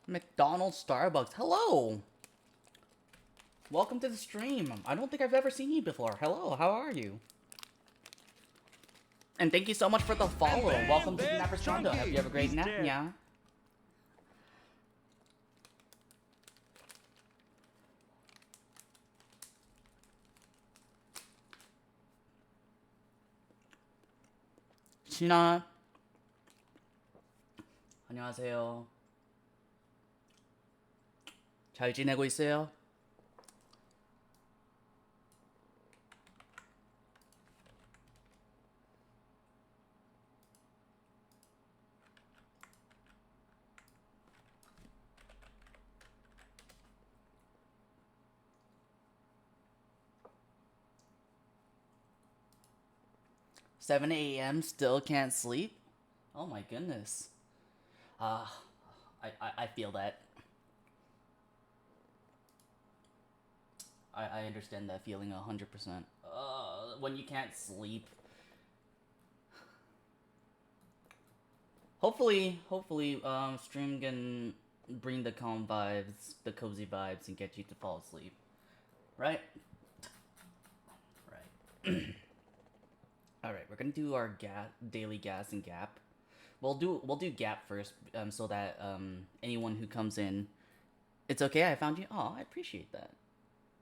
McDonald's, Starbucks. Hello! Welcome to the stream. I don't think I've ever seen you before. Hello, how are you? And thank you so much for the follow. Welcome to the Napper's Condo. Hope you have a great nap, yeah. 신아. 안녕하세요. 잘 지내고 있어요? 7 a.m. still can't sleep? Oh my goodness. Ah, I feel that. I understand that feeling 100%. When you can't sleep. Hopefully, stream can bring the calm vibes, the cozy vibes, and get you to fall asleep. Right? Right. Alright, we're gonna do our daily gas and gap. We'll do gap first, so that anyone who comes in, it's okay. I found you. Oh, I appreciate that.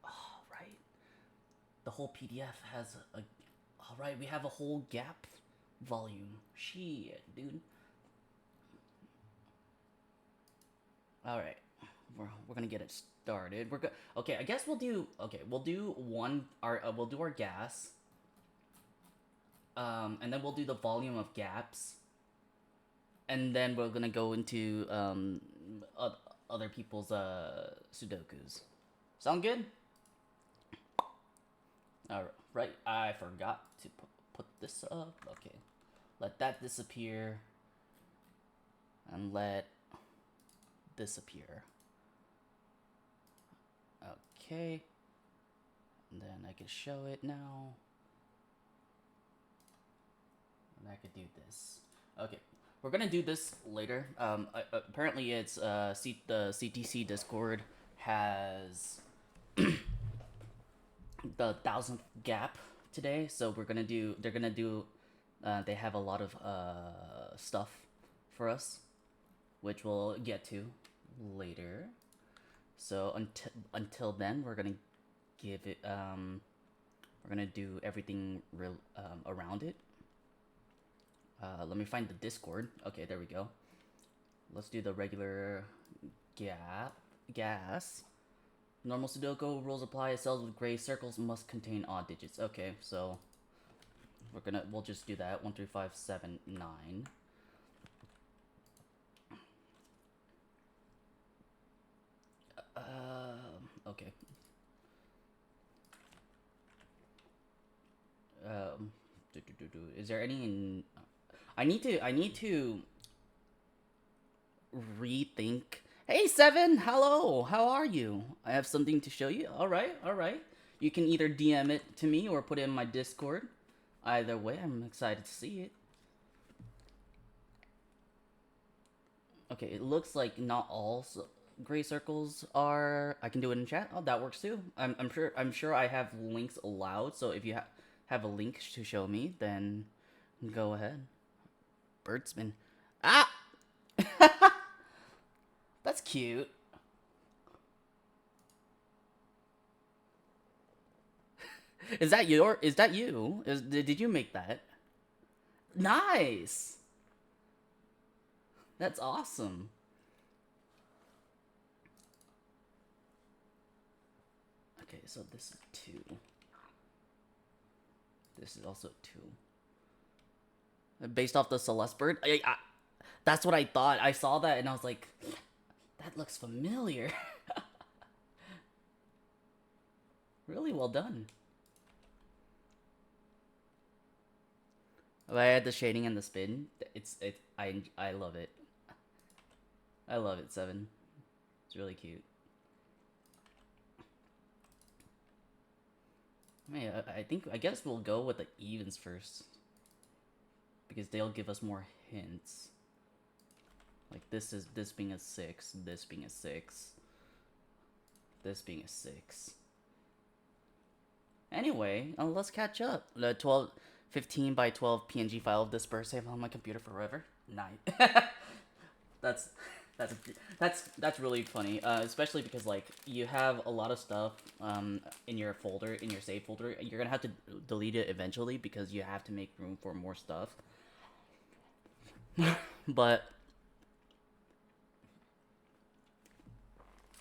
Oh, right. The whole PDF has a. All right, we have a whole gap volume. Shit, dude. All right, we're gonna get it started. Okay. I guess we'll do. Okay, we'll do one. We'll do our gas. And then we'll do the volume of gaps, and then we're gonna go into other people's sudokus. Sound good? All right. I forgot to put this up. Okay. Let that disappear, and let this appear. Okay. And then I can show it now. And I could do this. Okay. We're gonna do this later. Apparently it's the CTC Discord has the 1,000th gap today, so we're gonna do. They're gonna do. They have a lot of stuff for us, which we'll get to later. So until then, we're gonna give it. We're gonna do everything around it. Let me find the Discord. Okay, there we go. Let's do the regular gas. Normal Sudoku rules apply. Cells with gray circles must contain odd digits. Okay, so we'll just do that. 1, 3, 5, 7, 9. Okay. Is there any in? I need to rethink. Hey, Seven. Hello. How are you? I have something to show you. All right. All right. You can either DM it to me or put it in my Discord. Either way, I'm excited to see it. Okay, it looks like not all gray circles are. I can do it in chat. Oh, that works too. I'm sure I have links allowed. So if you have a link to show me, then go ahead. Birdsman. Ah! That's cute. Is that you? Did you make that? Nice. That's awesome. Okay, so this is 2. This is also 2. Based off the Celeste bird? That's what I thought. I saw that and I was like, that looks familiar. Really well done. I had the shading and the spin. I love it. I love it, 7. It's really cute. I guess we'll go with the evens first, because they'll give us more hints. Like this being a 6, this being a 6, this being a 6. Anyway, let's catch up. The 15 by 12 PNG file of this bird save on my computer forever. Nice. that's that's that's really funny, especially because like you have a lot of stuff in your folder, in your save folder. You're gonna have to delete it eventually because you have to make room for more stuff. But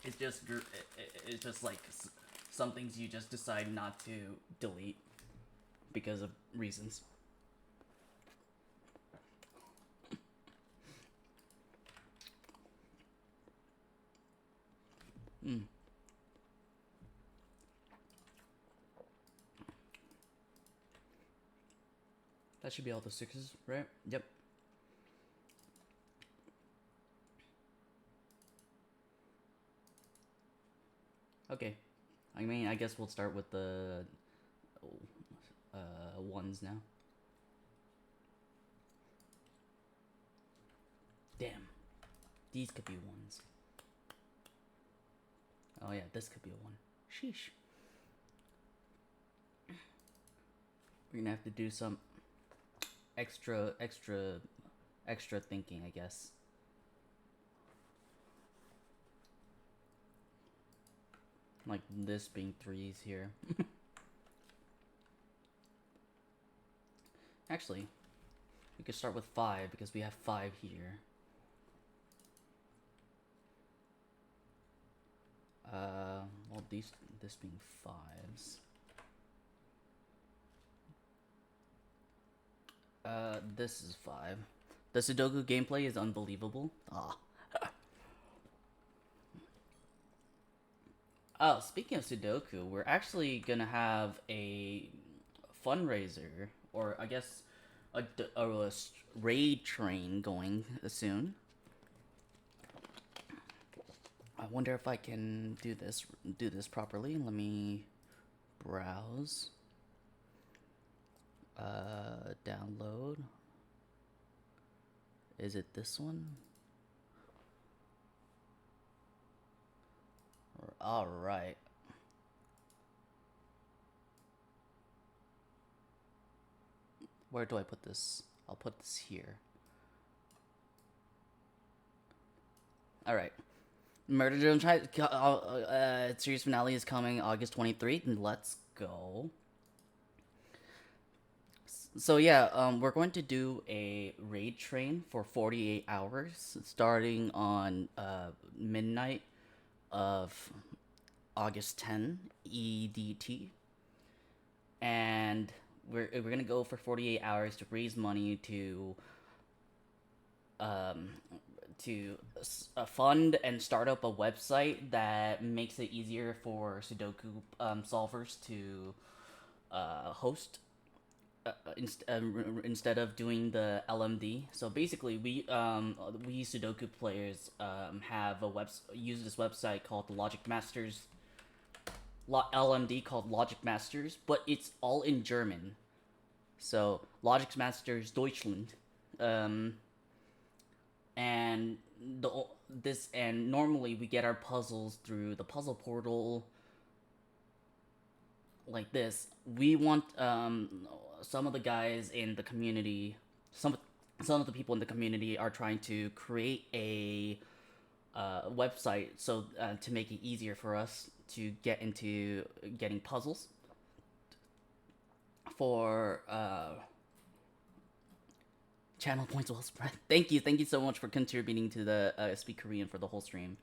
it's just like some things you just decide not to delete because of reasons. That should be all the 6s, right? Yep. Okay. I mean, I guess we'll start with the 1s now. Damn. These could be 1s. Oh yeah, this could be a 1. Sheesh. We're gonna have to do some extra thinking, I guess. Like this being 3s here. Actually, we could start with 5 because we have 5 here. Well, this being 5s. This is 5. The Sudoku gameplay is unbelievable. Ah. Oh, speaking of Sudoku, we're actually gonna have a fundraiser, or I guess a raid train going soon. I wonder if I can do this properly. Let me browse. Download. Is it this one? All right. Where do I put this? I'll put this here. All right. Murder Drone series finale is coming August 23rd. Let's go. So yeah, we're going to do a raid train for 48 hours, starting on midnight of August 10 EDT, and we're gonna go for 48 hours to raise money to fund and start up a website that makes it easier for Sudoku solvers to host. Instead of doing the LMD. So basically, we Sudoku players have use this website called the Logic Masters LMD called Logic Masters, but it's all in German. So Logic Masters Deutschland, and normally we get our puzzles through the puzzle portal. Like this, we want some of the guys in the community, some of the people in the community are trying to create a website so to make it easier for us to get into getting puzzles for channel points well spread. Thank you so much for contributing to the Speak Korean for the whole stream.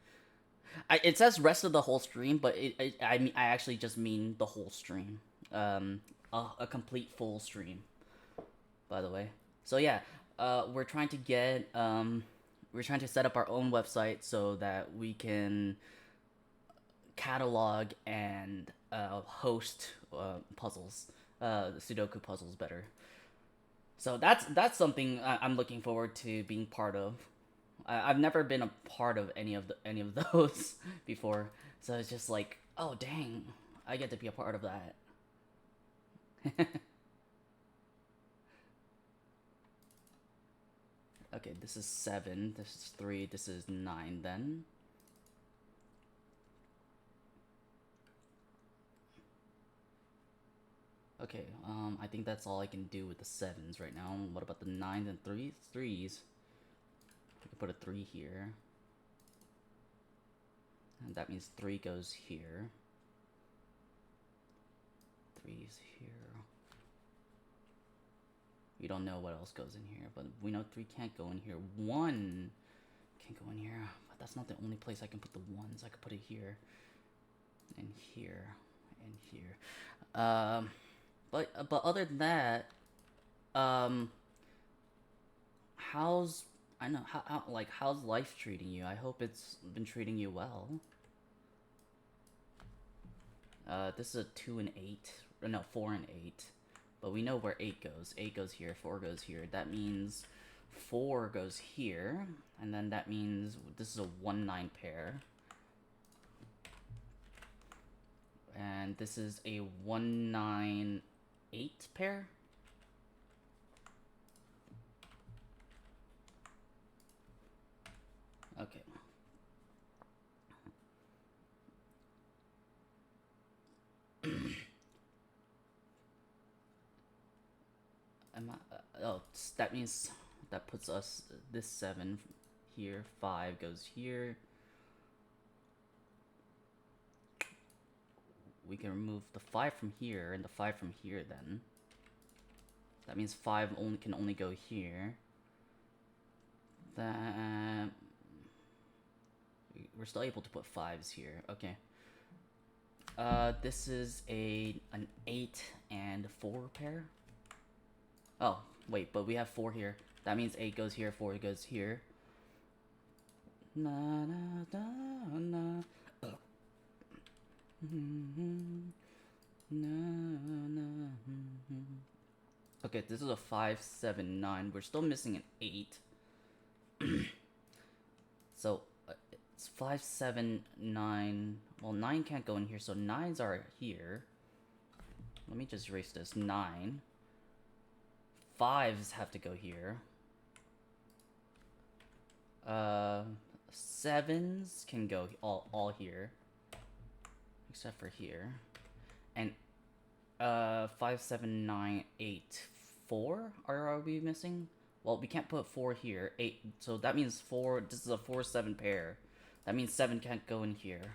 It says rest of the whole stream, but I actually just mean the whole stream. A complete full stream, by the way. So yeah, we're trying to set up our own website so that we can catalog and host puzzles, Sudoku puzzles better. So that's something I'm looking forward to being part of. I've never been a part of any of those before, so it's just like, oh dang, I get to be a part of that. Okay, this is 7, this is 3, this is 9 then. Okay, I think that's all I can do with the 7s right now. What about the 9s and 3s? 3s. I can put a 3 here. And that means 3 goes here. 3's here. We don't know what else goes in here, but we know 3 can't go in here. 1 can't go in here, but that's not the only place I can put the 1s. I could put it here, and here, and here. But other than that, how's how's life treating you? I hope it's been treating you well. This is a 2 and 8, or no, 4 and 8. But we know where 8 goes. 8 goes here, 4 goes here. That means 4 goes here, and then that means this is a 1-9 pair. And this is a 1-9-8 pair. Okay. Oh, that means that puts us this 7 here. 5 goes here. We can remove the 5 from here and the 5 from here then. That means 5 can only go here. That we're still able to put 5s here. Okay. This is an 8 and 4 pair. Oh, wait, but we have 4 here. That means 8 goes here, 4 goes here. Na na na na. Okay, this is a 5, 7, 9. We're still missing an 8. So it's 5, 7, 9. Well, 9 can't go in here, so 9s are here. Let me just erase this. 9. 5s have to go here. 7s can go all here, except for here. And 5, 7, 9, 8, 4 are we missing? Well, we can't put 4 here. 8, so that means 4. This is a 4, 7 pair. That means 7 can't go in here.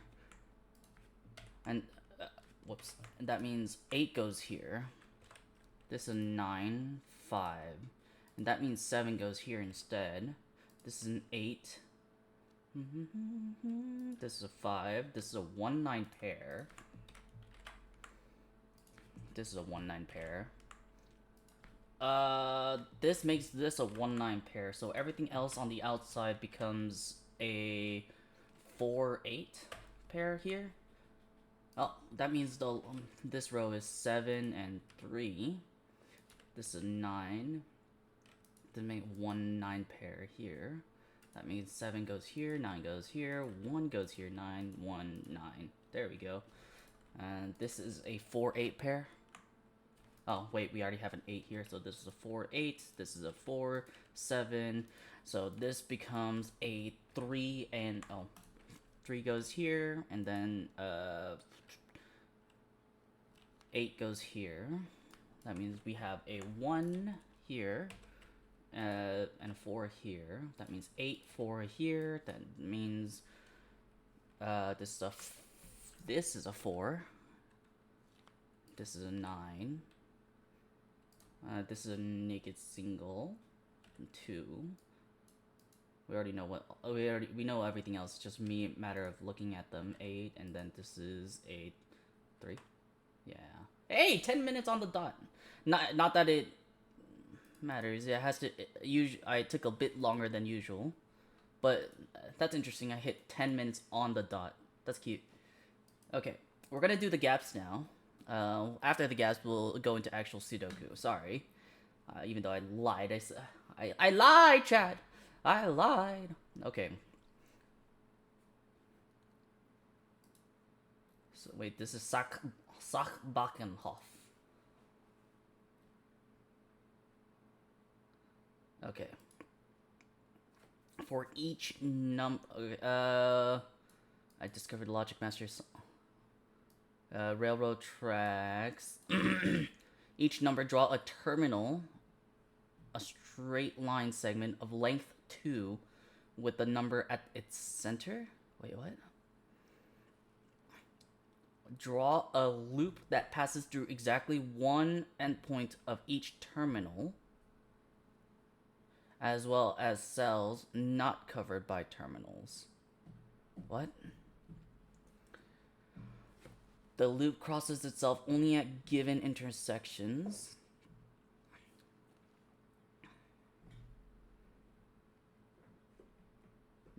And whoops. And that means 8 goes here. This is a 9, 5. And that means 7 goes here instead. This is an 8. This is a 5. This is a 1-9 pair. This is a 1-9 pair. This makes this a 1-9 pair, so everything else on the outside becomes a 4-8 pair here. Oh, that means this row is 7 and 3. This is 9. Then make 1-9 pair here. That means 7 goes here, 9 goes here, 1 goes here, 9, 1, 9. There we go. And this is a 4-8 pair. Oh, wait, we already have an 8 here, so this is a 4-8, this is a 4, 7, so this becomes a 3, and, 3 goes here, and then, 8 goes here. That means we have a 1 here, and a 4 here. That means 8, 4 here, that means, this is a 4, this is a 9, this is a naked single, 2. We already know what we know everything else. It's just matter of looking at them. 8, and then this is a 3. Yeah. Hey, 10 minutes on the dot. Not that it matters. It has to. I took a bit longer than usual, but that's interesting. I hit 10 minutes on the dot. That's cute. Okay, we're gonna do the gaps now. After the gaps, we'll go into actual Sudoku. Sorry. Even though I lied. I lied, Chad! I lied! Okay. So, wait, this is Sachbachenhof. Okay. for each I discovered Logic Master's railroad tracks. Each number, draw a terminal, a straight line segment of length 2 with the number at its center. Wait, what? Draw a loop that passes through exactly one endpoint of each terminal, as well as cells not covered by terminals. What? The loop crosses itself only at given intersections.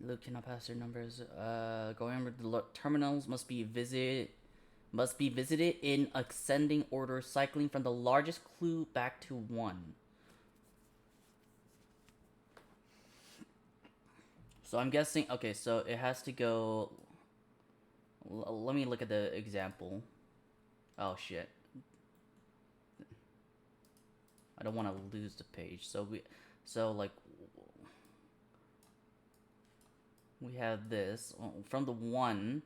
Loop cannot pass their numbers. Going over the terminals must be visited in ascending order, cycling from the largest clue back to 1. So I'm guessing, okay, so it has to go, let me look at the example. Oh shit. I don't want to lose the page. So we have this from the 1.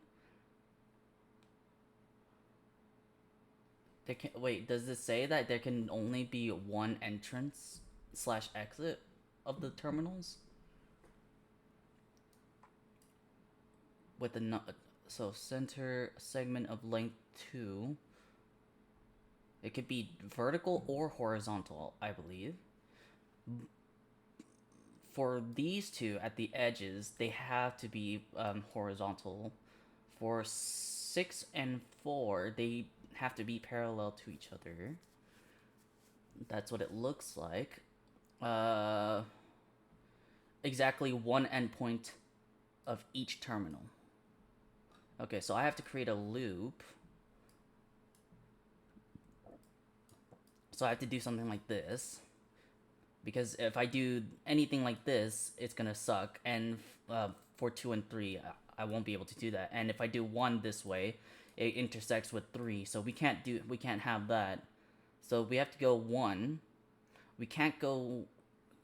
There can, wait, does it say that there can only be one entrance / exit of the terminals? With the so center segment of length 2. It could be vertical or horizontal, I believe. For these two at the edges, they have to be horizontal. For 6 and 4, they have to be parallel to each other. That's what it looks like. Exactly one endpoint of each terminal. Okay, so I have to create a loop. So I have to do something like this. Because if I do anything like this, it's gonna suck. And for 2 and 3, I won't be able to do that. And if I do 1 this way, it intersects with 3. So we can't have that. So we have to go 1. We can't go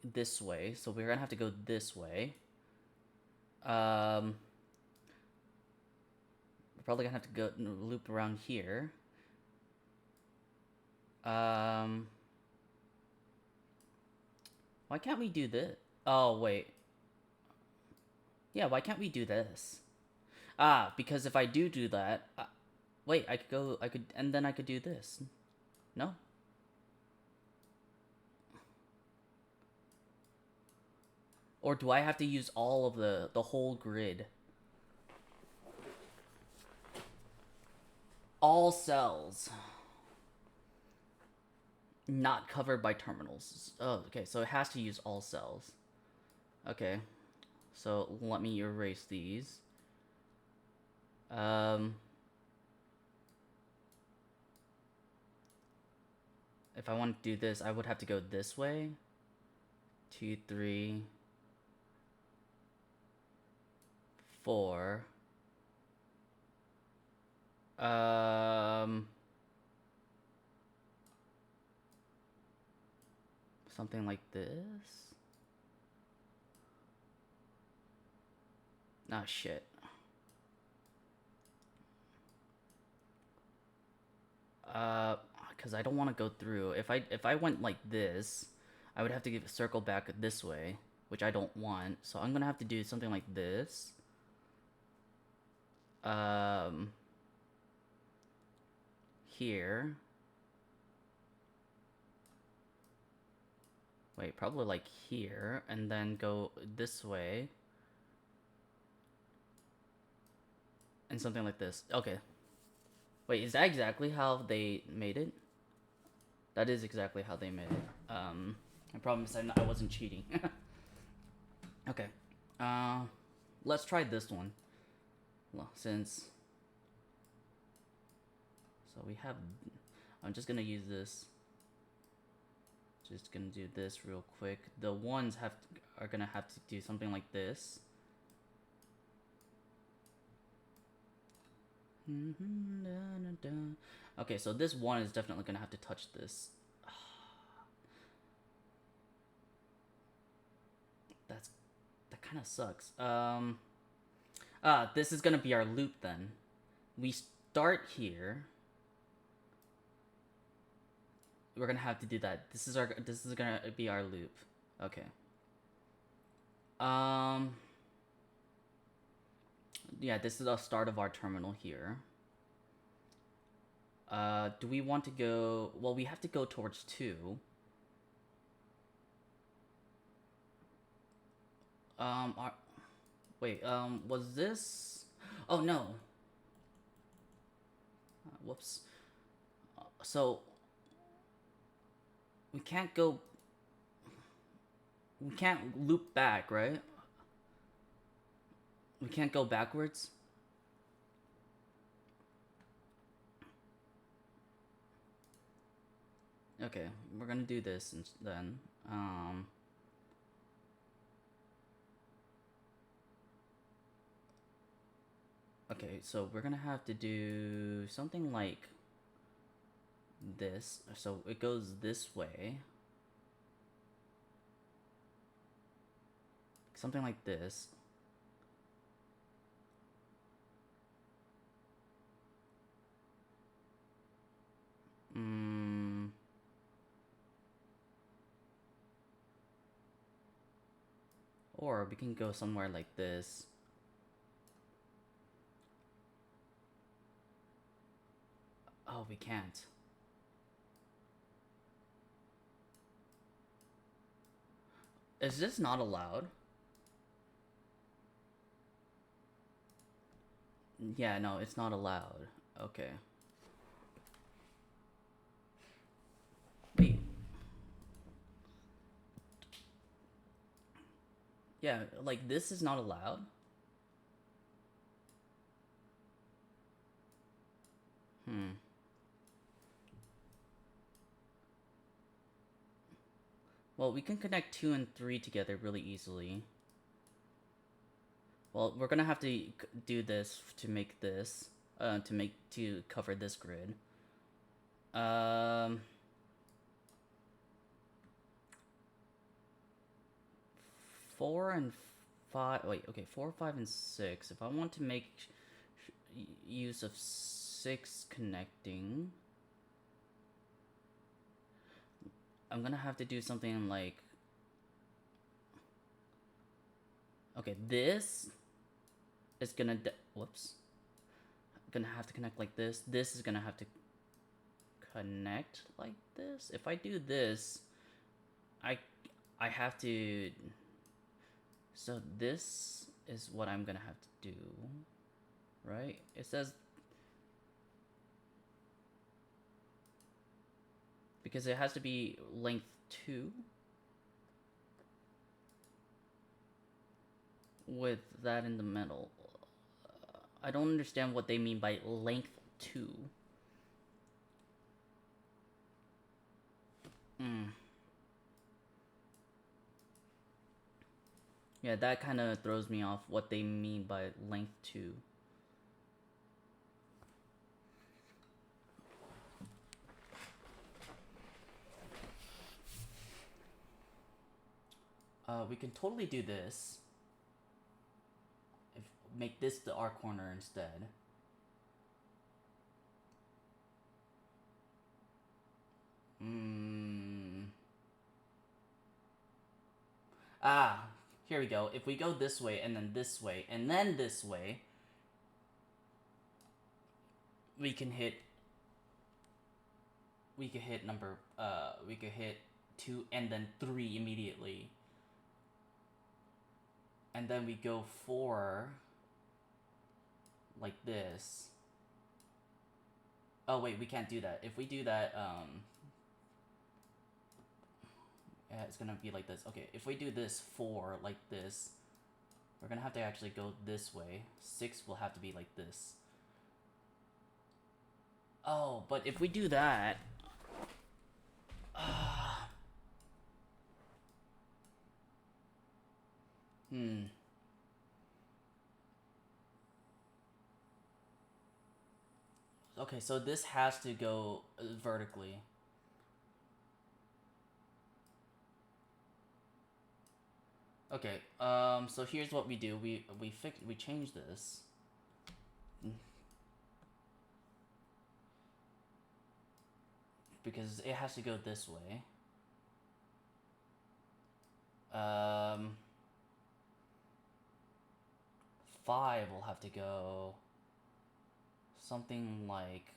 this way, so we're gonna have to go this way. We're probably gonna have to go loop around here. Why can't we do this? Oh, wait. Yeah, why can't we do this? Ah, because if I do that... wait, and then I could do this. No? Or do I have to use all of the whole grid? All cells not covered by terminals. Oh, okay, so it has to use all cells. Okay, so let me erase these. If I want to do this, I would have to go this way. 2, 3, 4. Something like this. Ah, shit. Because I don't want to go through. If I went like this, I would have to circle back this way, which I don't want. So I'm gonna have to do something like this. Here. Wait, probably like here, and then go this way. And something like this. Okay. Wait, is that exactly how they made it? That is exactly how they made it. I promise I wasn't cheating. Okay. Let's try this one. Well, since... So we have... I'm just gonna use this. Just gonna do this real quick. The ones are gonna have to do something like this. Okay, so this one is definitely gonna have to touch this. That kind kind of sucks. This is gonna be our loop then. We start here. We're gonna have to do that. This is gonna be our loop. Okay. Yeah, this is the start of our terminal here. Do we want to go... Well, we have to go towards 2. Wait, was this... Oh, no. Whoops. So... We can't go... We can't loop back, right? We can't go backwards? Okay, we're gonna do this then. Okay, so we're gonna have to do something like this. So it goes this way. Something like this. Or we can go somewhere like this. Oh, we can't. Is this not allowed? Yeah, no, it's not allowed. Okay. Wait. Yeah, like this is not allowed? Well, we can connect 2 and 3 together really easily. Well, we're gonna have to do this to make this, to cover this grid. 4 and 5, wait, okay, 4, 5, and 6. If I want to make use of 6 connecting, I'm gonna have to do something like... Okay, this is gonna... Whoops. I'm gonna have to connect like this. This is gonna have to connect like this. If I do this, I have to... So this is what I'm gonna have to do, right? It says... Because it has to be length 2. With that in the middle. I don't understand what they mean by length 2. Yeah, that kind of throws me off what they mean by length 2. We can totally do this. Make this our corner instead. Here we go. If we go this way, and then this way, and then this way, we can hit number, we could hit 2 and then 3 immediately. And then we go 4 like this. Oh wait, we can't do that. If we do that, yeah, it's gonna be like this. Okay, if we do this 4 like this, we're gonna have to actually go this way. 6 will have to be like this. Oh, but if we do that... Okay, so this has to go vertically. Okay, so here's what we do. We change this. Because it has to go this way. Um, 5 will have to go something like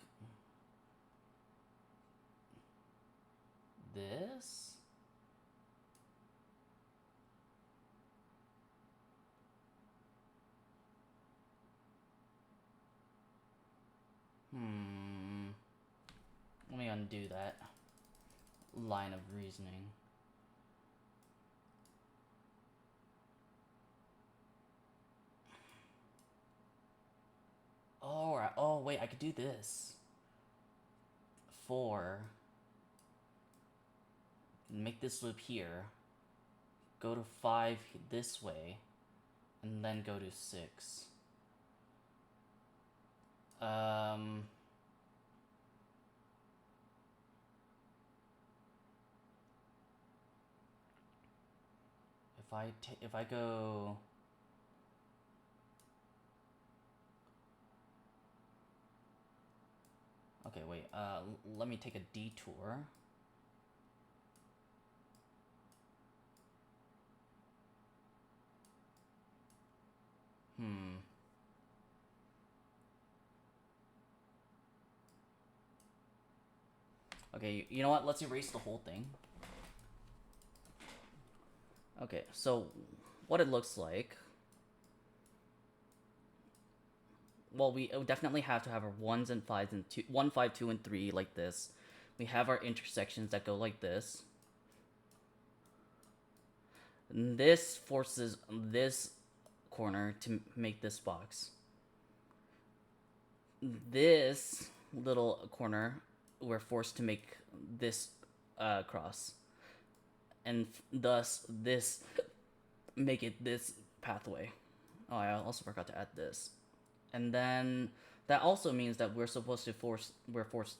this. Let me undo that line of reasoning. Oh wait, I could do this. 4. Make this loop here. Go to 5 this way. And then go to 6. If I go... Okay, wait, let me take a detour. Okay, you know what? Let's erase the whole thing. Okay, so what it looks like. Well, we definitely have to have our 1s and 5s and 2, 1, 5, 2, and 3 like this. We have our intersections that go like this. And this forces this corner to make this box. This little corner, we're forced to make this cross. And thus, this make it this pathway. Oh, I also forgot to add this. And then that also means that we're forced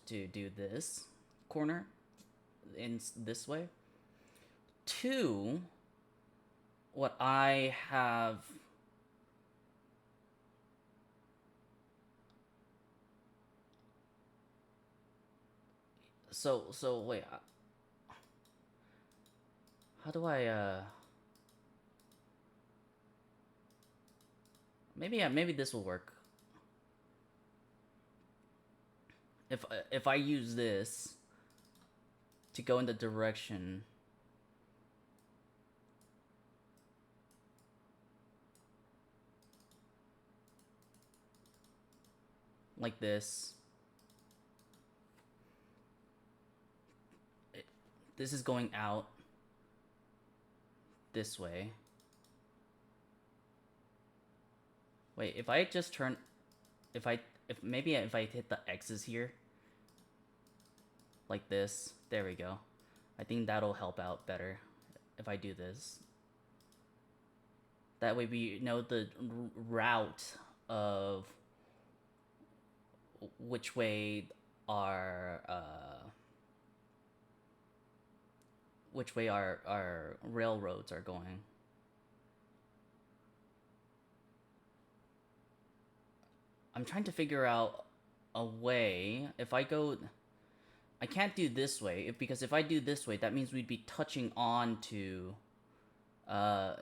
to do this corner in this way. 2, what I have... So wait, how do I maybe this will work. If I use this to go in the direction like this, this is going out this way. Wait, if I just turn, if I hit the X's here, like this, there we go. I think that'll help out better if I do this. That way we know the route of which way our railroads are going. I'm trying to figure out a way. If I go... I can't do this way, because if I do this way, that means we'd be touching on to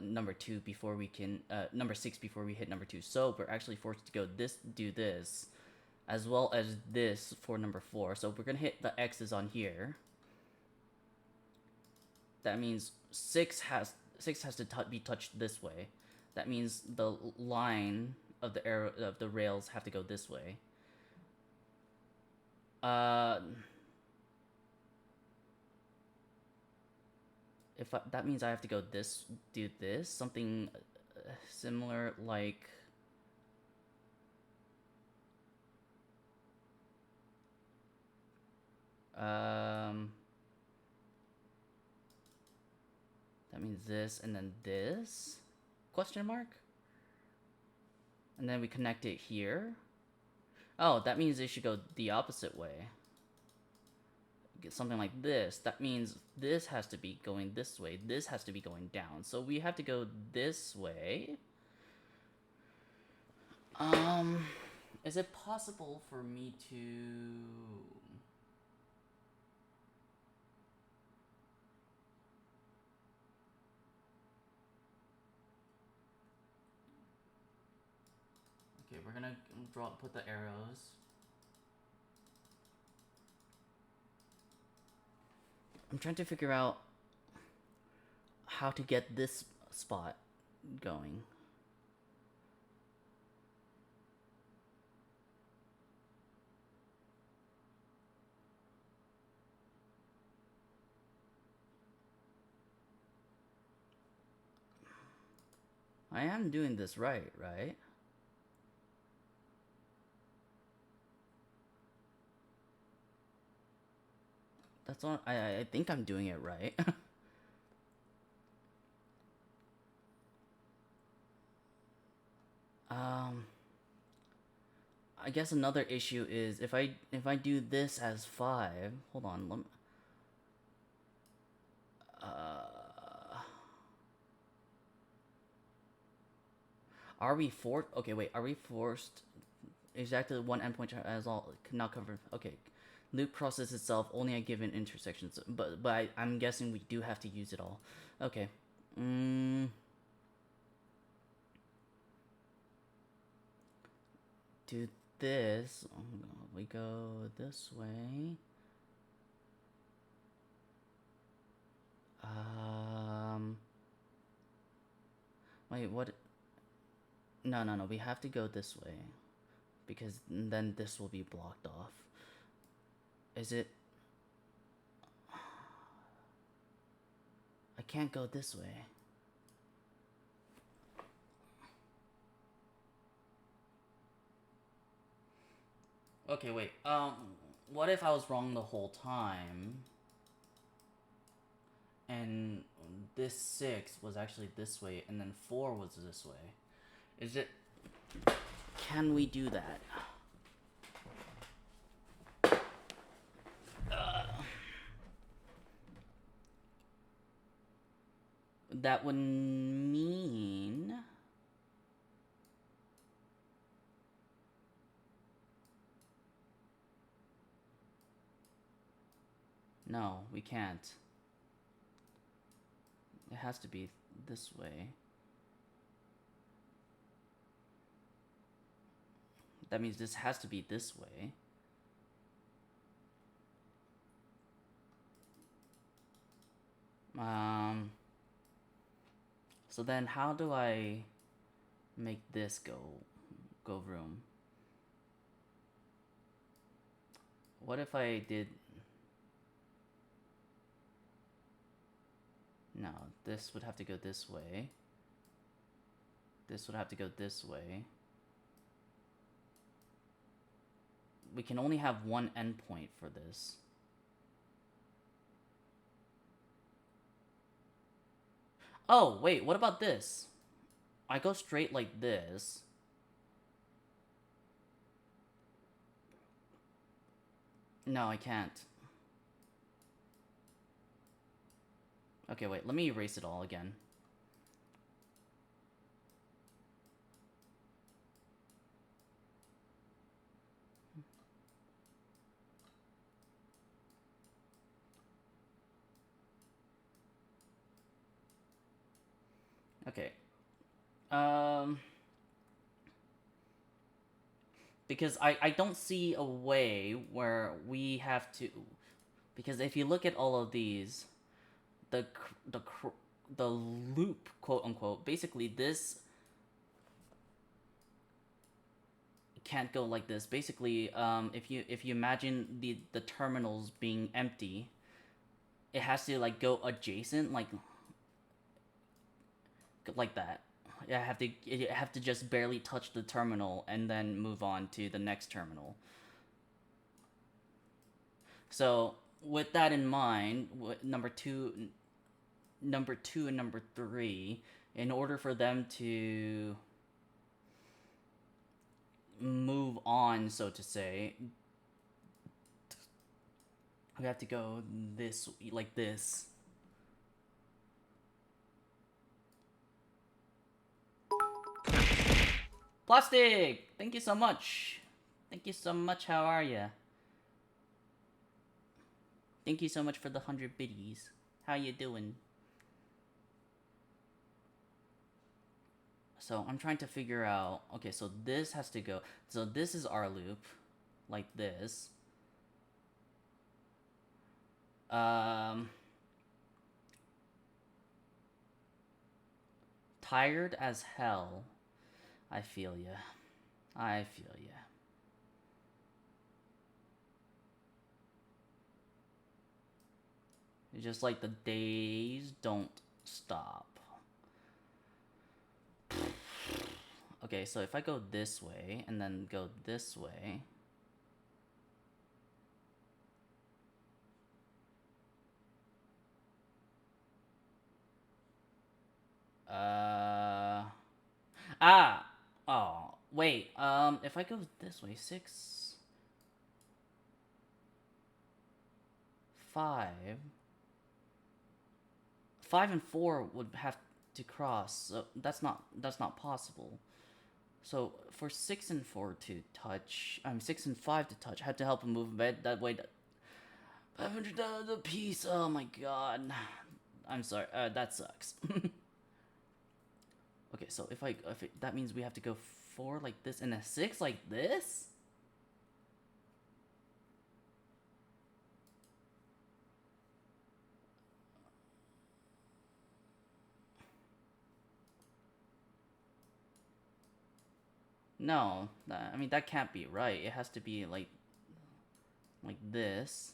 number 2 before we can... number 6 before we hit number 2. So we're actually forced to go do this, as well as this for number 4. So we're gonna hit the X's on here. That means 6 has to be touched this way. That means the line of the arrow of the rails have to go this way. That means I have to go do this, something similar like... that means this, and then this? Question mark? And then we connect it here. Oh, that means they should go the opposite way. something like this, that means this has to be going this way, this has to be going down. So we have to go this way. Is it possible for me to... Okay, we're gonna put the arrows. I'm trying to figure out how to get this spot going. I am doing this right? That's all. I think I'm doing it right. I guess another issue is if I do this as 5. Hold on. Let me, are we forced? Okay, wait. Are we forced? Exactly one endpoint as all not covered. Okay, loop crosses itself only at given intersections. But I'm guessing we do have to use it all. Okay. Do this. We go this way. Wait, what? No. We have to go this way. Because then this will be blocked off. Is it? I can't go this way. Okay, wait. What if I was wrong the whole time? And this 6 was actually this way, and then 4 was this way. Is it... Can we do that? That would mean... No, we can't. It has to be this way. That means this has to be this way. So then how do I make this go room? What if I did... No, this would have to go this way. This would have to go this way. We can only have one endpoint for this. Oh, wait, what about this? I go straight like this. No, I can't. Okay, wait, let me erase it all again. Okay. Because I don't see a way where we have to... Because if you look at all of these, the loop, quote unquote, basically this can't go like this. Basically, if you imagine the terminals being empty, it has to like go adjacent, like that. You have to just barely touch the terminal and then move on to the next terminal. So with that in mind, number two and number 3, in order for them to move on, so to say, We have to go this, like this. Plastic! Thank you so much. Thank you so much, how are ya? Thank you so much for the 100 biddies. How you doing? So I'm trying to figure out, okay, so this has to go, so this is our loop, like this. Tired as hell. I feel ya. I feel ya. It's just like the days don't stop. Okay, so if I go this way and then go this way. Oh, wait. If I go this way, 6, 5. 5 and 4 would have to cross. So that's not possible. So for 6 and 4 to touch, 6 and 5 to touch, I had to help him move that way. $500 a piece. Oh my god. I'm sorry. That sucks. Okay, so if that means we have to go 4 like this and a 6 like this. No, I mean that can't be right. It has to be like this.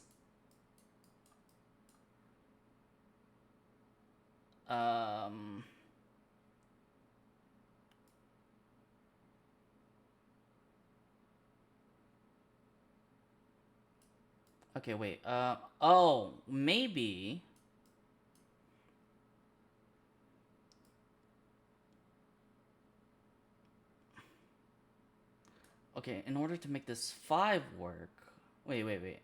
Okay, wait. Oh, maybe. Okay, in order to make this 5 work. Wait. Wait,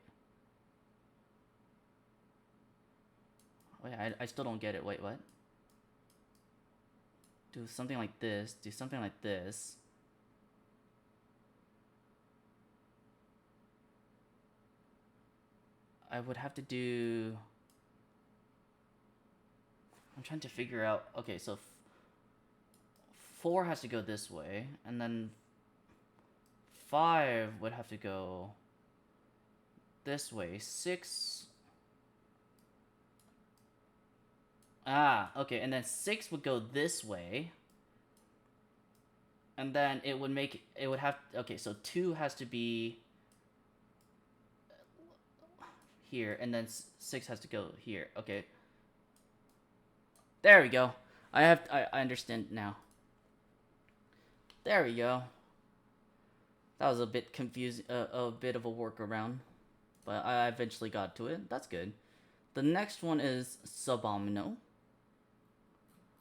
I still don't get it. Wait, what? Do something like this. Do something like this. I would have to do... I'm trying to figure out... Okay, so 4 has to go this way, and then 5 would have to go this way. 6... okay, and then 6 would go this way. And then it would make... It would have... Okay, so 2 has to be... here, and then 6 has to go here. Okay. There we go. I understand now. There we go. That was a bit confusing, a bit of a workaround, but I eventually got to it. That's good. The next one is Subomino.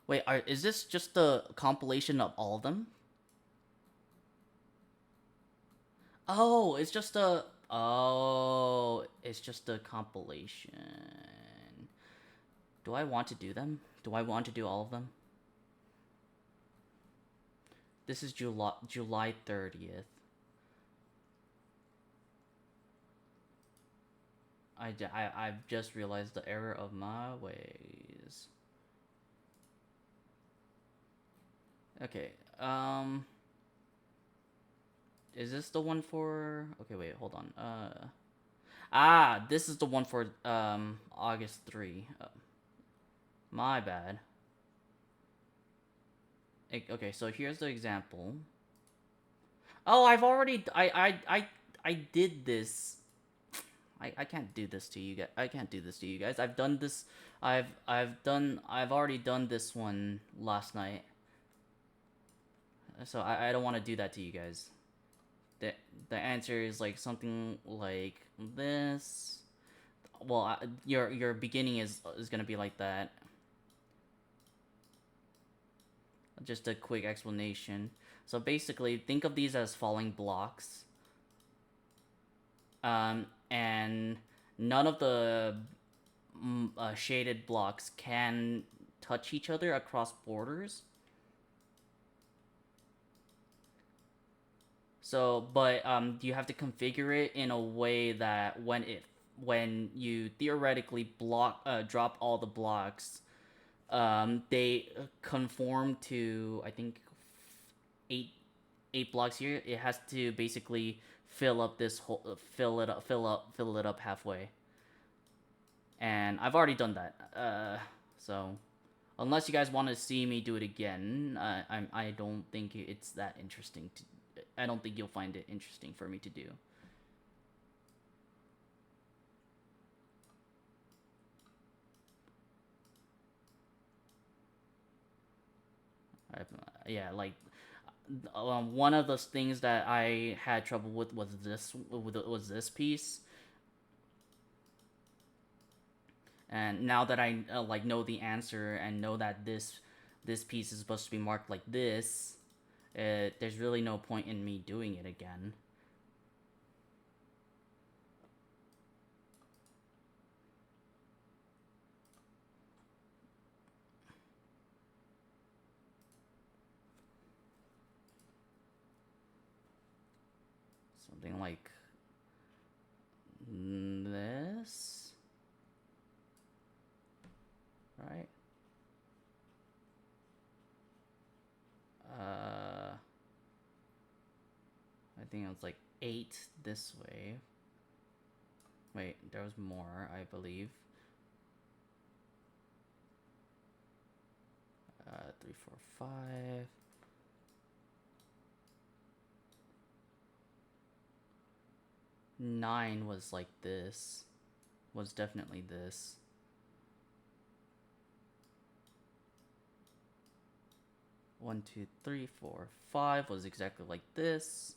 Wait, is this just the compilation of all of them? Oh, it's just a... Oh, it's just a compilation. Do I want to do them? Do I want to do all of them? This is July 30th. I've just realized the error of my ways. Okay, is this the one for... Okay, wait, hold on. This is the one for, August 3. My bad. Okay, so here's the example. Oh, I've already... I did this. I can't do this to you guys. I can't do this to you guys. I've done this... I've already done this one last night. So I don't want to do that to you guys. The answer is like something like this. Well, your beginning is gonna be like that. Just a quick explanation. So basically, think of these as falling blocks. And none of the shaded blocks can touch each other across borders. So, but you have to configure it in a way that when you theoretically drop all the blocks, they conform to, I think, eight eight blocks here. It has to basically fill up this whole fill it up halfway. And I've already done that. So unless you guys want to see me do it again, I don't think it's that interesting to. I don't think you'll find it interesting for me to do. Yeah, like one of those things that I had trouble with was this piece, and now that I like know the answer and know that this piece is supposed to be marked like this, there's really no point in me doing it again. Something like this, right? I think it was like 8 this way. Wait, there was more, I believe. 3, 4, 5. Nine was like this. Was definitely this. One, two, three, four, 5 was exactly like this.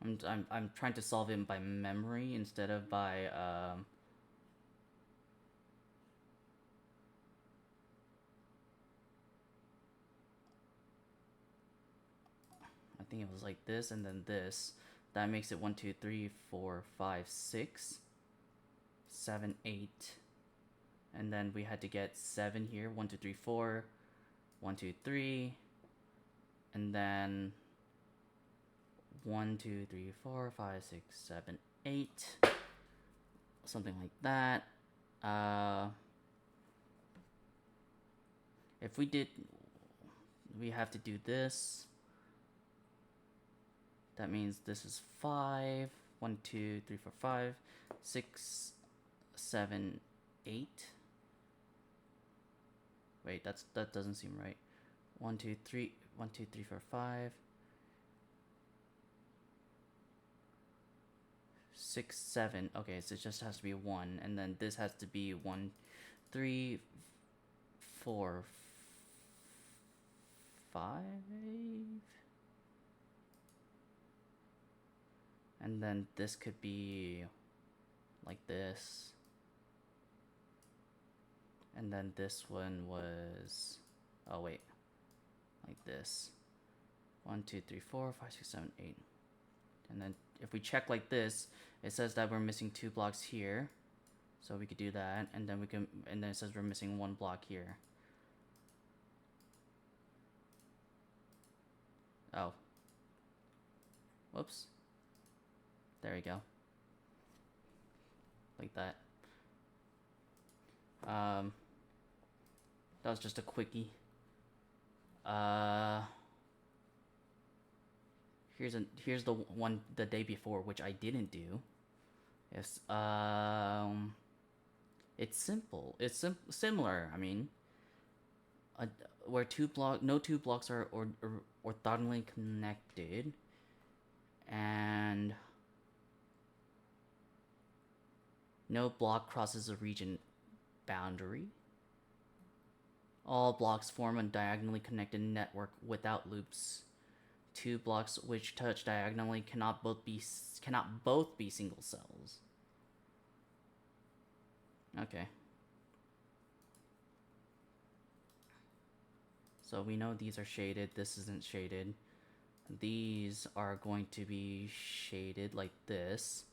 I'm trying to solve it by memory instead of by I think it was like this and then this. That makes it 1, 2, 3, 4, 5, 6, 7, 8. And then we had to get 7 here. 1, 2, 3, 4. 1, 2, 3. And then 1, 2, 3, 4, 5, 6, 7, 8. Something like that. If we did, we have to do this. That means this is 5. 1, 2, 3, 4, 5, 6, 7, 8. Wait, that doesn't seem right. 1, 2, 3, 1, 2, 3, 4, 5, 6, 7. Okay, so it just has to be 1, and then this has to be 1, 3, 4, 5. And then this could be like this. And then this one was, oh wait, like this. 1, 2, 3, 4, 5, 6, 7, 8. And then if we check like this, it says that we're missing 2 blocks here. So we could do that, and then it says we're missing 1 block here. Oh. Whoops. There we go. Like that. That was just a quickie. Here's the one the day before, which I didn't do. Yes. It's simple. It's similar. I mean, where no two blocks are orthogonally connected, and no block crosses a region boundary. All blocks form a diagonally connected network without loops. 2 blocks which touch diagonally cannot both be single cells. Okay. So we know these are shaded. This isn't shaded. These are going to be shaded like this.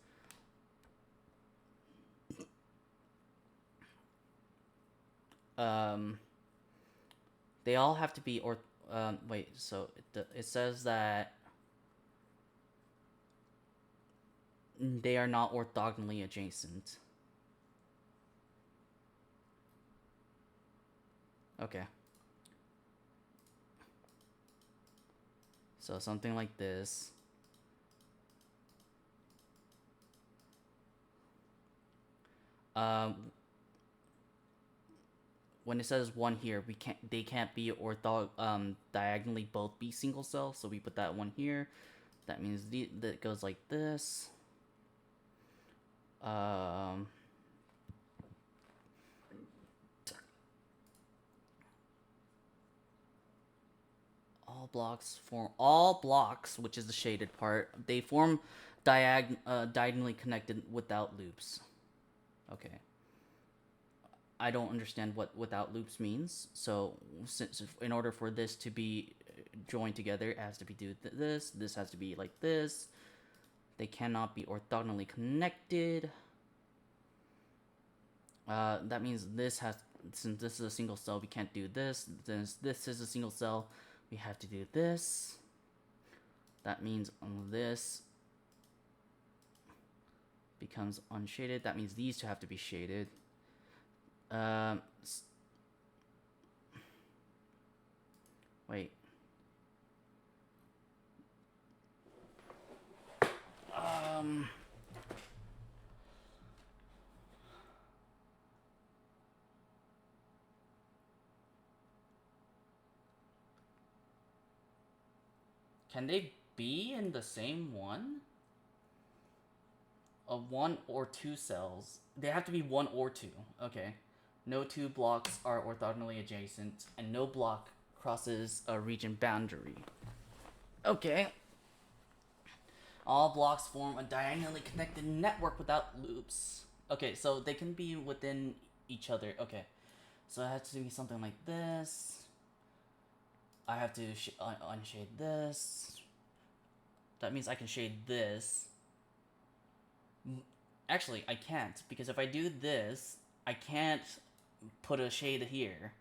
They all have to be wait, so it says that they are not orthogonally adjacent. Okay. So something like this. When it says one here, they can't be diagonally both be single cell, so we put that one here. That means that goes like this. All blocks, which is the shaded part, they form diagonally connected without loops. Okay. I don't understand what without loops means. So since in order for this to be joined together, it has to be this. This has to be like this. They cannot be orthogonally connected. That means since this is a single cell, we can't do this. Since this is a single cell, we have to do this. That means this becomes unshaded. That means these two have to be shaded. Wait. Can they be in the same one? A one or two cells. They have to be one or two. Okay. No two blocks are orthogonally adjacent, and no block crosses a region boundary. Okay. All blocks form a diagonally connected network without loops. Okay, so they can be within each other. Okay. So it has to be something like this. I have to unshade this. That means I can shade this. Actually, I can't, because if I do this, I can't put a shade here.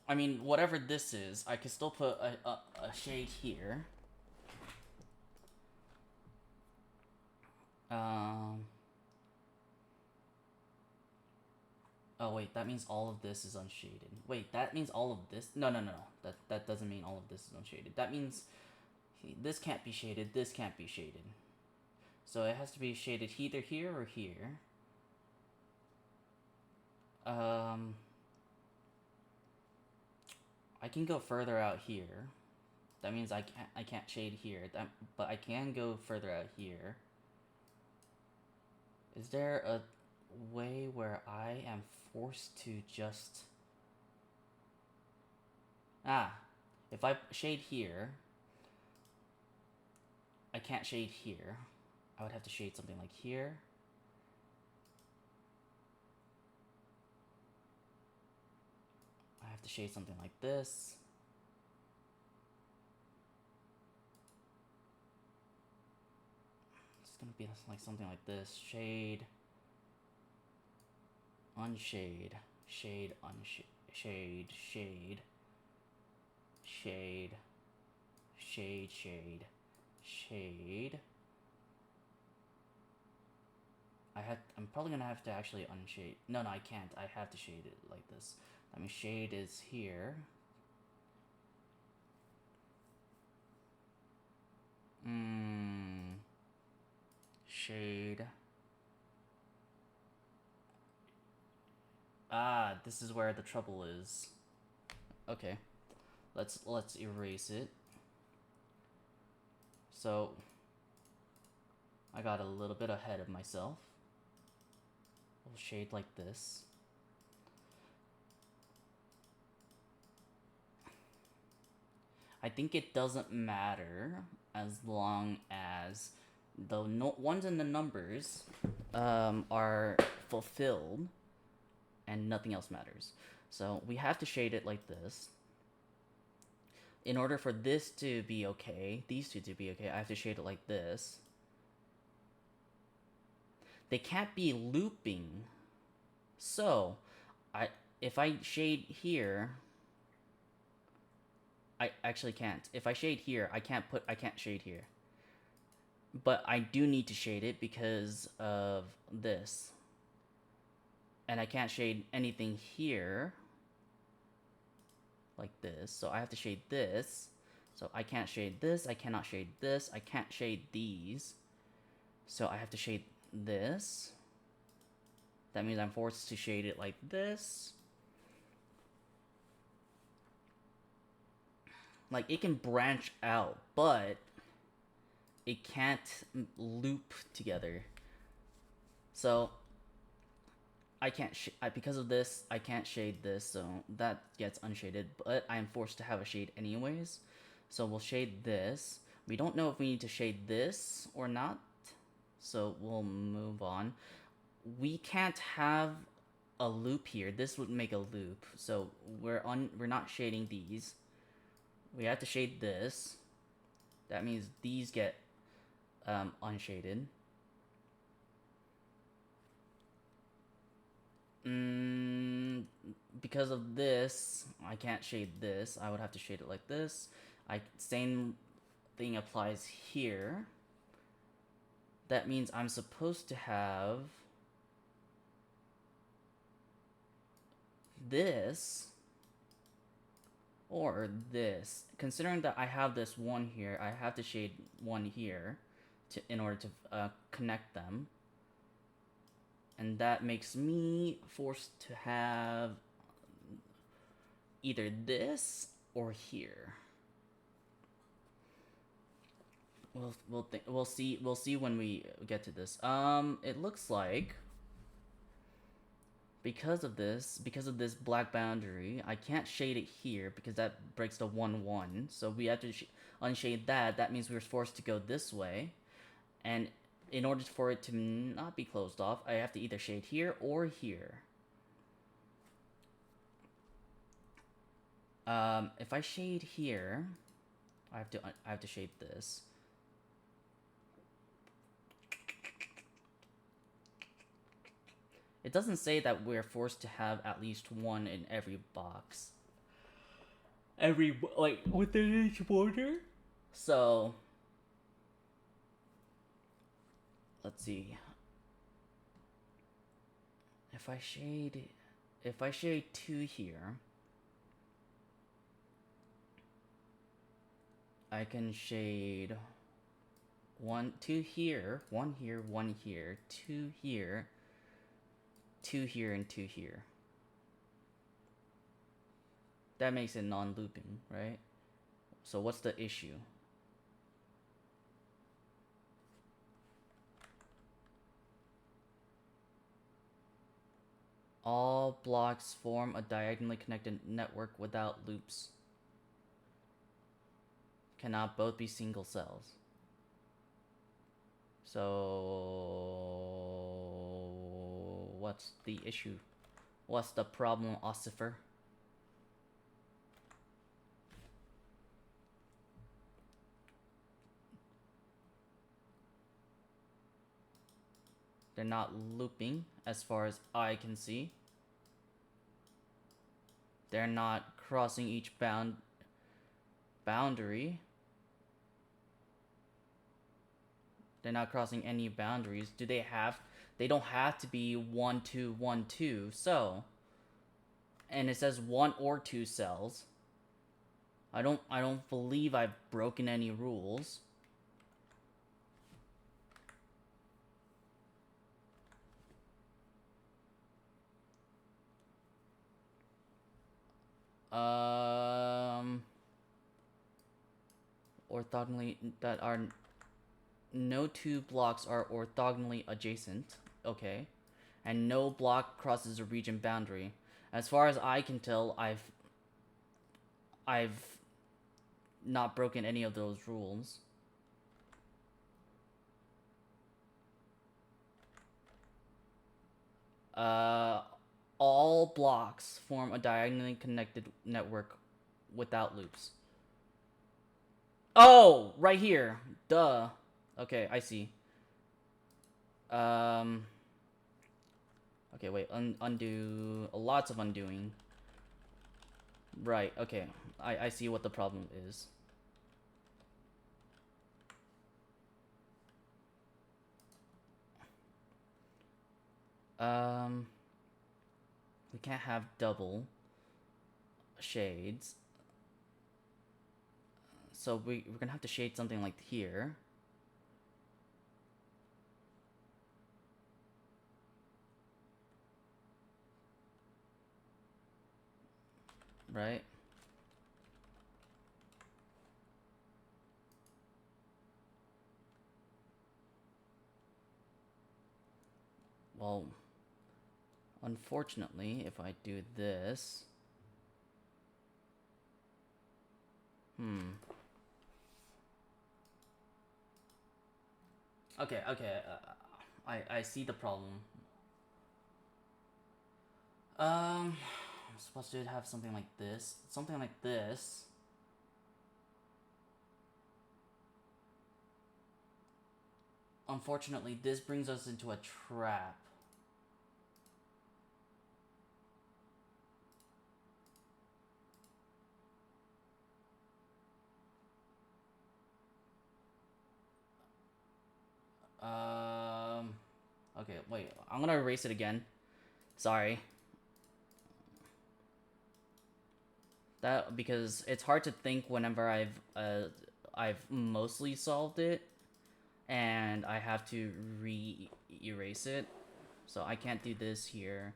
I mean, whatever this is, I can still put a shade here. Oh wait, that means all of this is unshaded. Wait, that means all of this? No. That doesn't mean all of this is unshaded. That means this can't be shaded, this can't be shaded. So it has to be shaded either here or here. I can go further out here. That means I can't shade here. But I can go further out here. Is there a way where I am forced to just... if I shade here, I can't shade here. I would have to shade something like here. I have to shade something like this. It's gonna be like something like this. Shade, unshade, shade, unshade, shade, shade, shade, shade, shade, shade. I'm probably gonna have to actually unshade. No, I can't. I have to shade it like this. I mean, shade is here. Shade. This is where the trouble is. Okay. Let's erase it. So I got a little bit ahead of myself. We'll shade like this. I think it doesn't matter as long as the ones in the numbers are fulfilled and nothing else matters. So we have to shade it like this. In order for this to be okay, these two to be okay, I have to shade it like this. They can't be looping. So, if I shade here, I actually can't. If I shade here, I can't shade here. But I do need to shade it because of this. And I can't shade anything here like this. So I have to shade this. So I can't shade this, I cannot shade this, I can't shade these. So I have to shade this. That means I'm forced to shade it like this. Like, it can branch out, but it can't loop together. So I can't because of this, I can't shade this, so that gets unshaded, but I'm forced to have a shade anyways. So we'll shade this. We don't know if we need to shade this or not, so we'll move on. We can't have a loop here. This would make a loop, so we're not shading these. We have to shade this. That means these get unshaded. Because of this, I can't shade this. I would have to shade it like this. Same thing applies here. That means I'm supposed to have this or this. Considering that I have this one here, I have to shade one here in order to connect them. And that makes me forced to have either this or here. We'll see when we get to this. It looks like because of this black boundary, I can't shade it here because that breaks the 1-1. So we have to unshade that. That means we're forced to go this way, and in order for it to not be closed off, I have to either shade here or here. If I shade here, I have to shade this. It doesn't say that we're forced to have at least one in every box. Like, within each border? So, let's see. If I shade 2 here, I can shade 2 here, 1 here, 1 here, 2 here, 2 here, and 2 here. That makes it non-looping, right? So what's the issue? All blocks form a diagonally connected network without loops. Cannot both be single cells. So what's the issue? What's the problem, Ossifer? They're not looping as far as I can see. They're not crossing each boundary. They're not crossing any boundaries. Do they have? They don't have to be 1, 2, 1, 2. So, and it says 1 or 2 cells. I don't believe I've broken any rules. Orthogonally that are no 2 blocks are orthogonally adjacent. Okay. And no block crosses a region boundary. As far as I can tell, I've not broken any of those rules. All blocks form a diagonally connected network without loops. Oh, right here. Duh. Okay, I see. Um. Okay, wait. Undo. Lots of undoing. Right. Okay. I see what the problem is. Um. We can't have double shades. So we're gonna have to shade something like here. Right? Well, unfortunately, if I do this... Okay, okay. I see the problem. I'm supposed to have something like this. Something like this. Unfortunately, this brings us into a trap. Um... Okay, wait. I'm gonna erase it again. Sorry. That because it's hard to think whenever I've mostly solved it, and I have to erase it. So I can't do this here.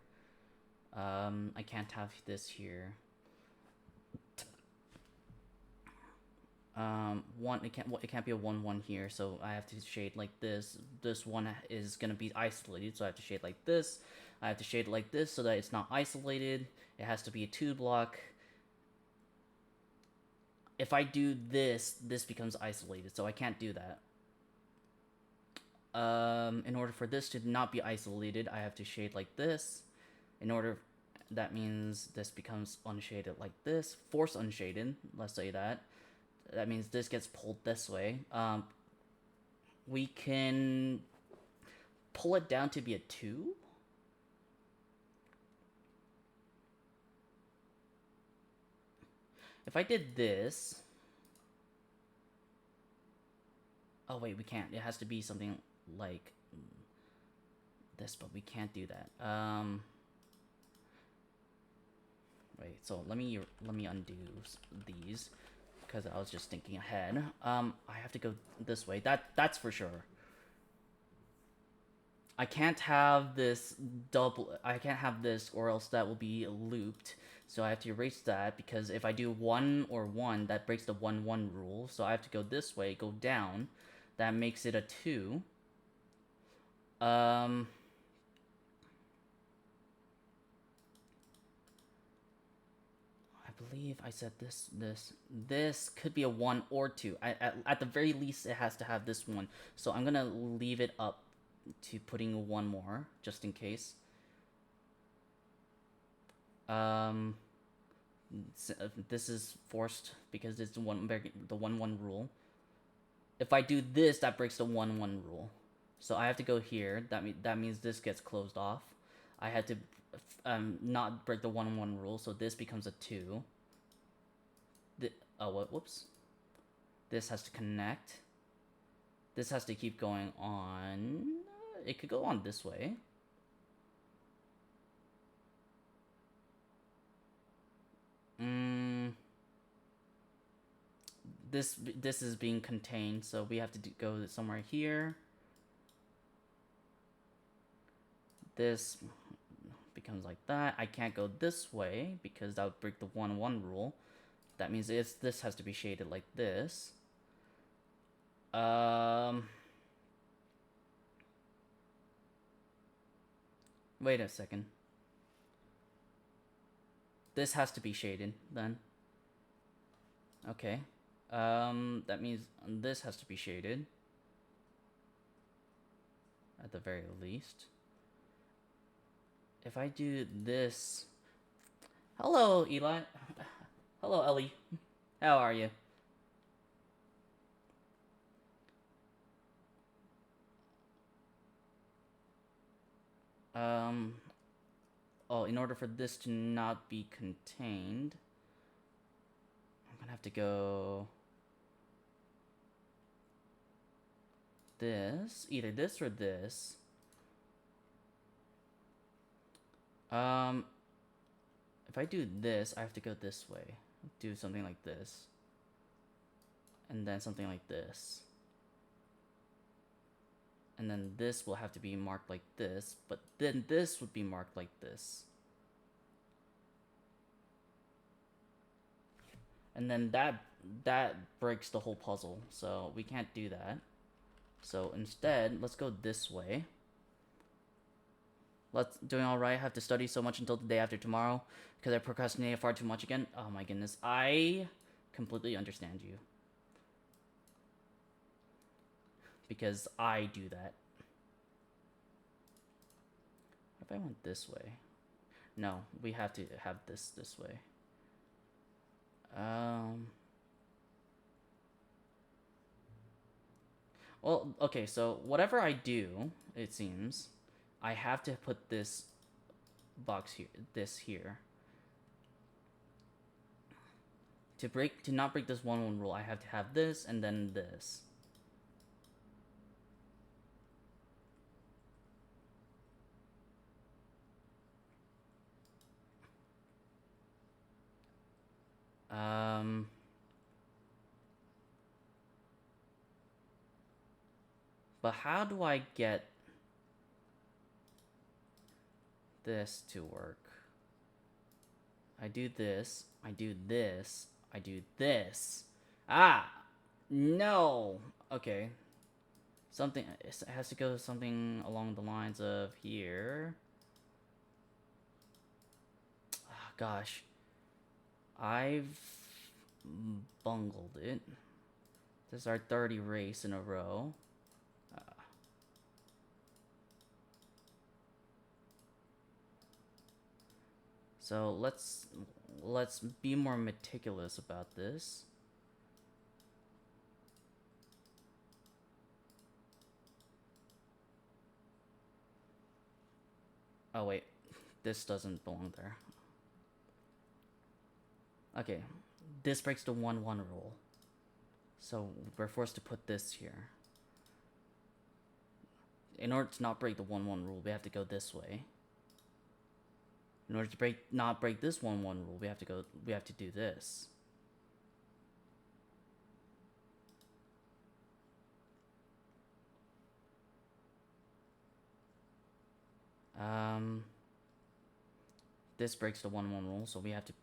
I can't have this here. One it can't be a 1-1 here, so I have to shade like this. This one is gonna be isolated, so I have to shade like this. I have to shade it like this so that it's not isolated. It has to be a 2 block. If I do this, this becomes isolated, so I can't do that. In order for this to not be isolated, I have to shade like this. That means this becomes unshaded like this. Force unshaded, let's say that. That means this gets pulled this way. We can pull it down to be a 2. If I did this... Oh wait, we can't. It has to be something like this, but we can't do that. Wait, so let me undo these because I was just thinking ahead. I have to go this way. That's for sure. I can't have this double. I can't have this, or else that will be looped. So I have to erase that because if I do 1 or 1, that breaks the 1-1 rule. So I have to go this way, go down. That makes it a 2. I believe I said this could be a 1 or 2. At the very least, it has to have this one. So I'm gonna leave it up to putting 1 more, just in case. This is forced because it's the 1-1 rule. If I do this, that breaks the 1-1 rule. So I have to go here. That means this gets closed off. I had to not break the 1-1 rule, so this becomes a 2. Whoops. This has to connect. This has to keep going on. It could go on this way. This is being contained, so we have to go somewhere here. This becomes like that. I can't go this way because that would break the 1-1 rule. That means this has to be shaded like this. Wait a second. This has to be shaded then. Okay. That means this has to be shaded. At the very least. If I do this... Hello, Eli. Hello, Ellie. How are you? Oh, in order for this to not be contained, I'm gonna have to go this, either this or this. If I do this, I have to go this way. Do something like this. And then something like this. And then this will have to be marked like this, but then this would be marked like this. And then that breaks the whole puzzle, so we can't do that. So instead, let's go this way. Doing all right. I have to study so much until the day after tomorrow because I procrastinated far too much again. Oh my goodness, I completely understand you because I do that. What if I went this way? No, we have to have this way. Well, okay, so whatever I do, it seems, I have to put this box here, this here. To not break this 1-1 rule, I have to have this and then this. But how do I get this to work? I do this, I do this, I do this. Ah! No! Okay. Something, it has to go something along the lines of here. Oh, gosh. I've bungled it. This is our 30 race in a row. So let's be more meticulous about this. Oh wait, this doesn't belong there. Okay, this breaks the 1-1 rule. So we're forced to put this here. In order to not break the 1-1 rule, we have to go this way. In order to not break this 1-1 rule, we have to do this. This breaks the 1-1 rule, so we have to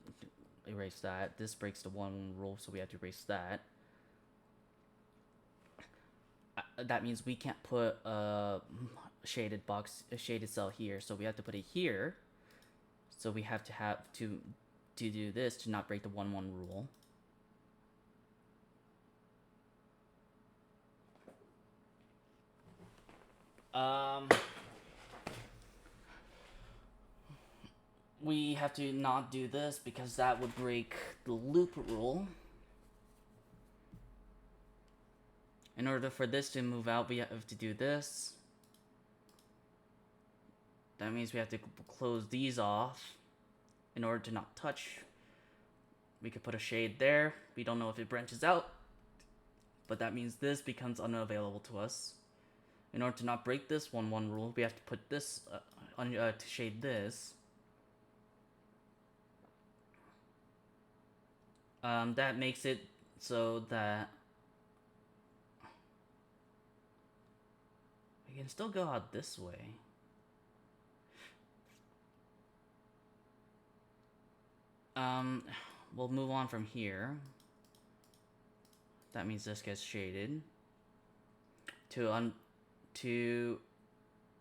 erase that. This breaks the 1-1 rule, so we have to erase that. That means we can't put a shaded cell here, so we have to put it here. So we have to do this to not break the 1-1 rule. We have to not do this because that would break the loop rule. In order for this to move out, we have to do this. That means we have to close these off in order to not touch. We could put a shade there. We don't know if it branches out, but that means this becomes unavailable to us. In order to not break this 1-1 rule, we have to put this to shade this. That makes it so that we can still go out this way. We'll move on from here. That means this gets shaded. To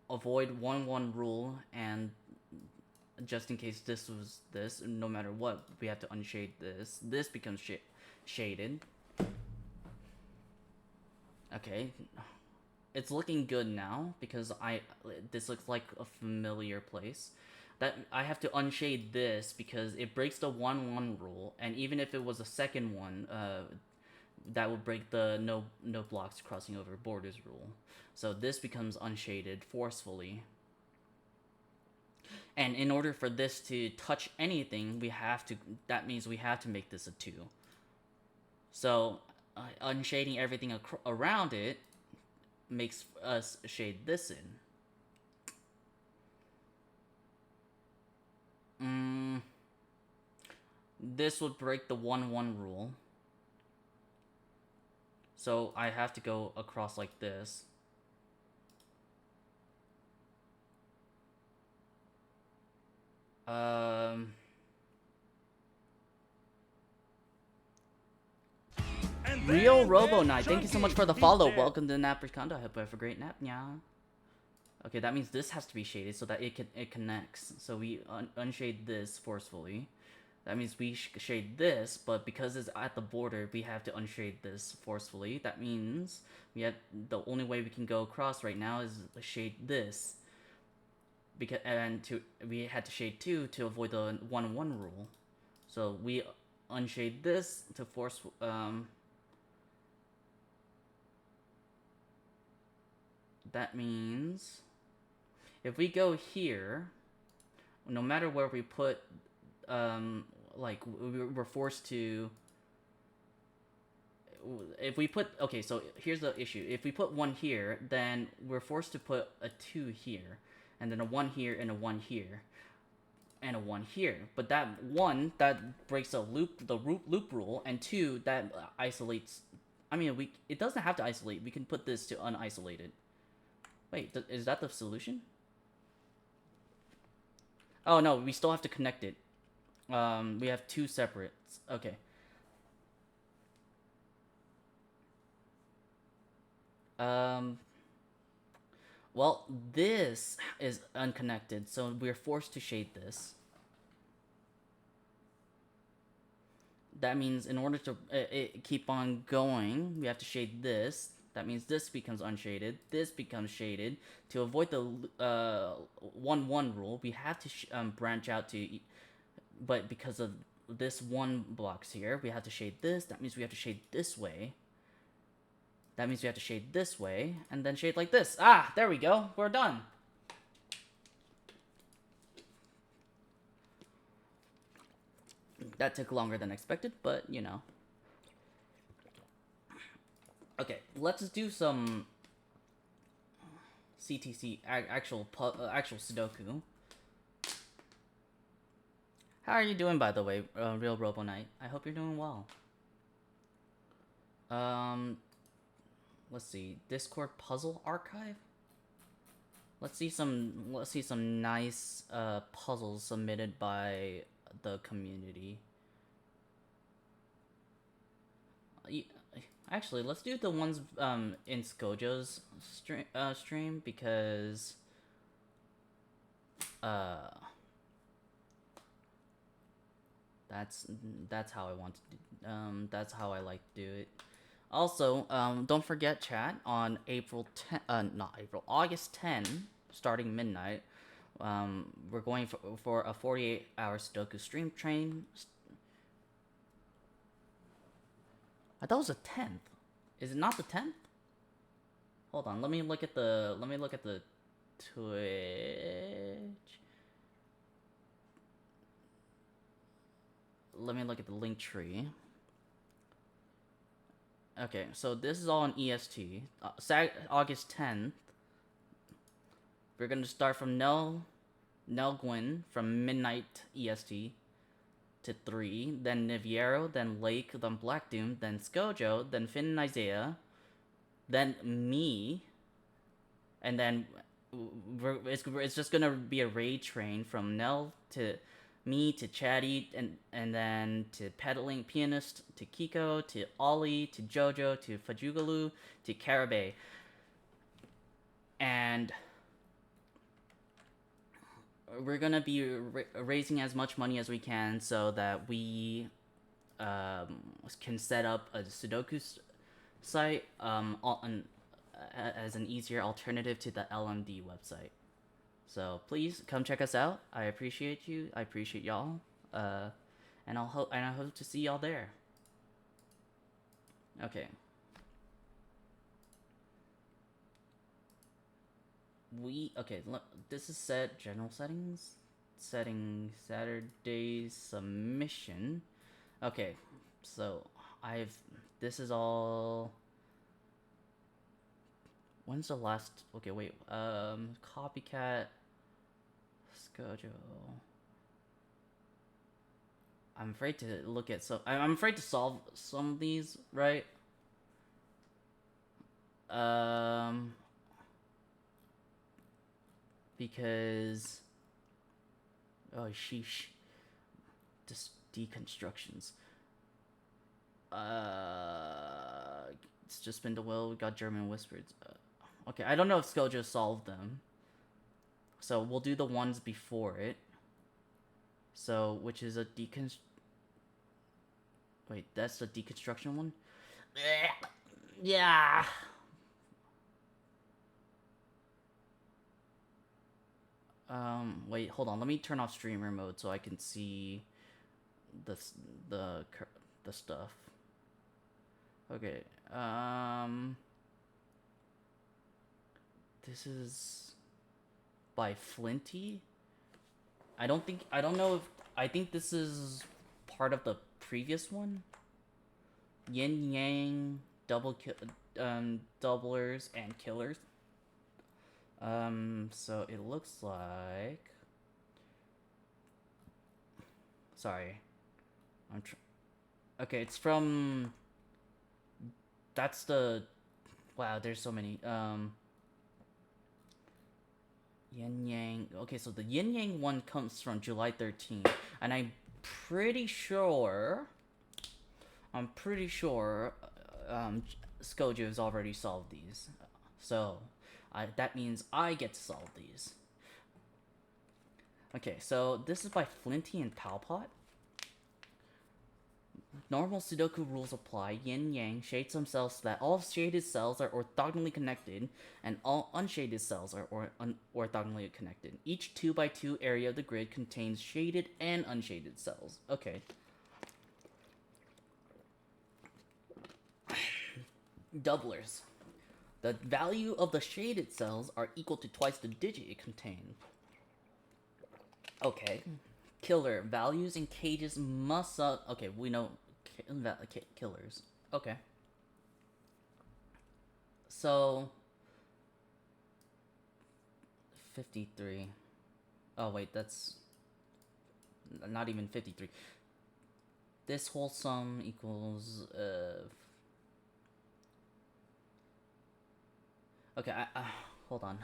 avoid 1-1 rule, and just in case this was this, no matter what, we have to unshade this. This becomes shaded. Okay. It's looking good now because this looks like a familiar place. That I have to unshade this because it breaks the 1-1 rule, and even if it was a second one, that would break the no blocks crossing over borders rule. So this becomes unshaded forcefully. And in order for this to touch anything, that means we have to make this a 2. So, unshading everything around it makes us shade this in. This would break the 1-1 rule. So I have to go across like this. Real Robo Knight, thank you so much for the follow. Welcome to Napper's Condo. I hope you have a great nap, yeah. Okay, that means this has to be shaded so that it connects. So we unshade this forcefully. That means we shade this, but because it's at the border, we have to unshade this forcefully. That means the only way we can go across right now is shade this. We had to shade 2 to avoid the 1-1 rule. So we unshade this to force that means if we go here, no matter where we put like we're forced to, if we put, okay, so here's the issue. If we put 1 here, then we're forced to put a 2 here, and then a 1 here, and a 1 here, and a 1 here. But that 1, that breaks the loop rule, and 2, that isolates. I mean, it doesn't have to isolate. We can put this to unisolated. Wait, is that the solution? Oh no, we still have to connect it. We have 2 separates. Okay. Well, this is unconnected, so we're forced to shade this. That means in order to keep on going, we have to shade this. That means this becomes unshaded. This becomes shaded. To avoid the 1-1 rule, we have to branch out to... But because of this 1 blocks here, we have to shade this. That means we have to shade this way. That means we have to shade this way, and then shade like this. Ah, there we go. We're done. That took longer than expected, but, you know. Okay, let's do some CTC, actual Sudoku. How are you doing, by the way, Real Robo Knight? I hope you're doing well. Let's see, Discord puzzle archive. Let's see some nice puzzles submitted by the community. Actually, let's do the ones in Skojo's stream because that's how I want to do, that's how I like to do it. Also, don't forget, chat, on August 10, starting midnight, we're going for a 48-hour Sudoku stream train. I thought it was the 10th. Is it not the 10th? Hold on, let me look at the Twitch. Let me look at the link tree. Okay, so this is all in EST. August 10th. We're gonna start from Nel Gwyn from midnight EST to 3, then Niviero, then Lake, then Black Doom, then Skojo, then Finn and Isaiah, then me, and then it's just gonna be a raid train from Nel to me to Chatty, and then to Pedaling Pianist, to Kiko, to Ollie, to Jojo, to Fajugalu, to Karabay. And we're gonna be raising as much money as we can so that we can set up a Sudoku site as an easier alternative to the LMD website. So please come check us out. I appreciate you. I appreciate y'all. And I hope to see y'all there. Okay. Okay, this is set general settings. setting Saturday's submission. Okay, so this is all. When's the last? Okay, wait. Copycat, Skojo. I'm afraid to look at I'm afraid to solve some of these, right? Because oh sheesh, just deconstructions. It's just been the will. We got German whispers. Okay, I don't know if Skojo solved them, so we'll do the ones before it. So, which is a Wait, that's the deconstruction one? Yeah. Wait, hold on. Let me turn off streamer mode so I can see the the the stuff. Okay. This is by Flinty. I don't know if I think this is part of the previous one. Yin Yang doublers and killers. So it looks like. Sorry, okay, it's from. That's the. Wow, there's so many. Yin Yang. Okay, so the Yin Yang one comes from July 13th, and I'm pretty sure. Skojo has already solved these, so that means I get to solve these. Okay, so this is by Flinty and Palpot. Normal Sudoku rules apply. Yin Yang shades themselves so that all shaded cells are orthogonally connected, and all unshaded cells are orthogonally connected. Each 2x2 area of the grid contains shaded and unshaded cells. Okay. Doublers. The value of the shaded cells are equal to twice the digit it contains. Okay. Killer. Values in cages must... okay, we know killers. Okay. So... 53. Oh, wait, that's... not even 53. This whole sum equals... Okay, hold on.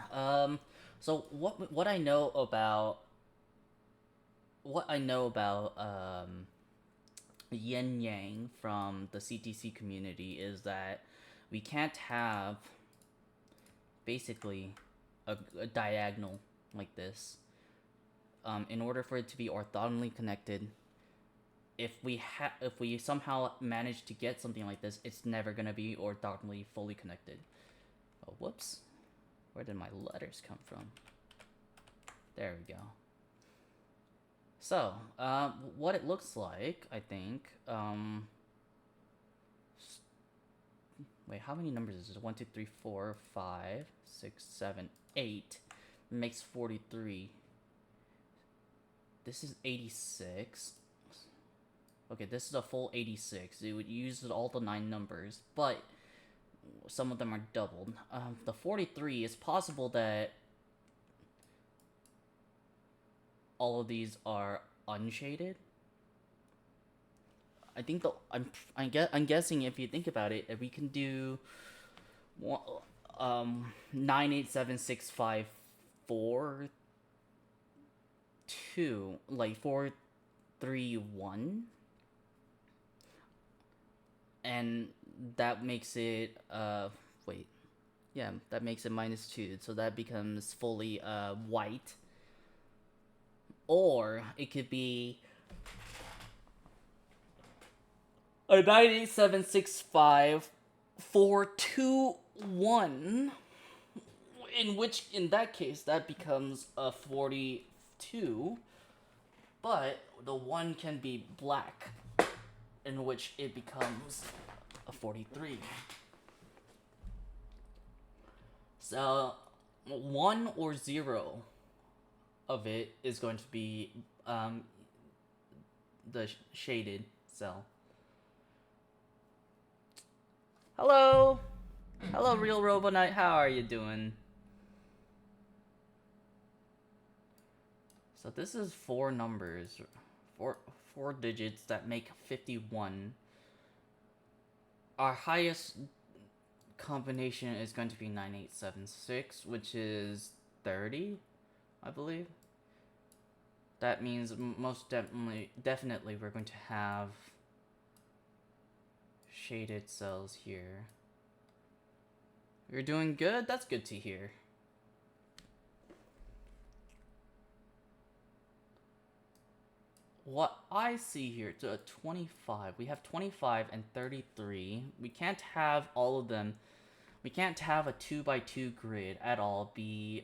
So what I know about Yin Yang from the CTC community is that we can't have basically a diagonal like this. In order for it to be orthogonally connected, if we somehow manage to get something like this, it's never gonna be orthogonally fully connected. Oh, whoops. Where did my letters come from? There we go. So, what it looks like, I think, wait, how many numbers is it? 1, 2, 3, 4, 5, 6, 7, 8. Makes 43. This is 86. Okay, this is a full 86. It would use all the 9 numbers, but some of them are doubled. The 43 is possible that all of these are unshaded. I think I'm guessing if you think about it, if we can do 9876542 like 431, and that makes it wait, yeah, that makes it -2, so that becomes fully white. Or it could be a 9876542 in that case that becomes a 42, but the 1 can be black, in which it becomes a 43. So 1 or 0 of it is going to be um, the shaded cell. Hello! Hello, Real Robonite, how are you doing? So this is four numbers, four digits that make 51. Our highest combination is going to be 9876, which is 30, I believe. That means most definitely we're going to have shaded cells here. You're doing good? That's good to hear. What I see here, to a 25. We have 25 and 33. We can't have all of them. We can't have a 2x2 grid at all be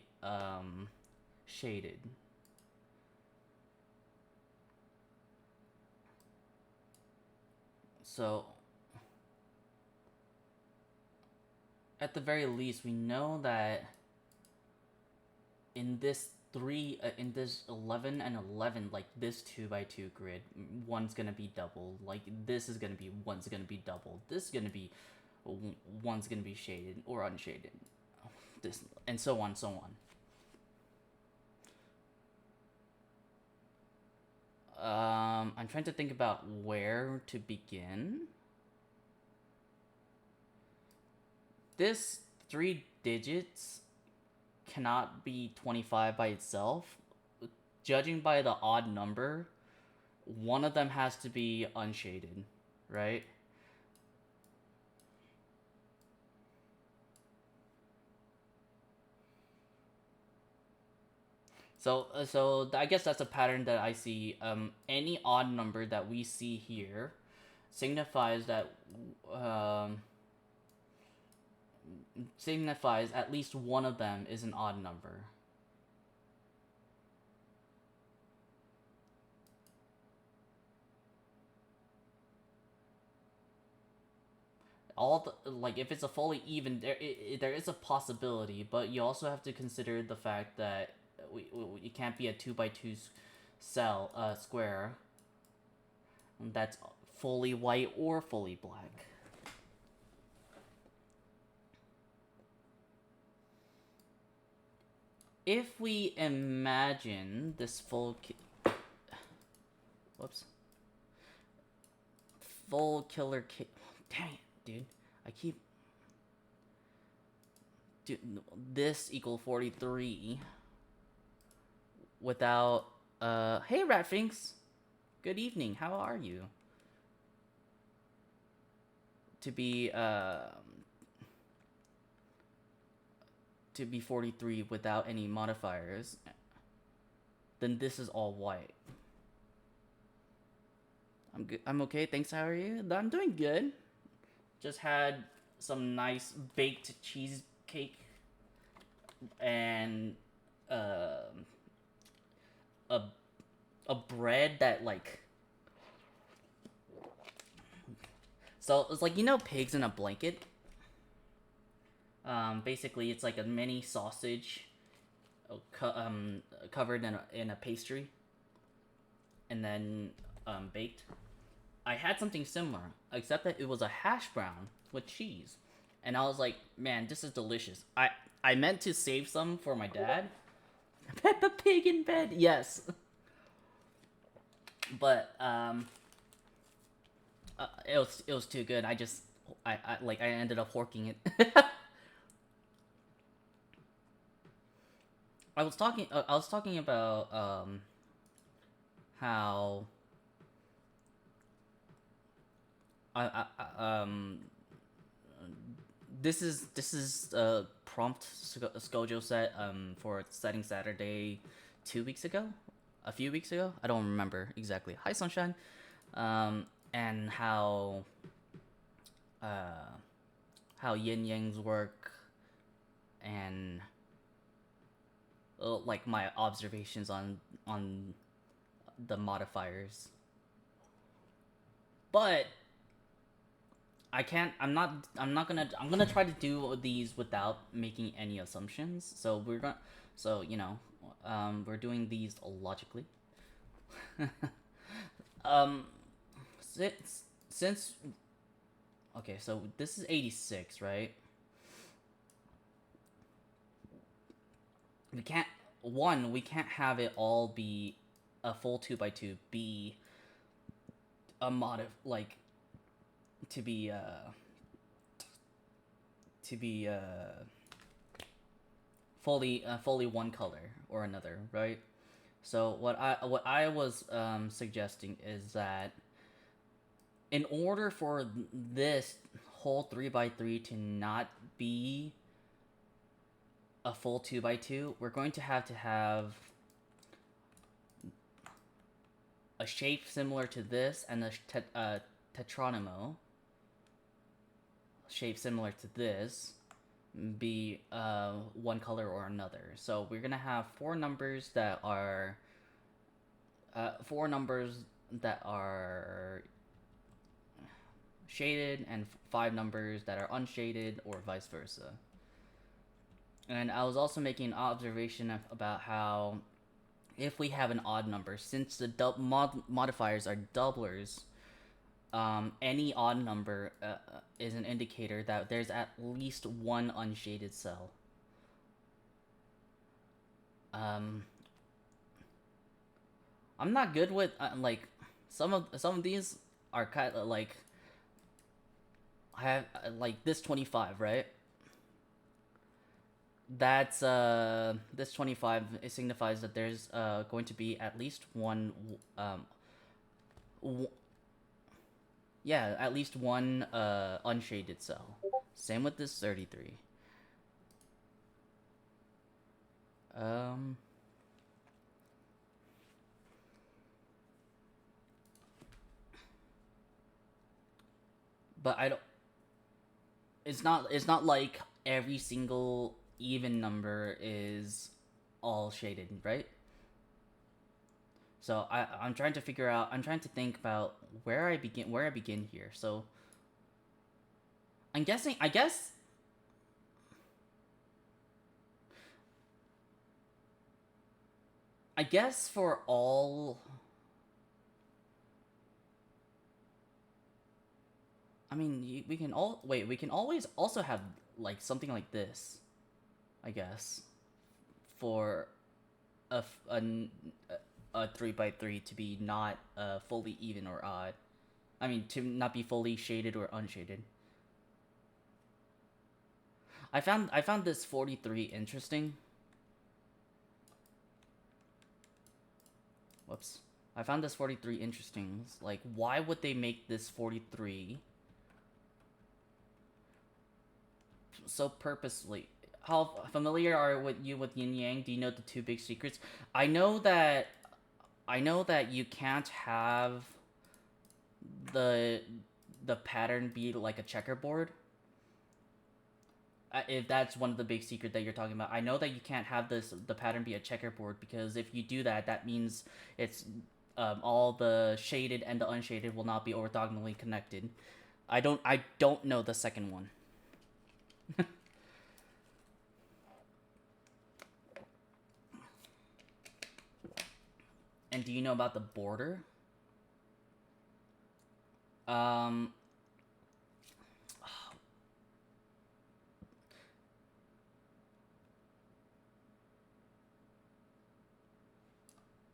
shaded. So at the very least, we know that in this in this 11 and 11, like this 2x2 grid, one's gonna be double. Like this is gonna be one's gonna be double. This is gonna be one's gonna be shaded or unshaded. This and so on, so on. I'm trying to think about where to begin. This 3 digits cannot be 25 by itself. Judging by the odd number, one of them has to be unshaded, right? So I guess that's a pattern that I see. Any odd number that we see here signifies that signifies at least one of them is an odd number. All the, like if it's a fully even, there is a possibility, but you also have to consider the fact that it can't be a 2x2 cell square that's fully white or fully black. If we imagine this full whoops, full killer dang it, dude, I keep this equal 43 without hey Ratfinks, good evening, how are you? To be 43 without any modifiers, then this is all white. I'm good. I'm okay. Thanks. How are you? I'm doing good. Just had some nice baked cheesecake and a bread that like. So it's like, you know, pigs in a blanket. Basically, it's like a mini sausage, covered in a pastry, and then baked. I had something similar, except that it was a hash brown with cheese, and I was like, man, this is delicious. I meant to save some for my dad. Peppa Pig in bed, yes. But it was too good. I ended up horking it. I was talking about how this is a prompt Skojo set for setting Saturday 2 weeks ago, a few weeks ago. I don't remember exactly. Hi Sunshine, and how yin yangs work, and like my observations on the modifiers. But I can't. I'm not gonna. I'm gonna try to do these without making any assumptions. So we're gonna. So we're doing these logically. um, since okay, so this is 86, right? We can't. One, we can't have it all be a full 2x2. Be a like to be to be fully one color or another, right? So what I was suggesting is that in order for this whole 3x3 to not be a full 2x2, we're going to have a shape similar to this and a tetronymo shape similar to this be one color or another. So we're gonna have four numbers that are shaded and five numbers that are unshaded, or vice versa. And I was also making an observation about how if we have an odd number, since the modifiers are doublers, any odd number is an indicator that there's at least one unshaded cell. I'm not good with like some of these are kind of like I have like this 25, right? That's this 25, it signifies that there's going to be at least one yeah, at least one unshaded cell. Same with this 33. But I don't. It's not like every single even number is all shaded, right? So I'm trying to figure out. I'm trying to think about where I begin here. So I'm guessing. I guess for all. I mean, we can all wait. We can always also have like something like this. I guess for a a 3x3 to be not fully even or odd. I mean, to not be fully shaded or unshaded. I found this 43 interesting. Whoops. I found this 43 interesting. Like, why would they make this 43 so purposely? How familiar are you with yin yang? Do you know the two big secrets? I know that you can't have the pattern be like a checkerboard. If that's one of the big secret that you're talking about, I know that you can't have the pattern be a checkerboard, because if you do that, that means it's all the shaded and the unshaded will not be orthogonally connected. I don't know the second one. And do you know about the border? Um,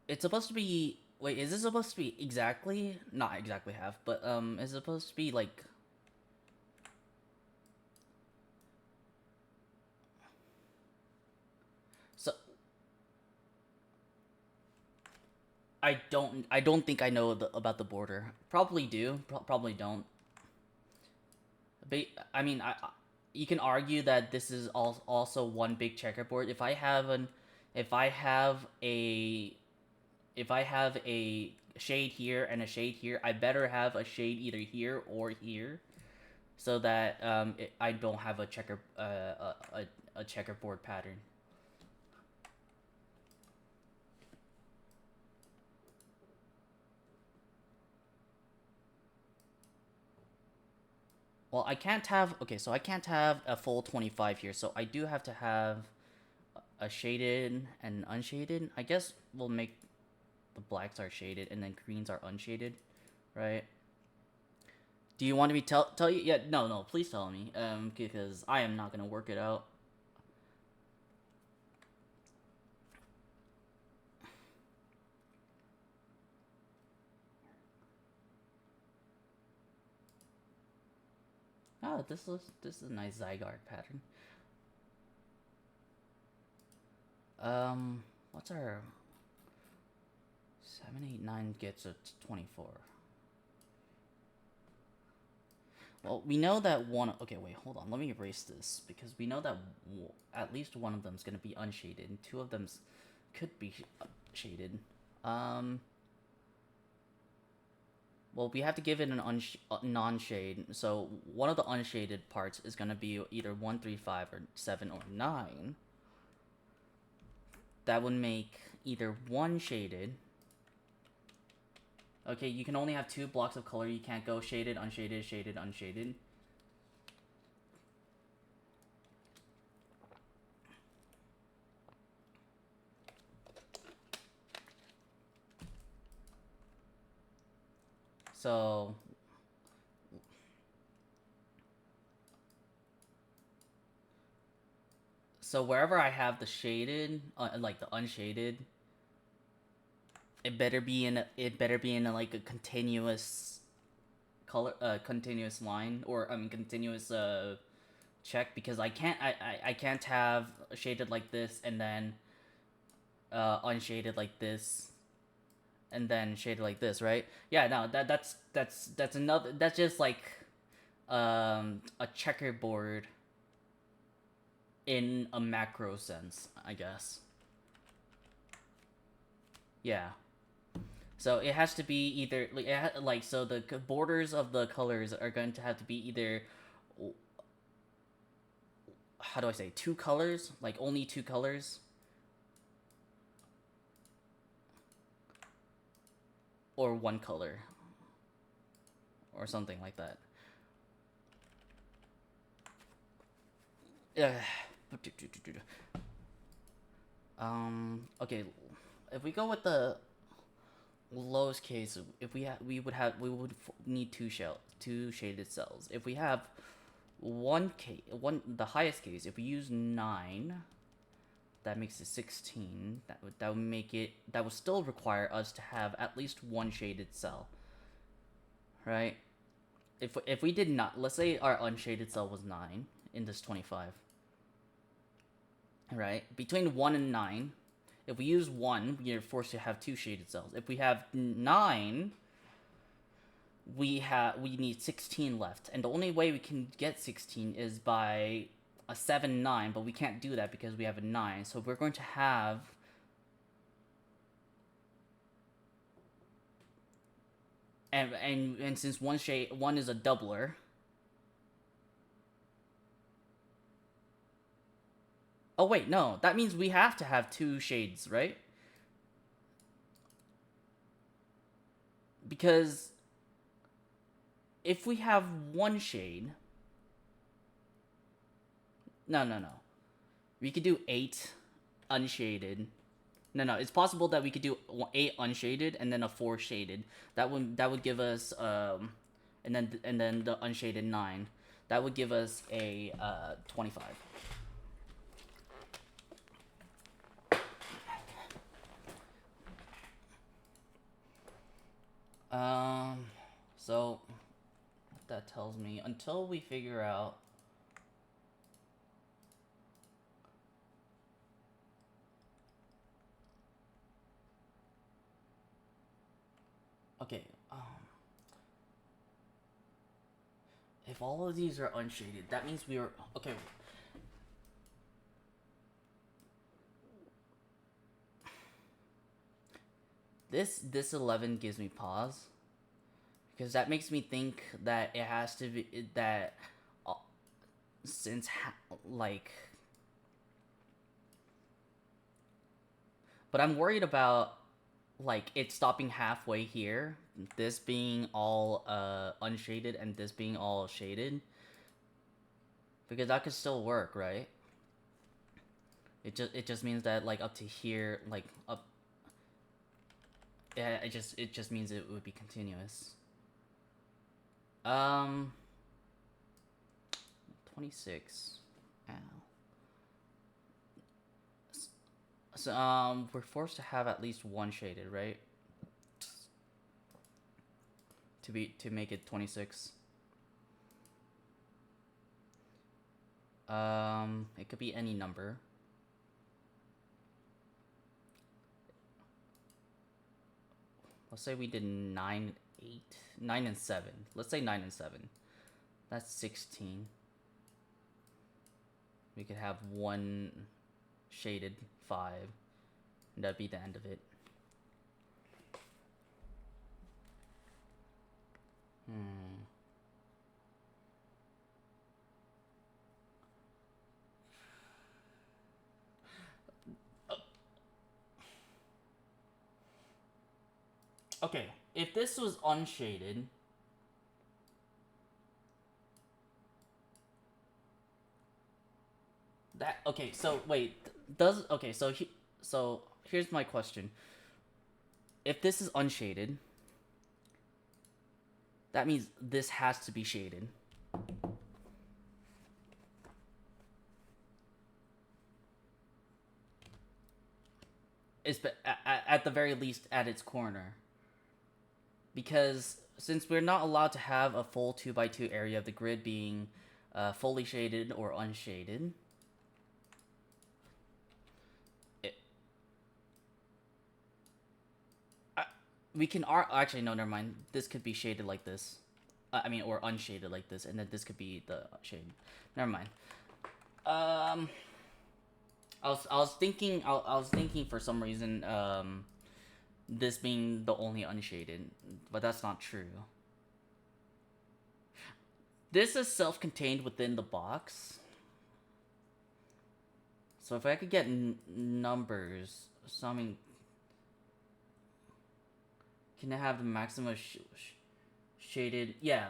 it's supposed to be. Wait, is this supposed to be exactly? Not exactly half, but is it supposed to be like? So I don't think I know about the border. Probably do. Probably don't. But I mean, you can argue that this is also one big checkerboard. If I have a, if I have a shade here and a shade here, I better have a shade either here or here, so that I don't have a checkerboard pattern. Well, I can't have, okay, so I can't have a full 25 here, so I do have to have a shaded and unshaded. I guess we'll make the blacks are shaded and then greens are unshaded, right? Do you want me to tell you? Yeah, no, please tell me, because I am not gonna work it out. Oh, this is a nice Zygarde pattern. What's our 7, 8, 9 gets a 24. Well, we know that one. Okay, wait, hold on. Let me erase this because we know that at least one of them is gonna be unshaded, and two of them could be shaded. Um. Well, we have to give it an non-shade, so one of the unshaded parts is gonna be either 1, 3, 5, or 7 or 9. That would make either one shaded. Okay, you can only have 2 blocks of color. You can't go shaded, unshaded, shaded, unshaded. So wherever I have the shaded, like the unshaded, it better be in like a continuous color, continuous line, or I mean continuous check, because I can't have shaded like this and then unshaded like this and then shaded like this, right? Yeah, no, that's another, that's just like a checkerboard in a macro sense, I guess. Yeah. So it has to be either like so the borders of the colors are going to have to be either, how do I say, 2 colors, like only 2 colors, or 1 color, or something like that. Okay, if we go with the lowest case, if we would need two shaded cells. If we have the highest case, if we use 9, that makes it 16. That would make it, that would still require us to have at least one shaded cell, right? If we did not, let's say our unshaded cell was 9 in this 25, right? Between 1 and 9, if we use 1, we are forced to have 2 shaded cells. If we have 9, we need 16 left, and the only way we can get 16 is by a 7, 9, but we can't do that because we have a 9. So we're going to have, and since one is a doubler. Oh wait, no, that means we have to have 2 shades, right? Because if we have one shade, no, we could do 8 unshaded. No, it's possible that we could do 8 unshaded and then a 4 shaded. That would give us and then the unshaded 9. That would give us a 25. So what that tells me, until we figure out, okay, if all of these are unshaded, that means we are okay. This 11 gives me pause, because that makes me think that it has to be that, uh, since like, but I'm worried about like it stopping halfway here, this being all unshaded and this being all shaded. Because that could still work, right? It just means that like up to here, like up. Yeah, it just means it would be continuous. 26. Ow. So we're forced to have at least one shaded, right? To make it 26. It could be any number. Let's say we did 9, 8, 9 and 7. Let's say 9 and 7. That's 16. We could have one shaded 5. And that'd be the end of it. Okay, if this was unshaded, that okay. So wait, does okay? So here's my question. If this is unshaded, that means this has to be shaded. It's at the very least at its corner. Because since we're not allowed to have a full 2x2 area of the grid being fully shaded or unshaded, we can actually no, never mind. This could be shaded like this. I mean, or unshaded like this, and then this could be the shade. Never mind. I was thinking for some reason this being the only unshaded, but that's not true. This is self-contained within the box. So if I could get numbers, summing, can I have the maximum shaded? Yeah,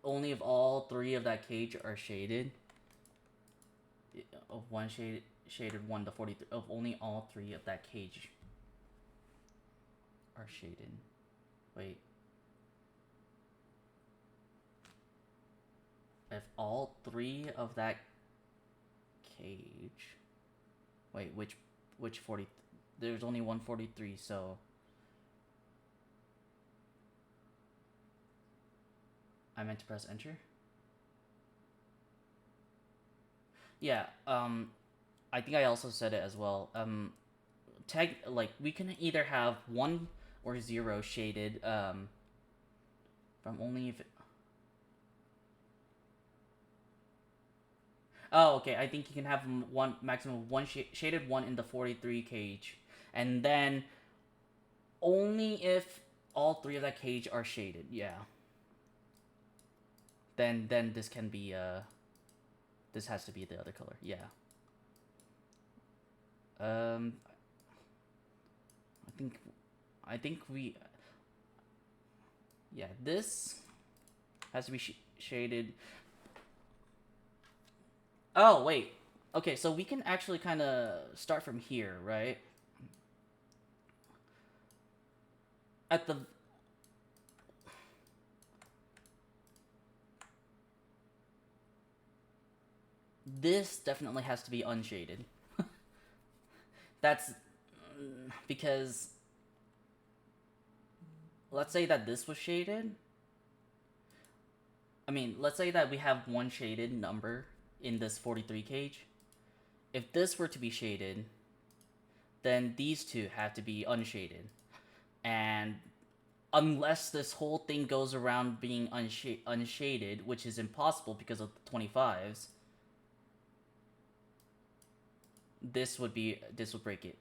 only if all 3 of that cage are shaded. Of one shaded 1 to 43. Of only all 3 of that cage are shaded. Wait. If all 3 of that cage. Wait, which 40? There's only 143, so I meant to press enter. Yeah, I think I also said it as well. Tag, like, we can either have 1 or 0 shaded, from only if... Oh, okay, I think you can have one maximum of 1 shaded 1 in the 43 cage. And then, only if all 3 of that cage are shaded, yeah. Then this can be, this has to be the other color, yeah. I think we... Yeah, this has to be shaded. Oh, wait. Okay, so we can actually kind of start from here, right? At the... This definitely has to be unshaded. That's... Because... Let's say that this was shaded. I mean, let's say that we have 1 shaded number in this 43 cage. If this were to be shaded, then these 2 have to be unshaded. And unless this whole thing goes around being unshaded, which is impossible because of the 25s, this would break it.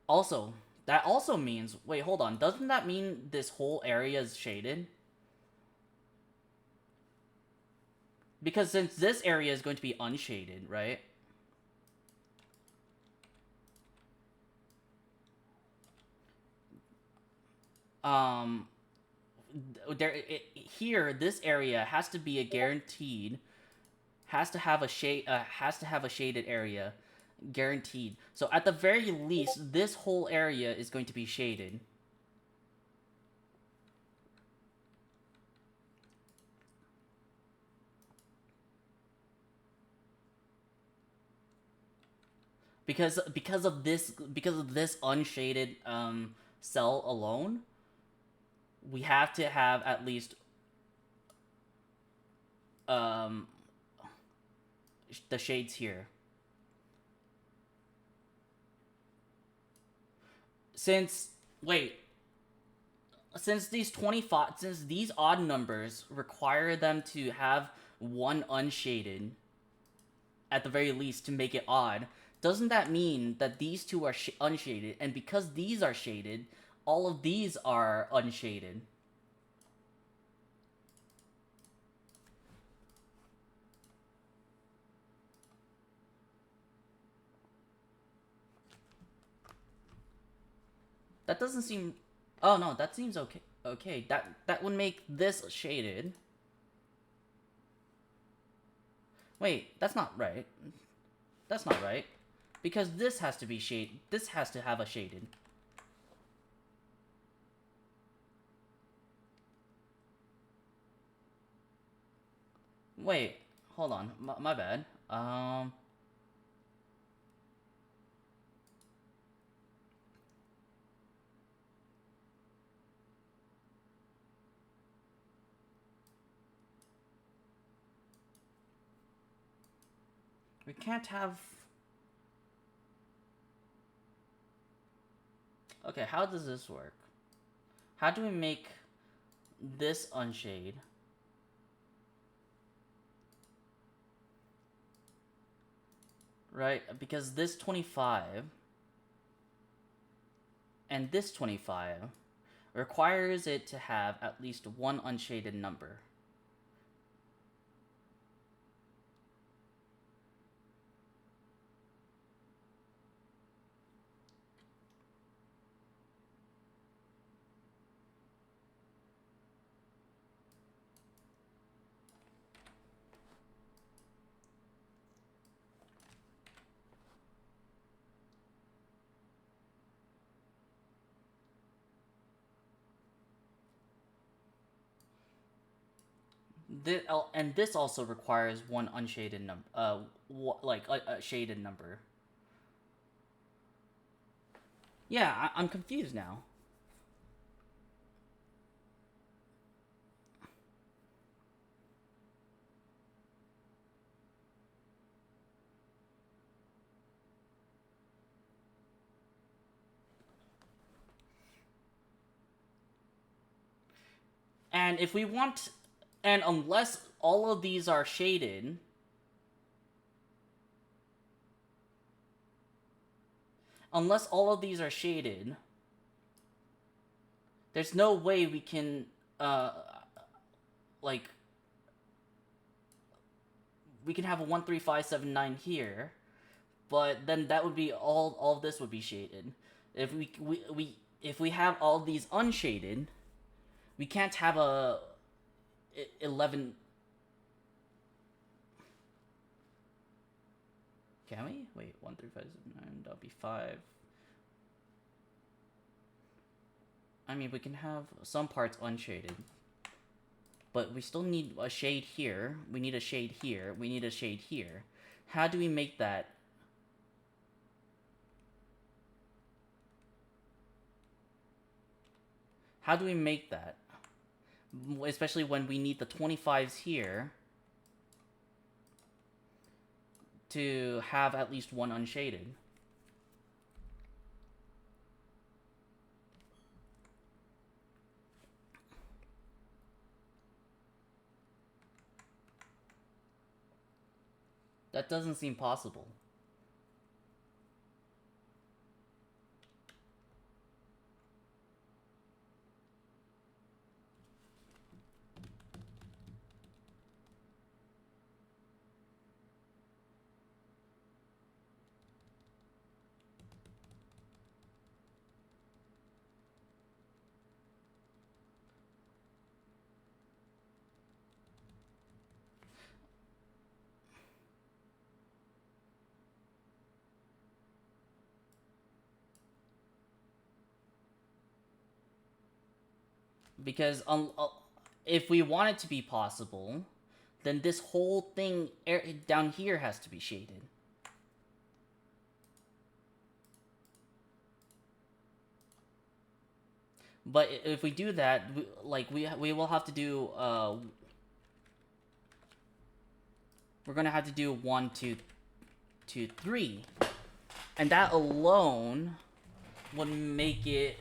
Also, that also means, wait, hold on, doesn't that mean this whole area is shaded? Because since this area is going to be unshaded, right? Here, this area has to be a guaranteed has to have a shaded area, guaranteed. So at the very least, this whole area is going to be shaded. Because of this unshaded cell alone, we have to have at least um the shades here. Since wait, since these odd numbers require them to have one unshaded at the very least to make it odd, doesn't that mean that these two are unshaded, and because these are shaded, all of these are unshaded? That doesn't seem... Oh no, that seems okay. Okay, that would make this shaded. Wait, that's not right. That's not right. Because this has to be shade. This has to have a shaded. Wait, hold on. My bad. We can't have... Okay, how does this work? How do we make this unshade? Right, because this 25 and this 25 requires it to have at least one unshaded number. And this also requires one unshaded number, like a shaded number. Yeah, I'm confused now. And if we want, and unless all of these are shaded, there's no way we can, like, we can have a 13579 here, but then that would be all of this would be shaded. If if we have all these unshaded, we can't have a 11. Can we? Wait, 13579, that'll be 5. I mean, we can have some parts unshaded, but we still need a shade here. We need a shade here. We need a shade here. How do we make that? How do we make that? Especially when we need the 25s here to have at least one unshaded. That doesn't seem possible. Because if we want it to be possible, then this whole thing down here has to be shaded. But if we do that, we will have to do we're gonna have to do 1, 2, 2, 3, and that alone would make it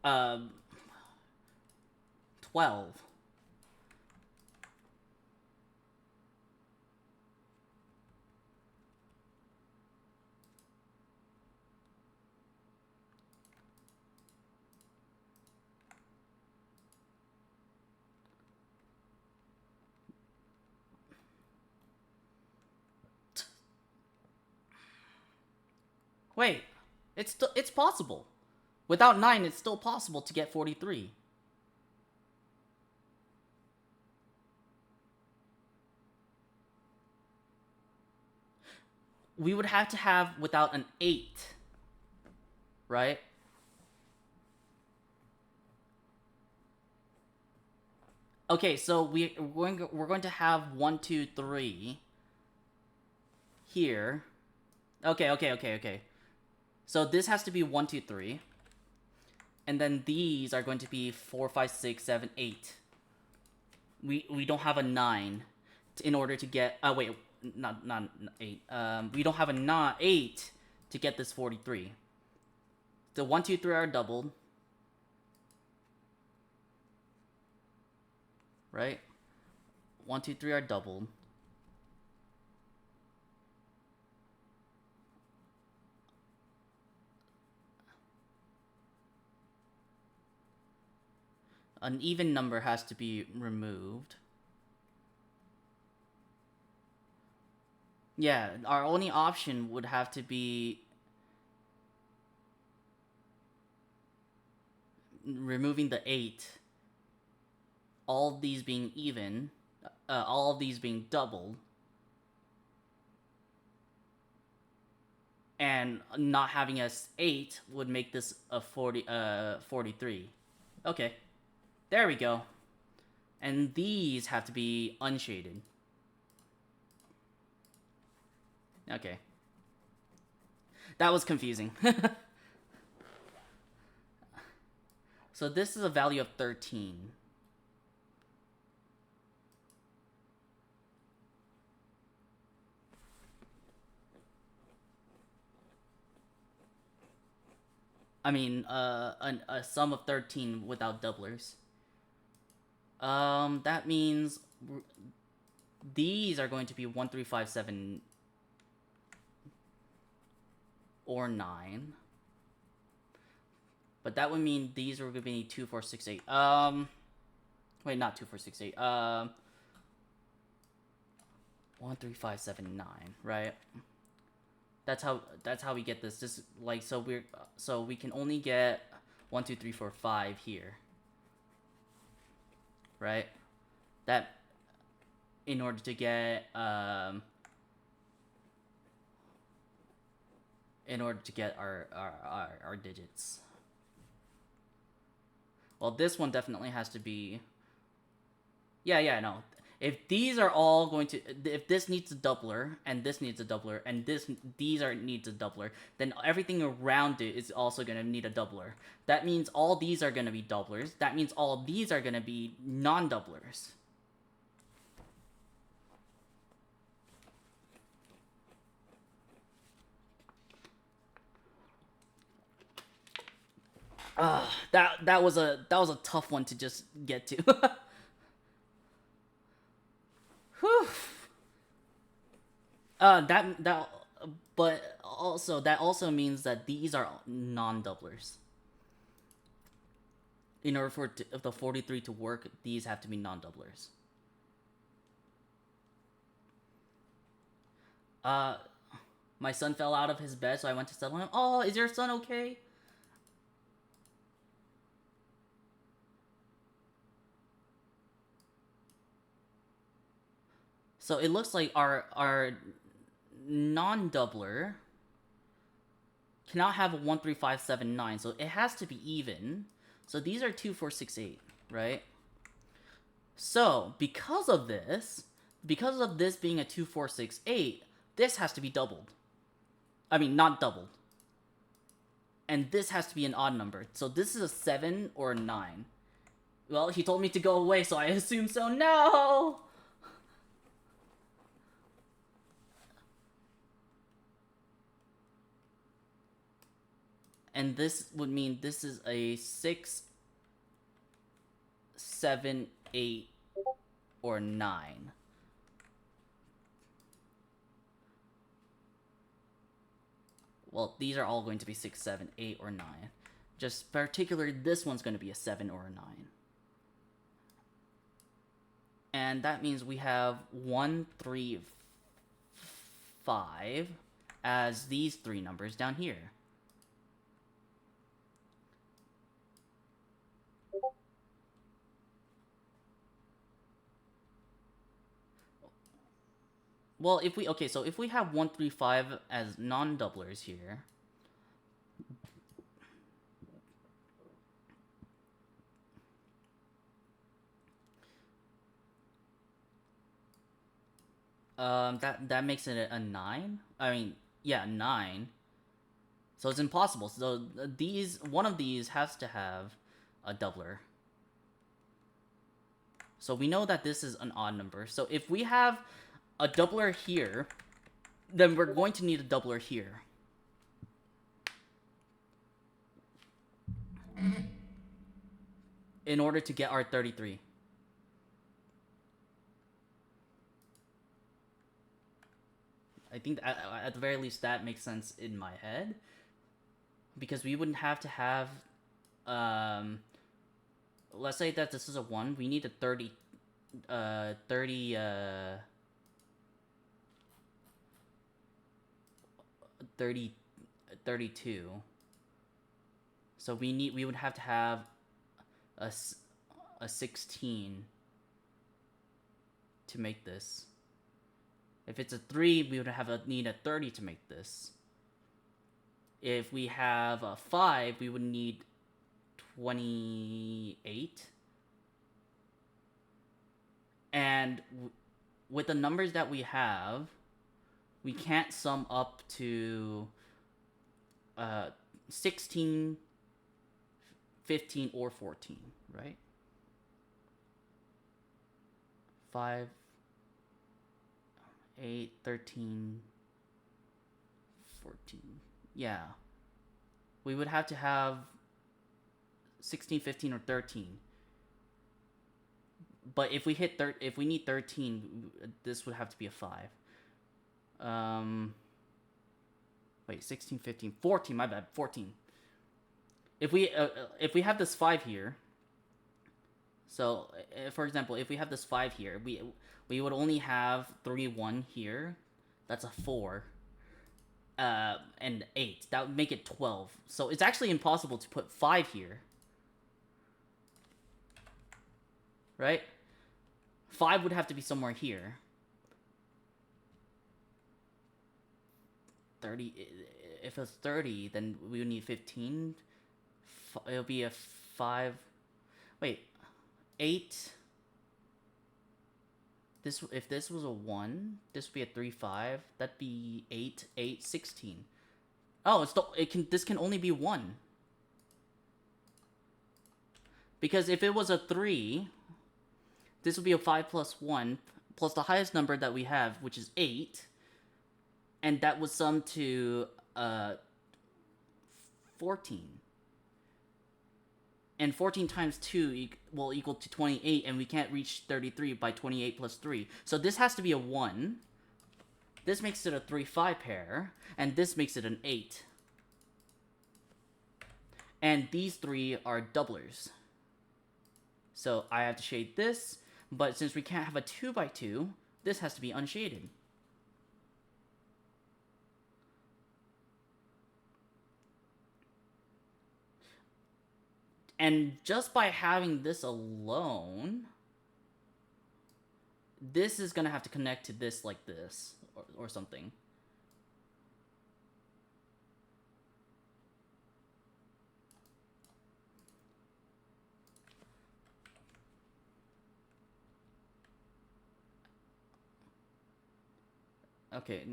12. Wait, it's possible. Without 9, it's still possible to get 43. We would have to have without an 8, right? Okay, so we're going to have 1, 2, 3 here. Okay. So this has to be 1, 2, 3. And then these are going to be 4, 5, 6, 7, 8. We don't have a 9 in order to get wait, not 8. We don't have a 8 to get this 43. So 1, 2, 3 are doubled. Right? 1, 2, 3 are doubled. An even number has to be removed. Yeah, our only option would have to be removing the 8. All of these being even. All of these being doubled. And not having a 8 would make this a 43. Okay. There we go. And these have to be unshaded. Okay. That was confusing. So this is a value of 13. I mean, a sum of 13 without doublers. That means these are going to be 1, 3, 5, 7, or 9. But that would mean these are going to be 2, 4, 6, 8. Wait, not 2, 4, 6, 8. 1, 3, 5, 7, 9. Right. That's how we get this. This like so we can only get 1, 2, 3, 4, 5 here. Right? That in order to get our digits. Well, this one definitely has to be. Yeah, no. If these are all going to, if this needs a doubler, and this needs a doubler, and these needs a doubler, then everything around it is also going to need a doubler. That means all these are going to be doublers. That means all these are going to be non-doublers. That was a tough one to just get to. Whew. But also that also means that these are non-doublers. In order for the 43 to work, these have to be non-doublers. My son fell out of his bed, so I went to settle him. Oh, is your son okay? So it looks like our non-doubler cannot have a 1, 3, 5, 7, 9, so it has to be even. So these are 2, 4, 6, 8, right? So because of this being a 2, 4, 6, 8, this has to be doubled. I mean, not doubled. And this has to be an odd number. So this is a 7 or a 9. Well, he told me to go away, so I assume so. No! And this would mean this is a 6, 7, 8, or 9. Well, these are all going to be 6, 7, 8, or 9. Just particularly this one's going to be a 7 or a 9. And that means we have 1, 3, 5 as these three numbers down here. Well, if we, okay, so if we have 1, 3, 5 as non-doublers here, that makes it a 9. I mean, yeah, 9. So it's impossible. So one of these has to have a doubler. So we know that this is an odd number. So if we have a doubler here, then we're going to need a doubler here. In order to get our 33. I think at the very least that makes sense in my head. Because we wouldn't have to have, let's say that this is a 1, we need a 32. So we would have to have a 16 to make this. If it's a 3, we would need a 30 to make this. If we have a 5, we would need 28. And with the numbers that we have, we can't sum up to 16, 15, or 14, right? 5, 8, 13, 14. Yeah. We would have to have 16, 15, or 13. But if we if we need 13, this would have to be a 5. Wait, 16, 15, 14, my bad, 14. If we have this 5 here, so for example, if we have this 5 here, we would only have 3, 1 here. That's a 4. And 8. That would make it 12. So it's actually impossible to put 5 here. Right? 5 would have to be somewhere here. 30. If it's 30, then we would need 15. It'll be a 5. Wait. 8. If this was a 1, this would be a 3, 5. That'd be 8, 8, 16. Oh, this can only be 1. Because if it was a 3, this would be a 5 plus 1, plus the highest number that we have, which is 8. And that would sum to 14. And 14 times 2 will equal to 28, and we can't reach 33 by 28 plus 3. So this has to be a 1. This makes it a 3, 5 pair, and this makes it an 8. And these 3 are doublers. So I have to shade this, but since we can't have a 2 by 2, this has to be unshaded. And just by having this alone, this is going to have to connect to this like this, or something. Okay,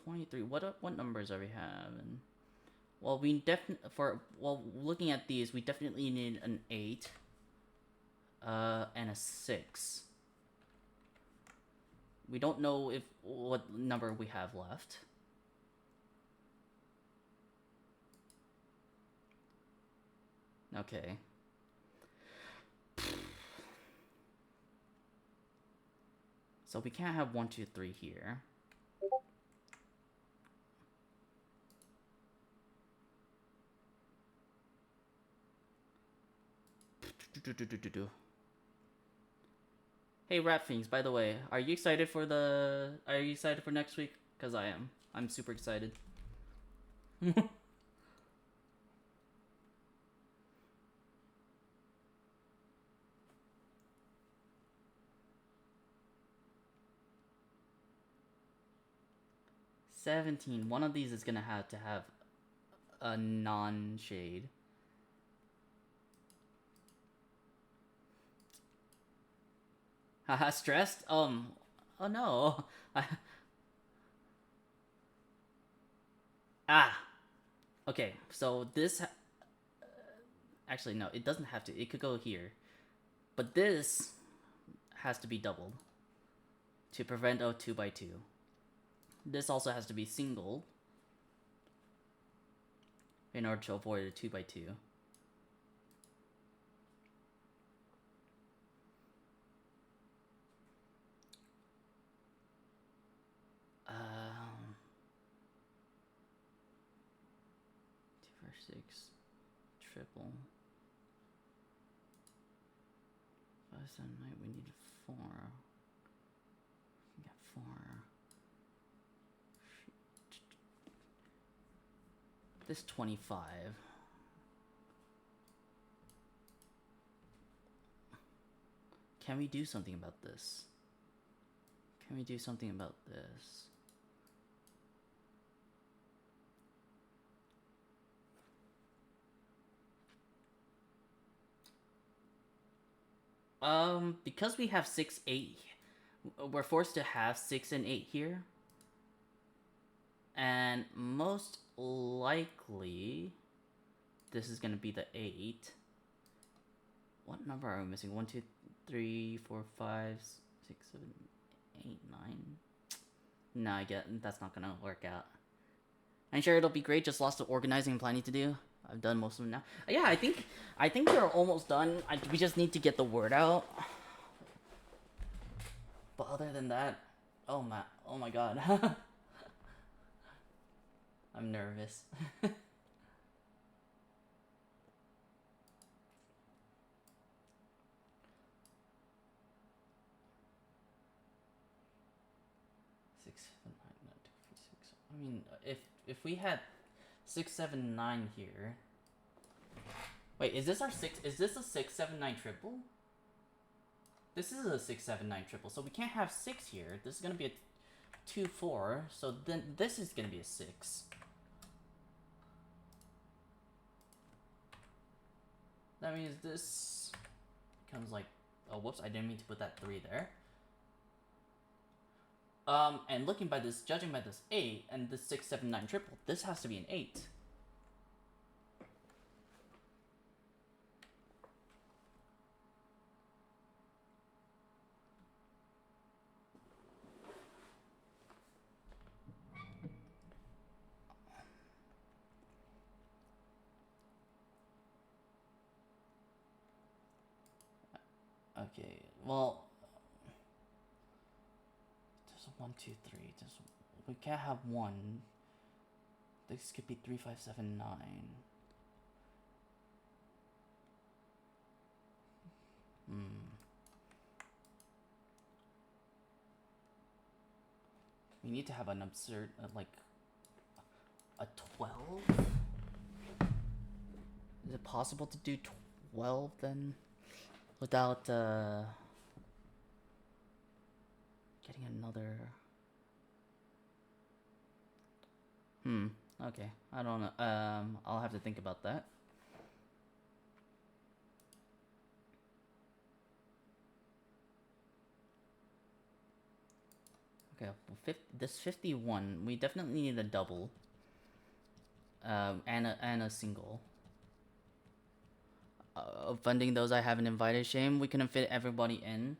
23. What numbers are we having? Well, looking at these, we definitely need an 8, and a 6. We don't know what number we have left. Okay. So we can't have 1, 2, 3 here. Hey Ratfings, by the way, are you excited for next week? Cause I am. I'm super excited. 17. One of these is gonna have to have a non-shade. Haha, stressed? Oh no. Ah! Okay, so this... Actually, no, it doesn't have to. It could go here. But this has to be doubled to prevent a 2x2. This also has to be singled in order to avoid a 2x2. Um, 2, 4, 6, triple. 5, 7, 9. We need 4. We got 4. This 25. Can we do something about this? Can we do something about this? Because we have 6, 8, we're forced to have 6 and 8 here. And most likely, this is gonna be the 8. What number are we missing? 1, 2, 3, 4, 5, 6, 7, 8, 9. No, I get that's not gonna work out. I'm sure it'll be great. Just lots of organizing and planning to do. I've done most of them now. Yeah, I think we're almost done. We just need to get the word out. But other than that, oh my god, I'm nervous. 6, 7, 9, 2, 3, 6. I mean, if we had 6, 7, 9 here. Wait, is this our 6? Is this a 6, 7, 9 triple? This is a 6, 7, 9 triple, so we can't have 6 here. This is gonna be a 2, 4. So then this is gonna be a 6. That means this becomes like, oh whoops, I didn't mean to put that 3 there. And judging by this 8 and this 6, 7, 9 triple, this has to be an 8. Okay, well, there's a 1, 2, 3. We can't have 1. This could be 3, 5, 7, 9. We need to have an absurd, like, a 12? Is it possible to do 12 then? Without, getting another... Okay. I don't know. I'll have to think about that. Okay, well, this 51, we definitely need a double. And a single. Funding those I haven't invited. Shame we couldn't fit everybody in.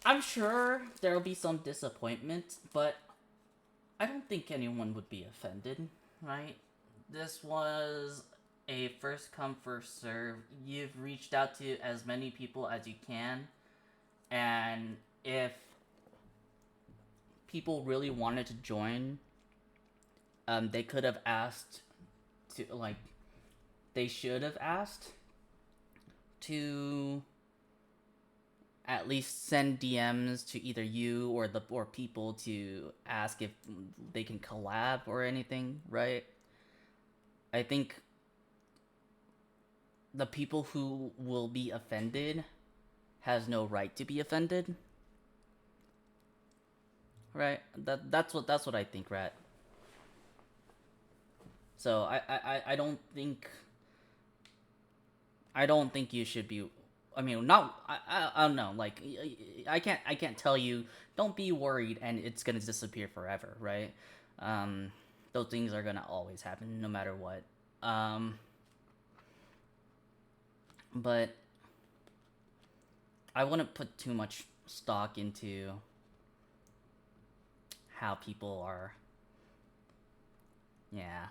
I'm sure there'll be some disappointment, but I don't think anyone would be offended, right? This was a first come, first serve. You've reached out to as many people as you can, and if people really wanted to join, they could have asked to, like, they should have asked to at least send DMs to either you or people to ask if they can collab or anything, right? I think the people who will be offended has no right to be offended. Right? That's what I think, Rat. So I don't think you should be. I mean, not. I don't know. Like, I can't tell you. Don't be worried, and it's gonna disappear forever, right? Those things are gonna always happen, no matter what. But I wouldn't put too much stock into how people are. Yeah.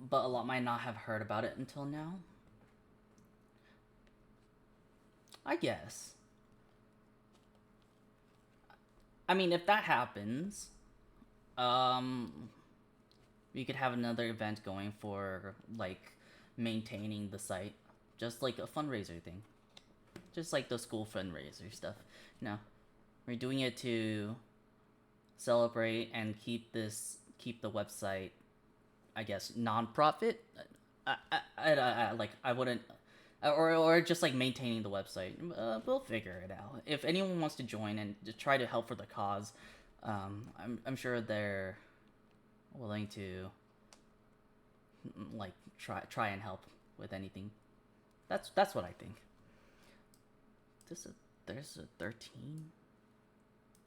But a lot might not have heard about it until now. I guess. I mean, if that happens, we could have another event going for, like, maintaining the site. Just like a fundraiser thing. Just like the school fundraiser stuff. No. We're doing it to celebrate and keep the website, I guess, non-profit. I wouldn't, or just like maintaining the website. We'll figure it out. If anyone wants to join and to try to help for the cause, I'm sure they're willing to, like, try and help with anything. That's what I think. There's a 13.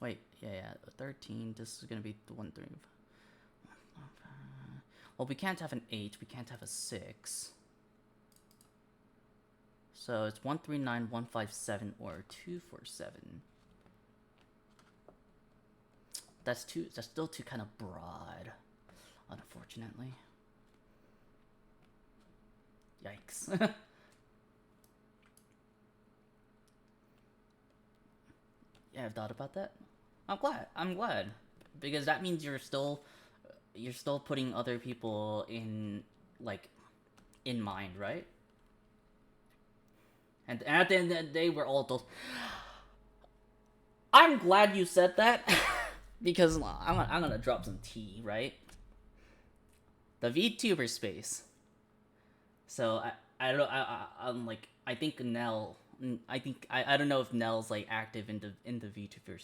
Wait, yeah, 13. This is gonna be the 1 3. Well, we can't have an 8. We can't have a 6. So it's 139, 157, or 247. That's still too kind of broad, unfortunately. Yikes. Yeah, I've thought about that. I'm glad. Because that means you're still putting other people in, like, in mind, right? And at the end of the day, we're all those. I'm glad you said that. Because I'm gonna drop some tea, right? The VTuber space. So I don't I'm like, I think Nell. I don't know if Nell's, like, active in the VTuber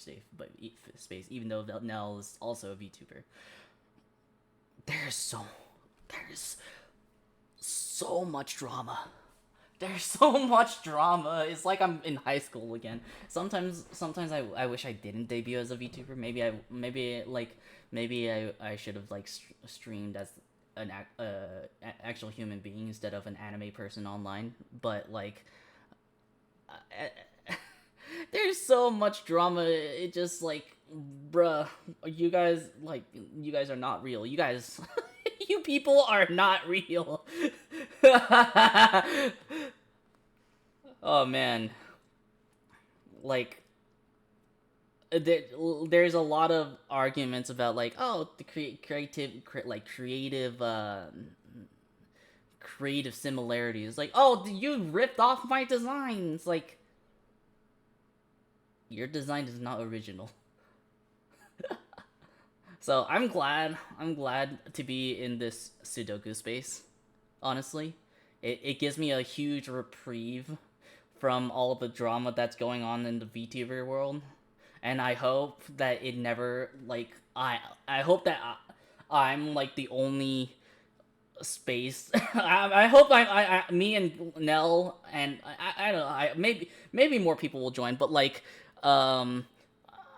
space, even though Nell is also a VTuber. There's so much drama. There's so much drama. It's like I'm in high school again. Sometimes I wish I didn't debut as a VTuber. Maybe I should have, like, streamed as an actual human being instead of an anime person online. But, like, there's so much drama. It just, like, bruh, you guys are not real. You guys, you people are not real. Oh man, like, there's a lot of arguments about, like, oh, the creative similarities. Like, oh, you ripped off my designs. Like, your design is not original. So I'm glad to be in this Sudoku space. Honestly, it gives me a huge reprieve from all of the drama that's going on in the VTuber world, and I hope that it never, like, I hope that I'm, like, the only space. I hope me and Nell and I don't know. Maybe more people will join, but like, um,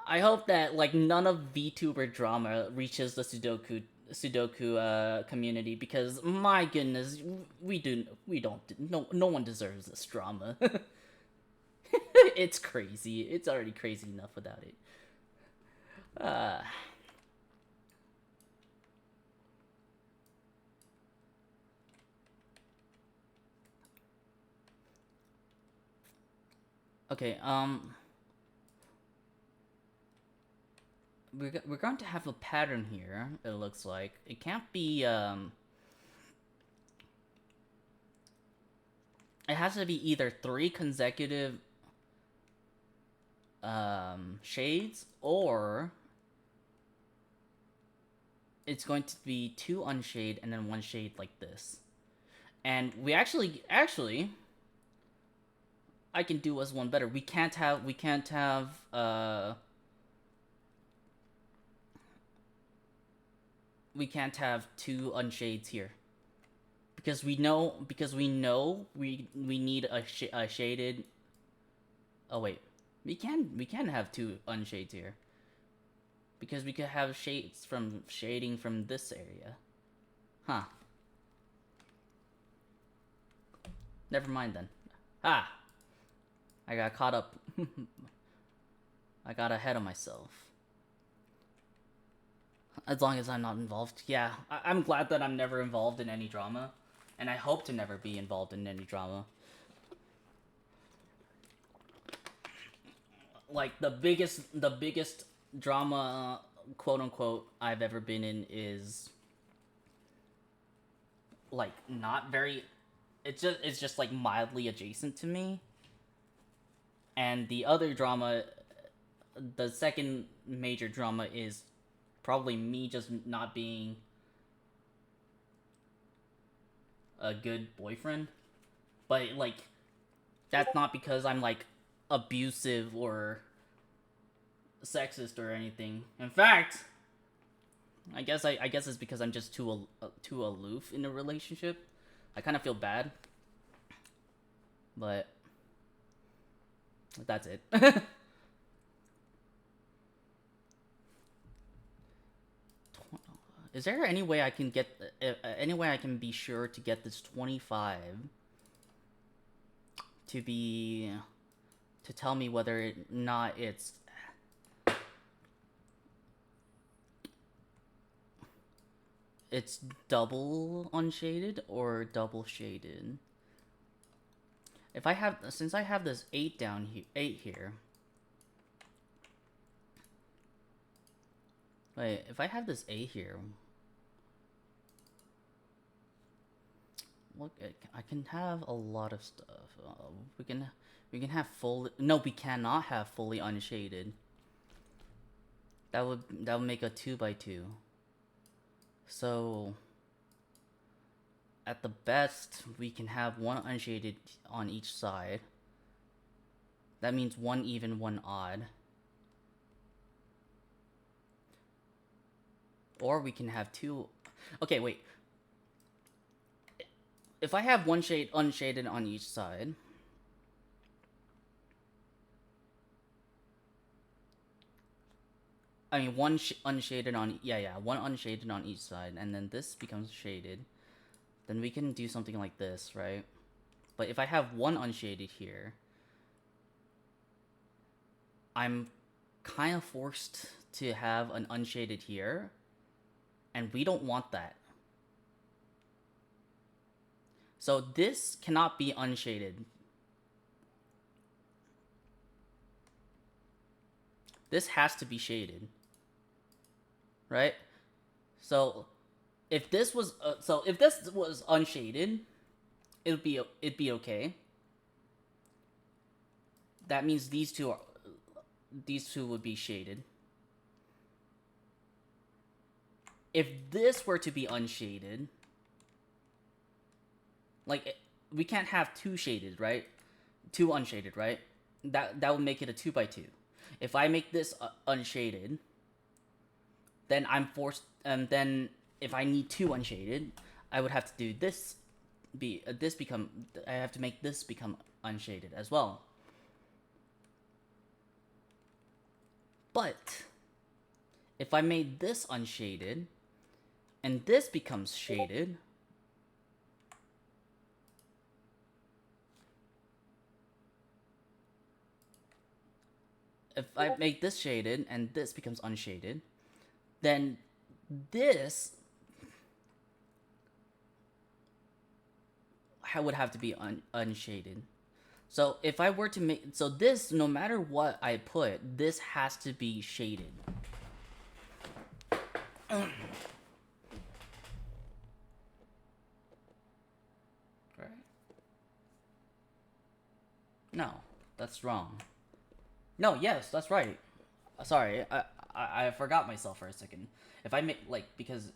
I hope that like none of VTuber drama reaches the Sudoku community, because my goodness, we don't no one deserves this drama. It's crazy. It's already crazy enough without it. Uh, okay. We're going to have a pattern here. It looks like it can't be. It has to be either 3 consecutive shades, or it's going to be 2 unshade and then 1 shade like this. And we actually I can do us one better. We can't have 2 unshades here, because we need a shaded. Oh wait, we can have 2 unshades here, because we could have shades from shading from this area. Huh. Never mind then. Ah, I got caught up. I got ahead of myself. As long as I'm not involved. Yeah, I'm glad that I'm never involved in any drama. And I hope to never be involved in any drama. Like, the biggest drama, quote unquote, I've ever been in is like not very. It's just like mildly adjacent to me. And the other drama, the second major drama, is probably me just not being a good boyfriend. But like, that's not because I'm like abusive or sexist or anything. In fact, I guess it's because I'm just too aloof in a relationship. I kind of feel bad, but that's it. Is there any way I can get any way I can be sure to get this 25 to tell me whether or not it's double unshaded or double shaded? Since I have this 8 down here, 8 here. Wait, if I have this 8 here, look, I can have a lot of stuff. We can have full. No, we cannot have fully unshaded. That would make a 2x2. So at the best, we can have 1 unshaded on each side. That means 1 even, 1 odd. Or we can have 2. Okay, wait. If I have 1 shade unshaded on each side, I mean, 1 unshaded on, yeah, 1 unshaded on each side, and then this becomes shaded, then we can do something like this, right? But if I have 1 unshaded here, I'm kind of forced to have an unshaded here, and we don't want that. So this cannot be unshaded. This has to be shaded, right? So if this was unshaded, it'd be okay. That means these two would be shaded. If this were to be unshaded, like, we can't have 2 shaded, right? 2 unshaded, right? That would make it a 2x2. If I make this unshaded, then I'm forced. Then if I need 2 unshaded, I would have to do this I have to make this become unshaded as well. But if I made this unshaded and this becomes shaded, if I make this shaded and this becomes unshaded, then this would have to be unshaded. So if I were to make, so this, no matter what I put, this has to be shaded. Right? No, that's wrong. No, yes, that's right. Sorry, I forgot myself for a second. If I make, like, because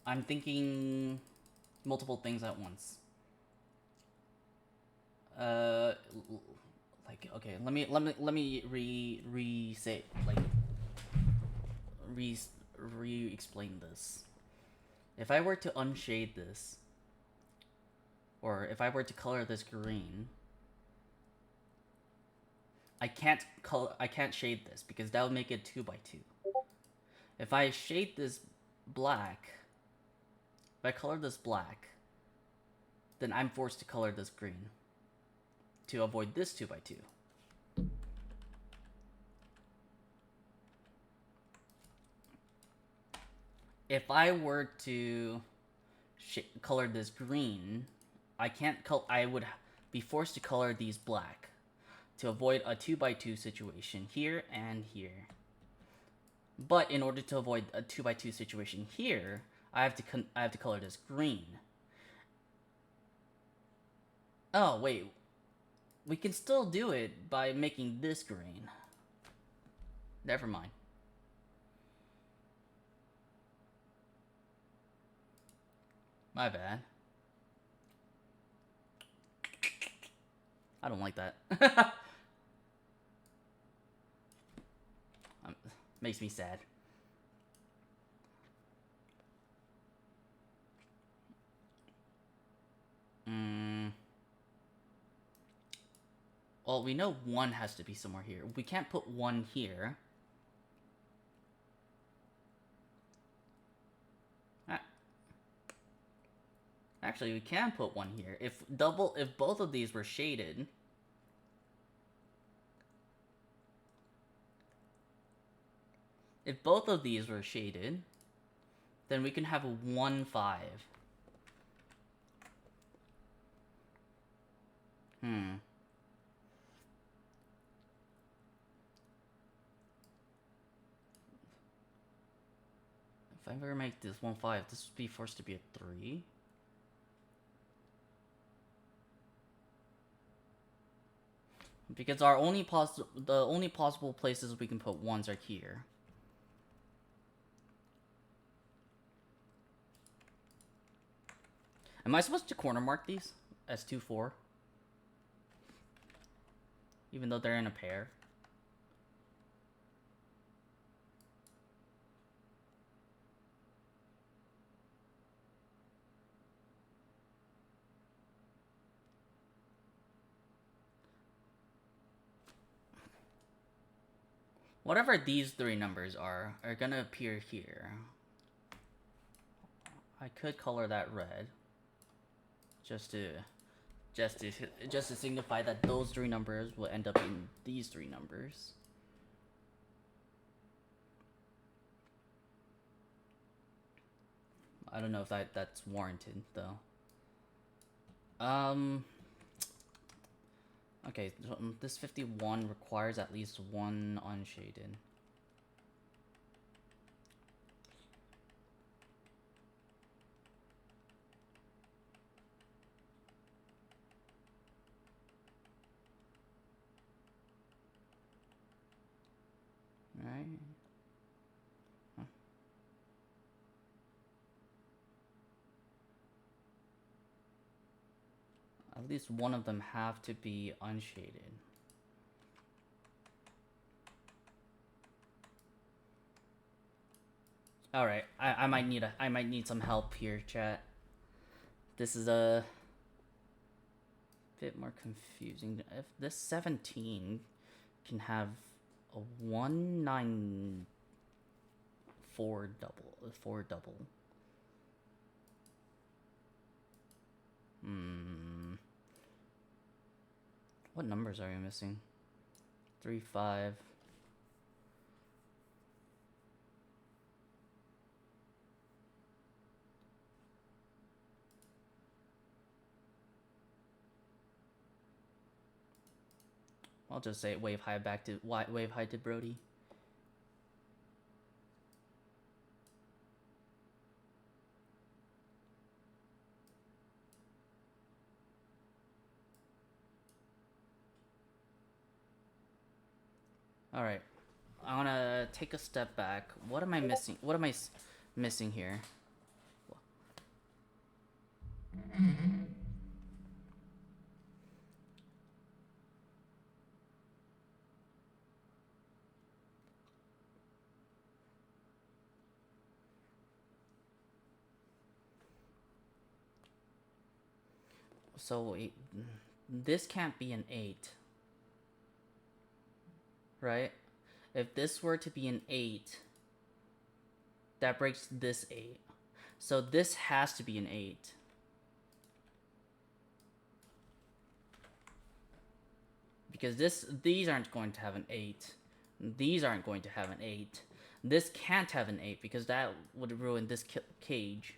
I'm thinking multiple things at once. Like, okay, let me re-say, like, re-explain this. If I were to unshade this, or if I were to color this green, I can't shade this because that would make it 2x2. If I shade this black, if I color this black, then I'm forced to color this green to avoid this 2x2. If I were to color this green, I would be forced to color these black to avoid a 2x2 situation here and here. But in order to avoid a 2x2 situation here, I have to color this green. Oh wait, we can still do it by making this green. Never mind. My bad. I don't like that. Makes me sad. Well, we know one has to be somewhere here. We can't put one here. Actually, we can put one here. If both of these were shaded, then we can have a 1, 5. If I ever make this 1, 5, this would be forced to be a 3. Because the only possible places we can put 1s are here. Am I supposed to corner mark these as 2, 4? Even though they're in a pair? Whatever these 3 numbers are gonna appear here. I could color that red, just to signify that those 3 numbers will end up in these 3 numbers. I don't know if that's warranted though. Okay, so this 51 requires at least 1 unshaded. Right? Huh. At least one of them have to be unshaded. All right, I might need some help here, chat. This is a bit more confusing. If this 17 can have a 194 double. What numbers are you missing? 3, 5. I'll just say wave high back to wave high to Brody. All right, I want to take a step back. What am I missing? What am I missing here? So wait, this can't be an 8, right? If this were to be an 8, that breaks this 8. So this has to be an 8. Because these aren't going to have an 8. These aren't going to have an 8. This can't have an 8 because that would ruin this cage.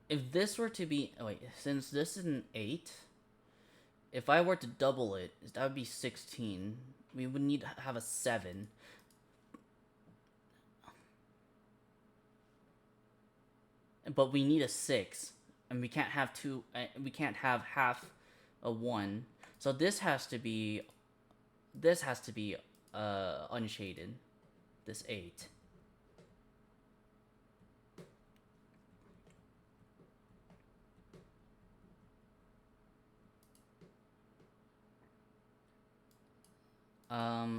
If this were to be... Oh wait, since this is an 8, if I were to double it, that would be 16. We would need to have a 7. But we need a 6. And we can't have two... we can't have half a 1. So this has to be... This has to be unshaded. This 8.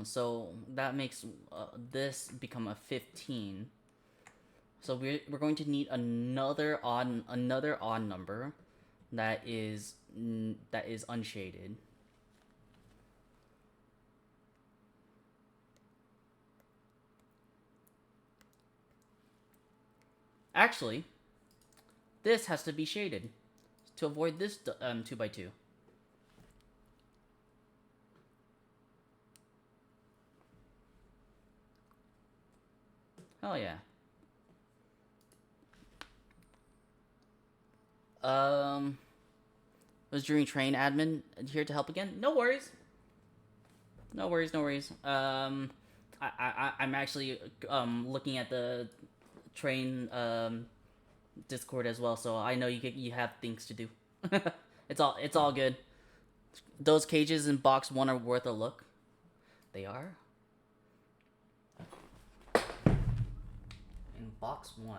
So that makes this become a 15. So we're going to need another odd number that is unshaded. Actually, this has to be shaded to avoid this 2x2. Hell yeah. Was during train admin here to help again? No worries. No worries, no worries. I'm actually looking at the train Discord as well, so I know you have things to do. It's all good. Those cages in box 1 are worth a look. They are. In box 1.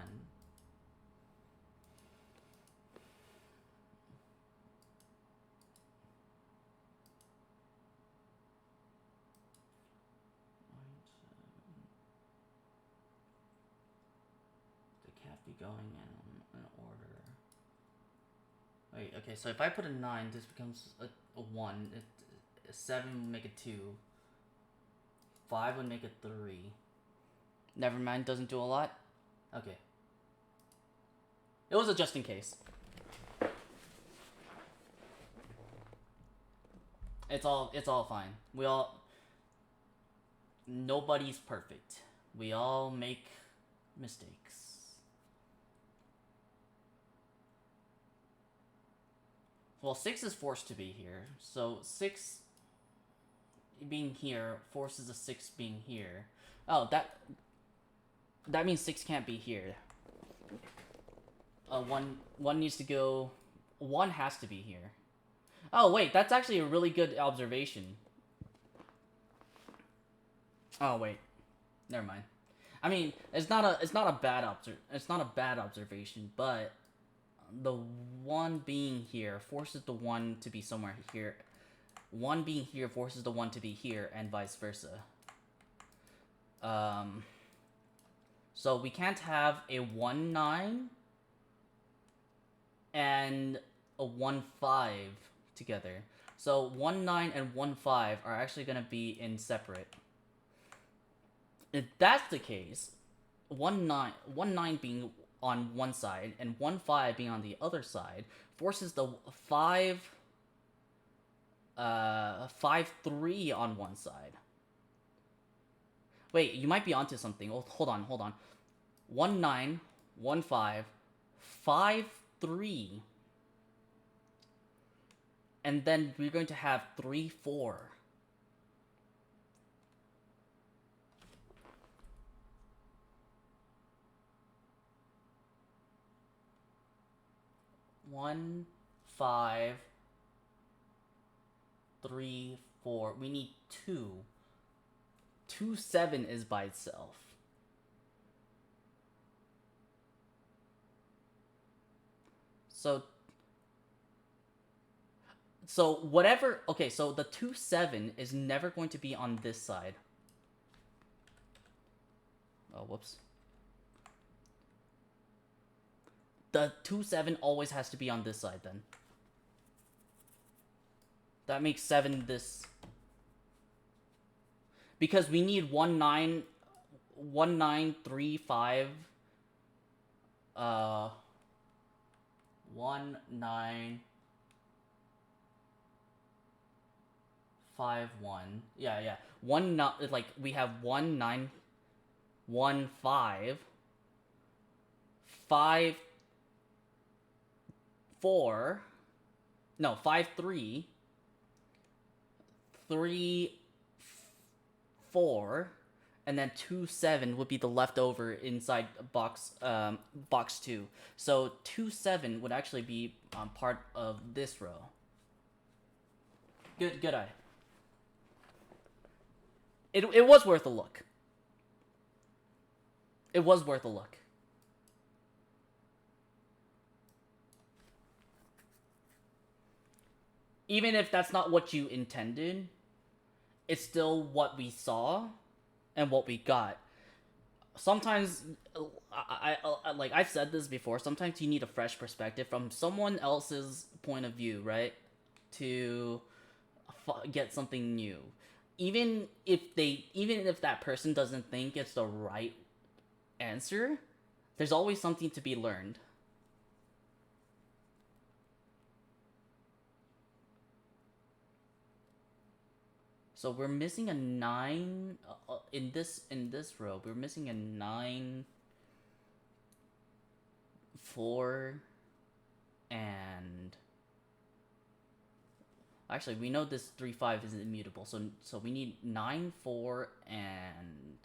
They can't be going in order. Wait, okay, so if I put a 9, this becomes a 1. A 7 would make a 2. 5 would make a 3. Never mind, doesn't do a lot. Okay. It was a just in case. It's all fine. Nobody's perfect. We all make mistakes. Well, 6 is forced to be here, so 6 being here forces a 6 being here. Oh, that means 6 can't be here. One needs to go. 1 has to be here. Oh wait, that's actually a really good observation. Oh wait, never mind. I mean, it's not a bad observation, but the one being here forces the one to be somewhere here. One being here forces the one to be here, and vice versa. So we can't have a 1-9 and a 1-5 together. So 1-9 and 1-5 are actually gonna be in separate. If that's the case, 1-9 being on one side and 1-5 being on the other side forces the 5-3 on one side. Wait, you might be onto something. Oh, hold on. 1-9, 1-5, 5-3. And then we're going to have 3-4. One, 5, 3, 4. We need 2. 2-7 is by itself. So whatever. Okay, so the 2-7 is never going to be on this side. Oh, whoops. The 2-7 always has to be on this side then. That makes 7 this. Because we need 1-9, 1-9, 3-5. 1-9, 5-1. Yeah. 1-9, like we have 1-9, 1-5, 5-4. No, 5-3, 3-4, and then 2-7 would be the leftover inside box 2. So 2-7 would actually be part of this row. Good eye. It was worth a look. It was worth a look. Even if that's not what you intended, it's still what we saw and what we got. Sometimes, like I've said this before, sometimes you need a fresh perspective from someone else's point of view, right? To get something new. Even if that person doesn't think it's the right answer, there's always something to be learned. So we're missing a 9 in this row. We're missing a 9, 4, and actually we know this 3-5 is immutable. So we need 9, 4, and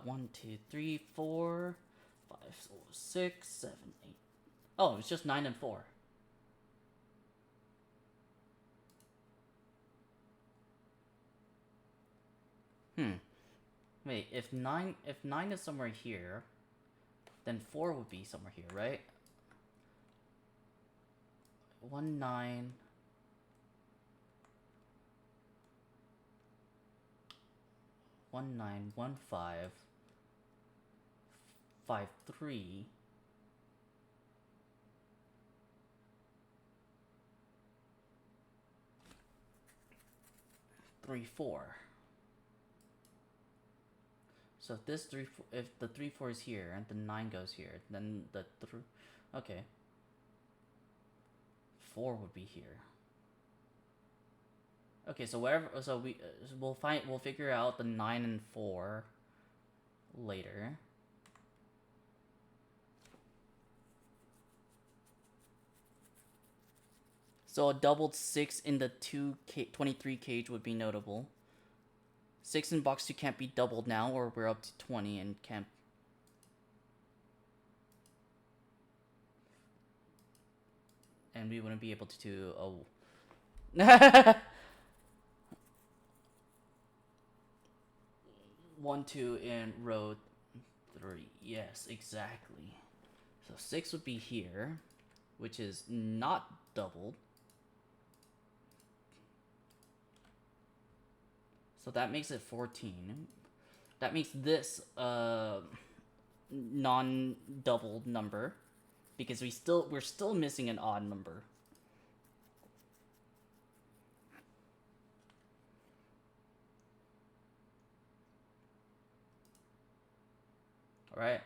1, 2, 3, 4, 5, 6, 7, 8. Oh, it's just 9 and 4. Wait, if 9 is somewhere here, then 4 would be somewhere here, right? 1-9. 1-9, 1-5, 5-3. 3-4. So if this 3-4, if the 3-4 is here and the 9 goes here, then the okay. 4 would be here. Okay, so wherever, so we'll figure out the 9 and 4 later. So a doubled 6 in the 23 cage would be notable. 6 in box 2 can't be doubled now, or we're up to 20 and can't. And we wouldn't be able to do. Oh. 1, 2 in row 3. Yes, exactly. So 6 would be here, which is not doubled. So that makes it 14. That makes this non-doubled number because we're still missing an odd number. All right.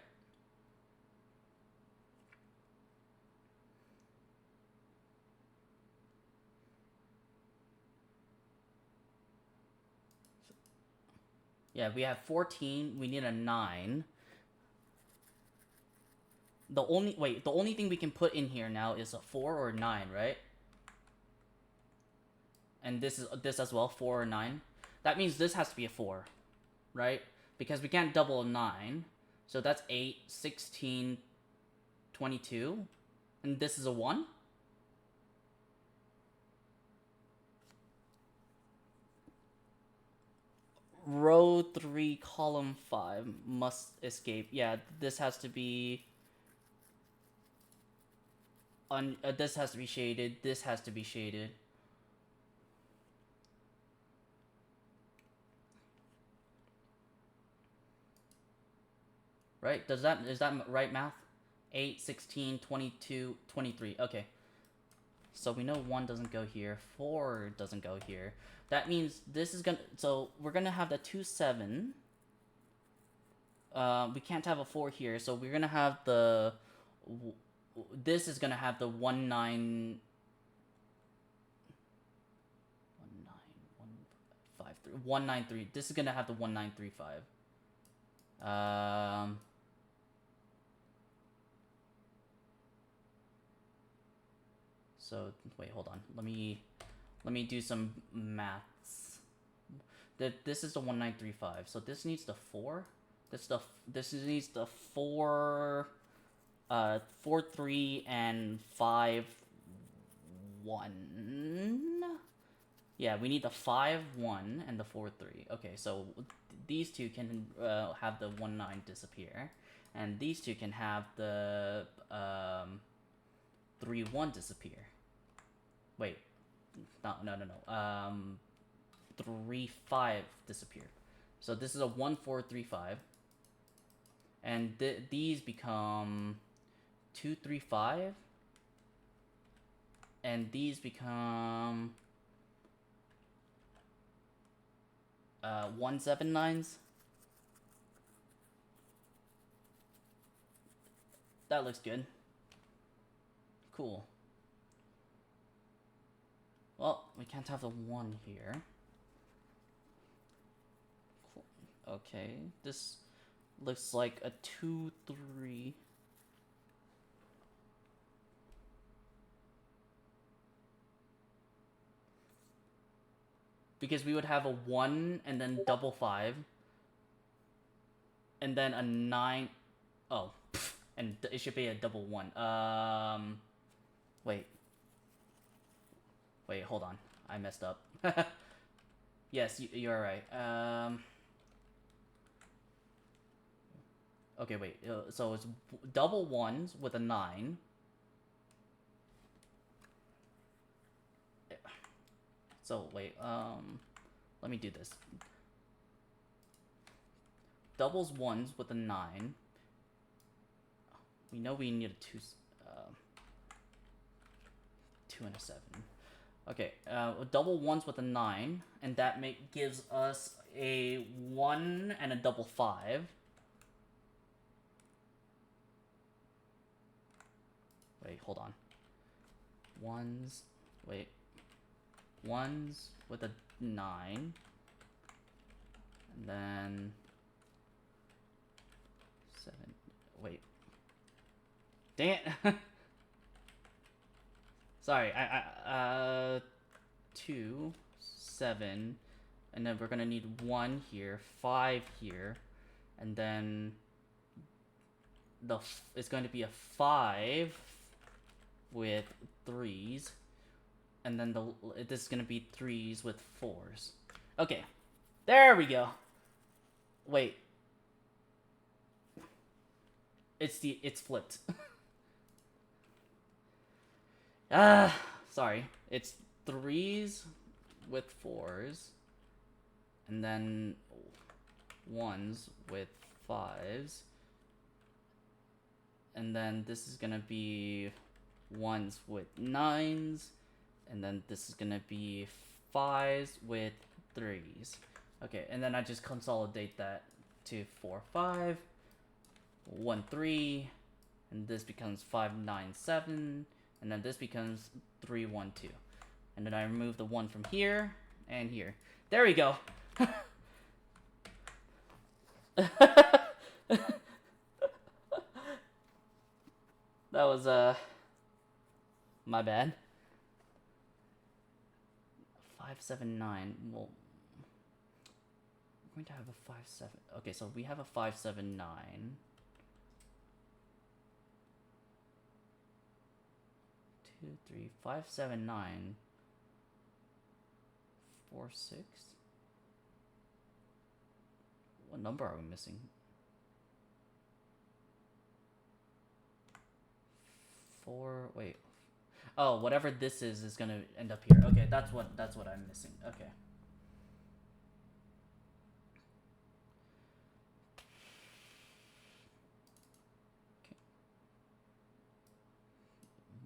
Yeah, we have 14. We need a 9. The only thing we can put in here now is a 4 or 9, right? And this as well, 4 or 9. That means this has to be a 4, right? Because we can't double a 9. So that's 8, 16, 22. And this is a 1? Row 3, column 5 must escape. Yeah, this has to be this has to be shaded. This has to be shaded. Right? Is that right math? 8, 16, 22, 23. Okay. So we know 1 doesn't go here. 4 doesn't go here. That means this is gonna... So we're gonna have the 2, 7. We can't have a 4 here, so we're gonna have the... This is gonna have the 1, 9... 193. This is gonna have the 1935. So wait, hold on. Let me do some maths. This is the 1935. So this needs the 4. This needs the 4 4 3 and 5 1. Yeah, we need the 5 1 and the 4 3. Okay, so these two can have the 1 9 disappear, and these two can have the 3 1 disappear. Wait, no. 3 5 disappear. So this is a 1 4 3 5, and these become 2 3 5, and these become 1 7 9s. That looks good. Cool. Well, we can't have the 1 here. Cool. Okay, this looks like a 2 3. Because we would have a 1 and then double 5. And then a 9. Oh, and it should be a double 1. Wait, hold on. I messed up. Yes, you're right. Okay, wait. So it's double 1s with a 9. So wait, let me do this. Doubles 1s with a 9. We know we need a 2 and a 7. Okay, double 1s with a 9, and that gives us a 1 and a double 5. Wait, hold on. 1s, wait. 1s with a 9, and then 7. Wait. Dang it! Sorry, 2, 7, and then we're gonna need 1 here, 5 here, and then it's going to be a 5 with 3s, and then this is gonna be 3s with 4s. Okay, there we go. Wait. it's flipped. Ah, sorry. It's 3s with 4s, and then 1s with 5s, and then this is gonna be 1s with 9s, and then this is gonna be 5s with 3s. Okay, and then I just consolidate that to 4 5, 1 3, and this becomes 5 9 7, and then this becomes 3 1 2, and then I remove the 1 from here and here. There we go. That was my bad. 579. Well, we're going to have a 5 7. Okay, so we have a 579. 2 3 5 7 9 4 6. What number are we missing? 4. Wait. Oh, whatever this is gonna end up here. Okay, that's what I'm missing. Okay.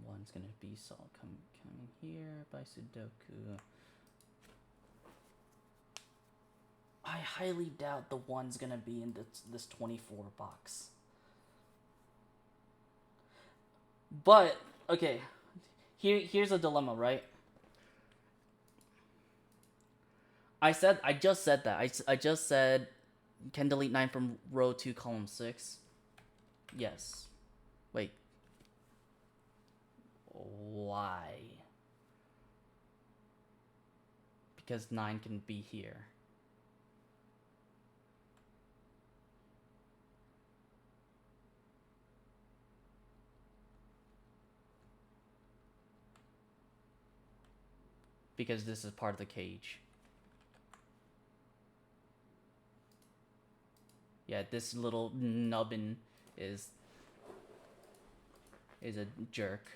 One's gonna be coming here by Sudoku. I highly doubt the 1's gonna be in this 24 box. But okay, here's a dilemma, right? I just said that. I just said can delete 9 from row 2 column 6. Yes. Wait. Why? Because 9 can be here. Because this is part of the cage. Yeah, this little nubbin is a jerk.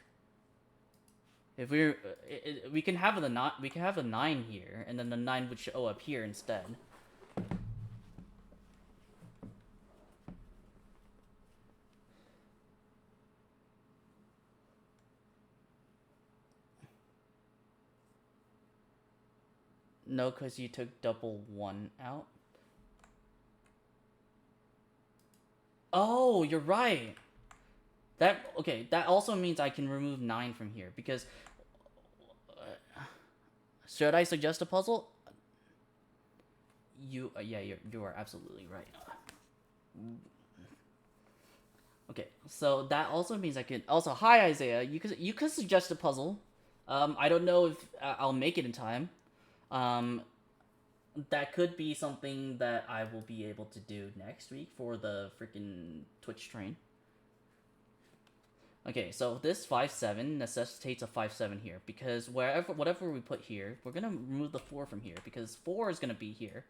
If we can have a 9 here, and then the 9 would show up here instead. No, because you took double 1 out. Oh, you're right. That also means I can remove 9 from here, because should I suggest a puzzle? You are absolutely right. Okay, so that also means I could also, hi Isaiah, you could suggest a puzzle. I don't know if I'll make it in time. That could be something that I will be able to do next week for the freaking Twitch train. Okay, so this 5-7 necessitates a 5-7 here, because whatever we put here, we're gonna remove the 4 from here, because 4 is gonna be here.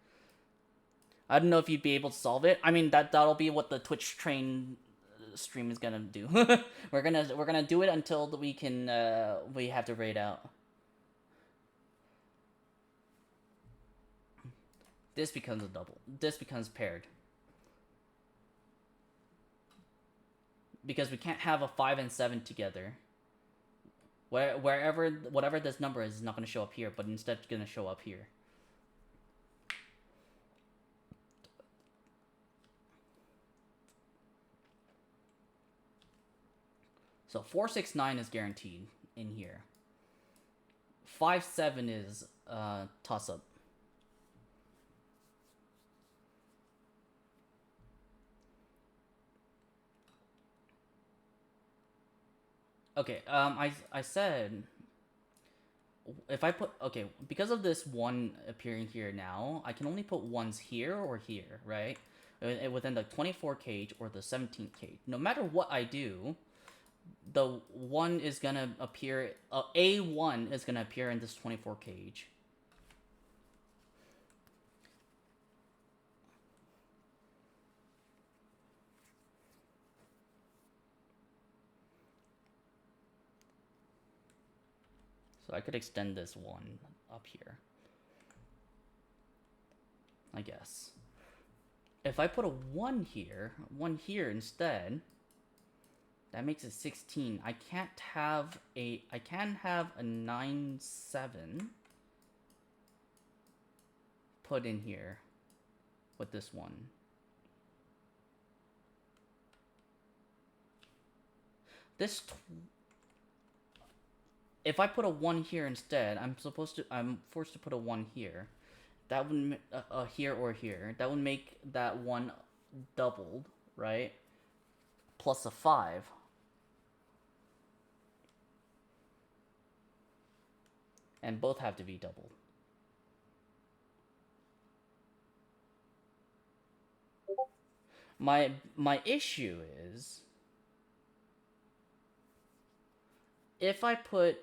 I don't know if you'd be able to solve it. I mean, that'll be what the Twitch train stream is gonna do. we're gonna do it until we can we have to raid out. This becomes a double. This becomes paired. Because we can't have a 5 and 7 together. Whatever this number is not going to show up here, but instead it's going to show up here. So 4 6 9 is guaranteed in here. 5 7 is toss up. Okay, I said if I put, okay, because of this 1 appearing here now, I can only put 1s here or here, right? Within the 24 cage or the 17 cage. No matter what I do, the 1 is gonna appear, A1 is gonna appear in this 24 cage. So I could extend this one up here, I guess. If I put a 1 here instead, that makes it 16. I can have a 9, 7 put in here with this one. If I put a 1 here instead, I'm forced to put a 1 here. That would here or here. That would make that one doubled, right? Plus a 5. And both have to be doubled. My issue is if I put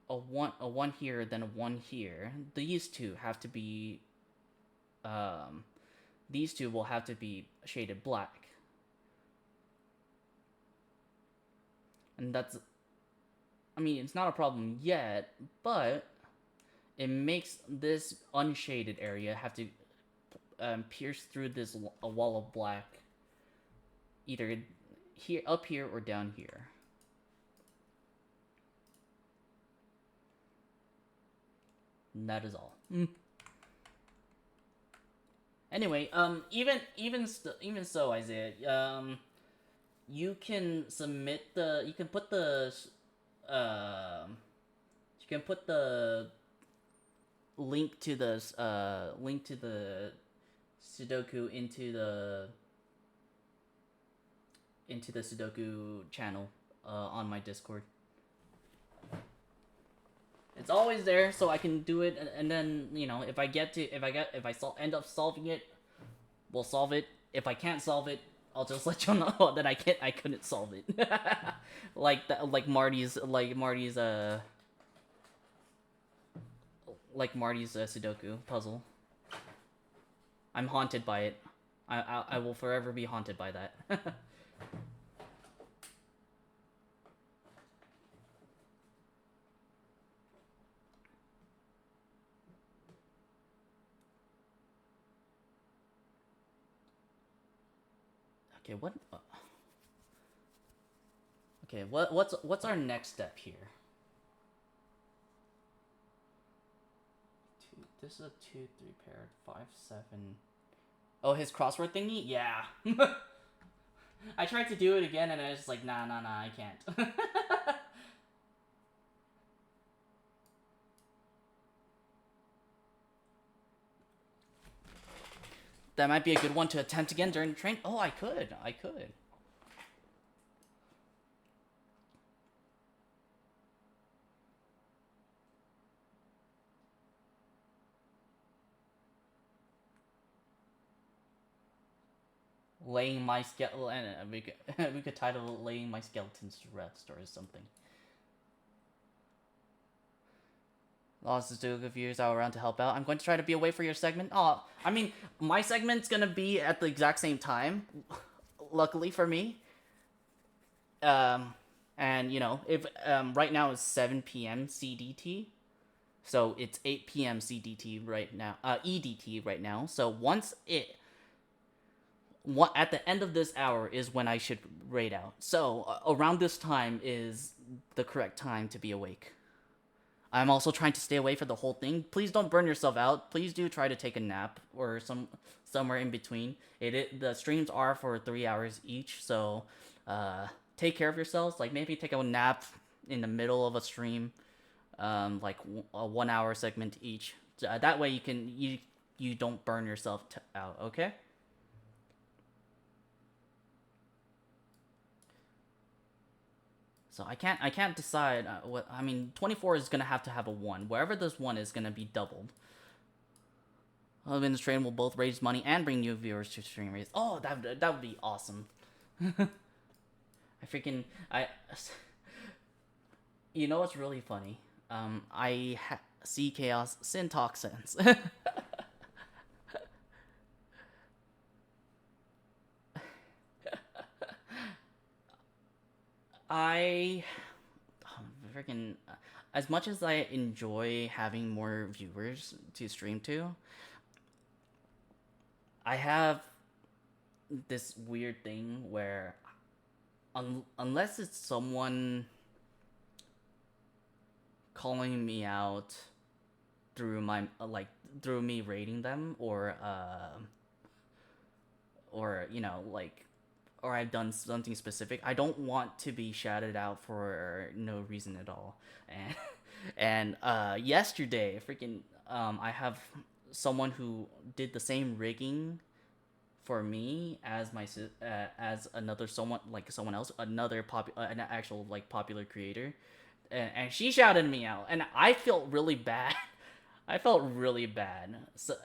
a one here, then a 1 here, these two have to be these two will have to be shaded black. And that's, I mean, it's not a problem yet, but it makes this unshaded area have to pierce through this a wall of black, either here, up here, or down here. And that is all. Anyway, even so, Isaiah, you can submit the, you can put the link to the Sudoku into the Sudoku channel on my Discord. It's always there, so I can do it, and then, you know, if I end up solving it, we'll solve it. If I can't solve it, I'll just let you know that I couldn't solve it. like Marty's Sudoku puzzle. I'm haunted by it. I will forever be haunted by that. Okay, what's our next step here? This is a 2, 3 paired, 5, 7. Oh, his crossword thingy? Yeah. I tried to do it again and I was just like, nah, I can't. That might be a good one to attempt again during the train. Oh, I could. Laying my skeleton. We could title it "Laying My Skeletons to Rest" or something. Lost the Duke of years out around to help out. I'm going to try to be away for your segment. Oh, I mean, my segment's gonna be at the exact same time. Luckily for me. And you know, if right now it's 7 p.m. CDT, so it's 8 p.m. CDT right now. EDT right now. So at the end of this hour is when I should raid out. So around this time is the correct time to be awake. I'm also trying to stay away for the whole thing. Please don't burn yourself out. Please do try to take a nap or somewhere in between. The streams are for 3 hours each, so take care of yourselves. Like maybe take a nap in the middle of a stream, like a 1 hour segment each. That way you don't burn yourself out. Okay. So I can't decide what, I mean, 24 is gonna have to have a 1. Wherever this 1 is gonna be doubled. In the stream will both raise money and bring new viewers to stream raise. Oh, that would be awesome. You know what's really funny? I see chaos syntax sense. I freaking as much as I enjoy having more viewers to stream to, I have this weird thing where unless it's someone calling me out through my through me rating them or you know like or I've done something specific, I don't want to be shouted out for no reason at all. And yesterday, freaking I have someone who did the same rigging for me as as another someone else, another an actual like popular creator, and she shouted me out, and I felt really bad. I felt really bad, so,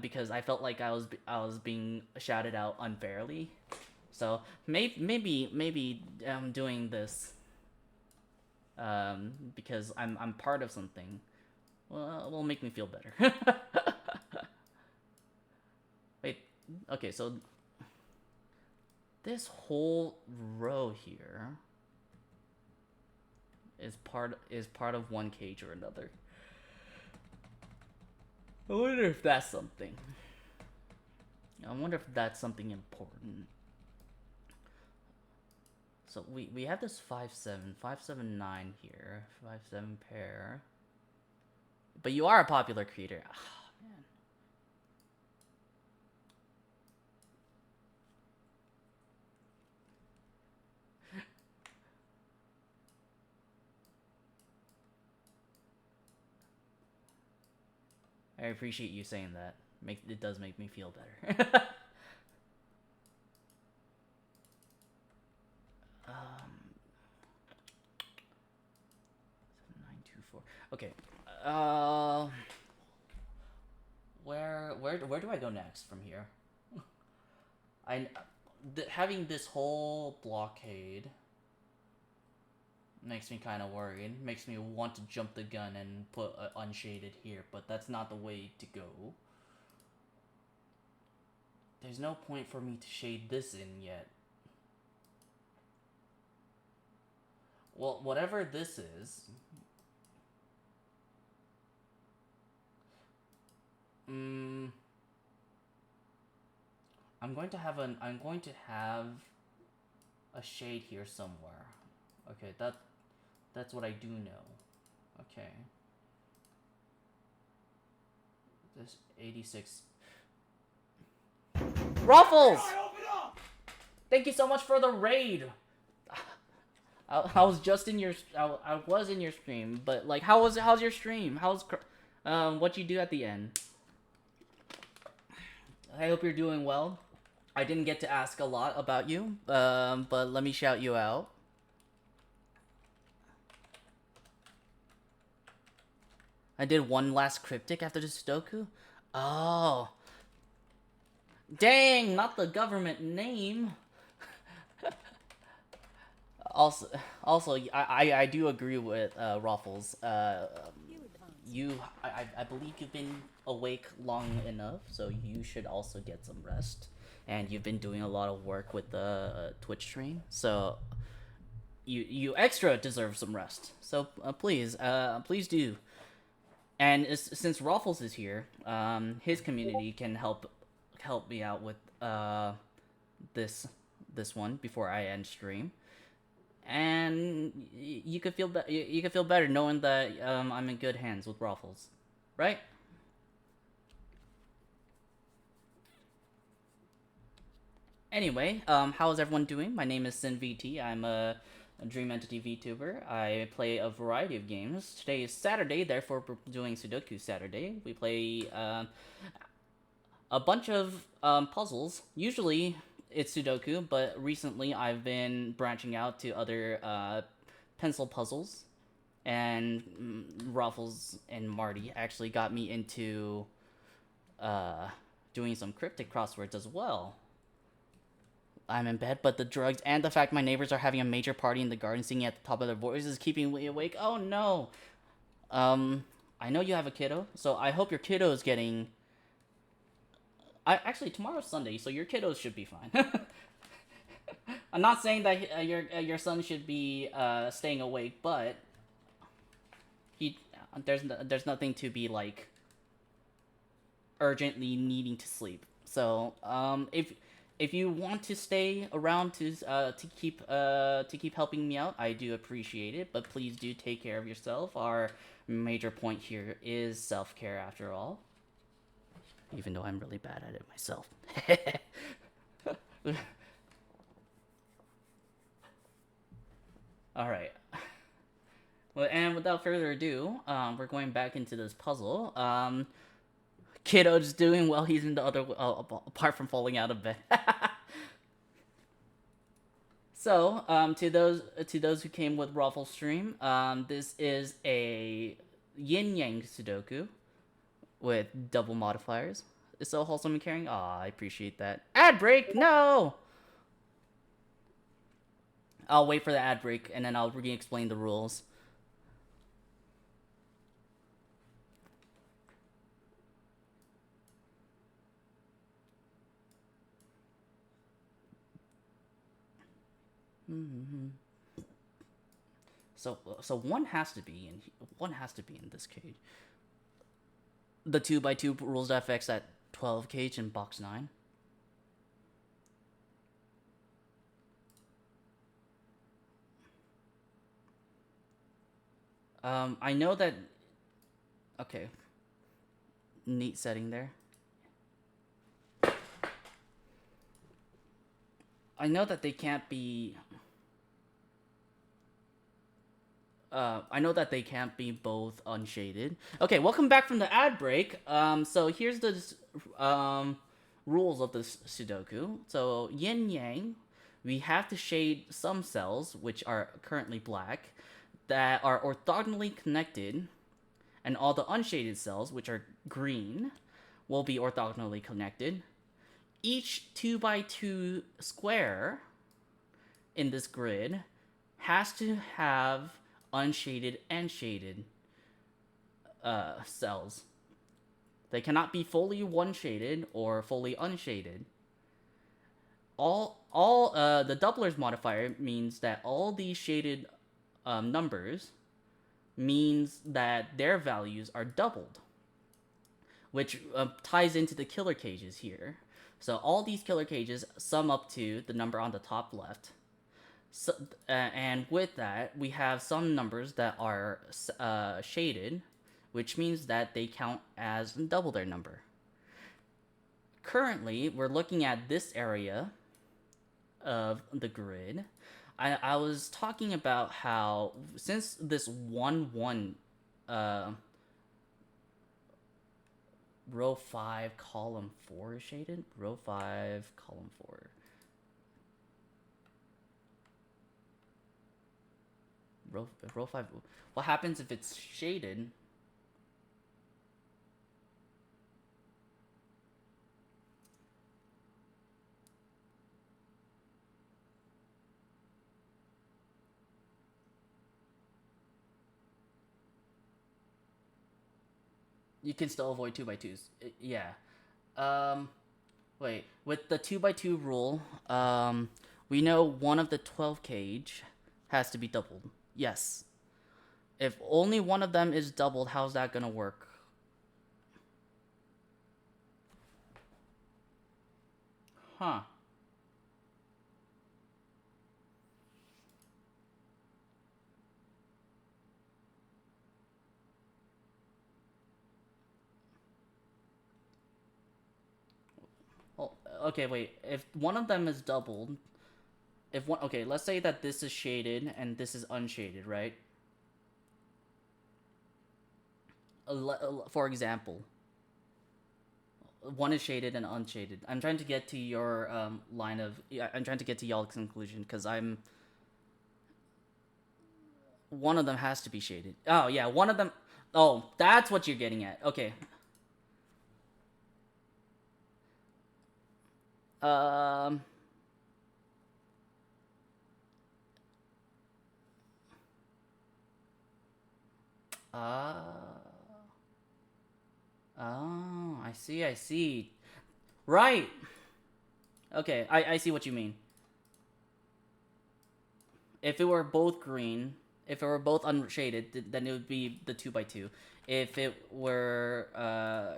because I felt like I was being shouted out unfairly. So maybe I'm doing this because I'm part of something. Well, will make me feel better. Wait, okay, so this whole row here is part of one cage or another. I wonder if that's something. I wonder if that's something important. So we have this 579 here, 5-7 pair. But you are a popular creator. Oh, man. I appreciate you saying that. It does make me feel better. 924. Okay. Uh, where do I go next from here? Having this whole blockade makes me kind of worried. Makes me want to jump the gun and put unshaded here, but that's not the way to go. There's no point for me to shade this in yet. Well, whatever this is. I'm going to have a shade here somewhere. Okay, that's what I do know. Okay. This 86. Ruffles! Thank you so much for the raid. I was just in your I was in your stream, but like how's your stream? What you do at the end? I hope you're doing well. I didn't get to ask a lot about you, but let me shout you out. I did one last cryptic after the Sudoku. Oh. Dang, not the government name. Also, I do agree with Ruffles. I believe you've been awake long enough, so you should also get some rest. And you've been doing a lot of work with the Twitch stream, so you extra deserve some rest. So please do. And since Ruffles is here, his community can help me out with this one before I end stream. And you could feel better knowing that I'm in good hands with Ruffles, right? Anyway, how is everyone doing? My name is SinVT. I'm a Dream Entity VTuber. I play a variety of games. Today is Saturday, therefore we're doing Sudoku Saturday. We play a bunch of puzzles. Usually it's Sudoku, but recently I've been branching out to other pencil puzzles. And Ruffles and Marty actually got me into doing some cryptic crosswords as well. I'm in bed, but the drugs and the fact my neighbors are having a major party in the garden singing at the top of their voices is keeping me awake. Oh no! I know you have a kiddo, so I hope your kiddo is getting... Actually, tomorrow's Sunday, so your kiddos should be fine. I'm not saying that your son should be staying awake, but he there's nothing to be like urgently needing to sleep. So if you want to stay around to keep helping me out, I do appreciate it. But please do take care of yourself. Our major point here is self care, after all. Even though I'm really bad at it myself. All right. Well, and without further ado, we're going back into this puzzle. Kiddo's doing well. He's in the other apart from falling out of bed. So, to those who came with Raffle Stream, this is a yin yang Sudoku with double modifiers. It's so wholesome and caring. Aw, I appreciate that. Ad break, no. I'll wait for the ad break and then I'll re-explain the rules. So one has to be in this cage. The 2x2 rules FX at 12 cage in box 9. I know that. Okay. Neat setting there. I know that they can't be. I know that they can't be both unshaded. Okay, welcome back from the ad break. So here's the rules of this Sudoku. So yin yang, we have to shade some cells which are currently black that are orthogonally connected, and all the unshaded cells which are green will be orthogonally connected. Each 2x2 square in this grid has to have unshaded and shaded cells. They cannot be fully one shaded or fully unshaded. All the doublers modifier means that all these shaded numbers means that their values are doubled, which ties into the killer cages here. So all these killer cages sum up to the number on the top left. So, and with that, we have some numbers that are shaded, which means that they count as double their number. Currently, we're looking at this area of the grid. I was talking about how since this 1-1 row 5 column 4 is shaded, row 5 column 4. Row 5. What happens if it's shaded? You can still avoid 2x2s. Yeah. Wait. With the 2x2 rule, we know one of the 12 cage has to be doubled. Yes. If only one of them is doubled, how's that gonna work? Huh. Well, okay, wait. If one of them is doubled, if one, okay, let's say that this is shaded and this is unshaded, right? For example, one is shaded and unshaded. I'm trying to get to your line of. Yeah, I'm trying to get to y'all's conclusion because I'm. One of them has to be shaded. Oh yeah, one of them. Oh, that's what you're getting at. Okay. Um. Uh. Oh, I see. I see. Right. Okay, I see what you mean. If it were both green, if it were both unshaded, then it would be the 2x2. If it were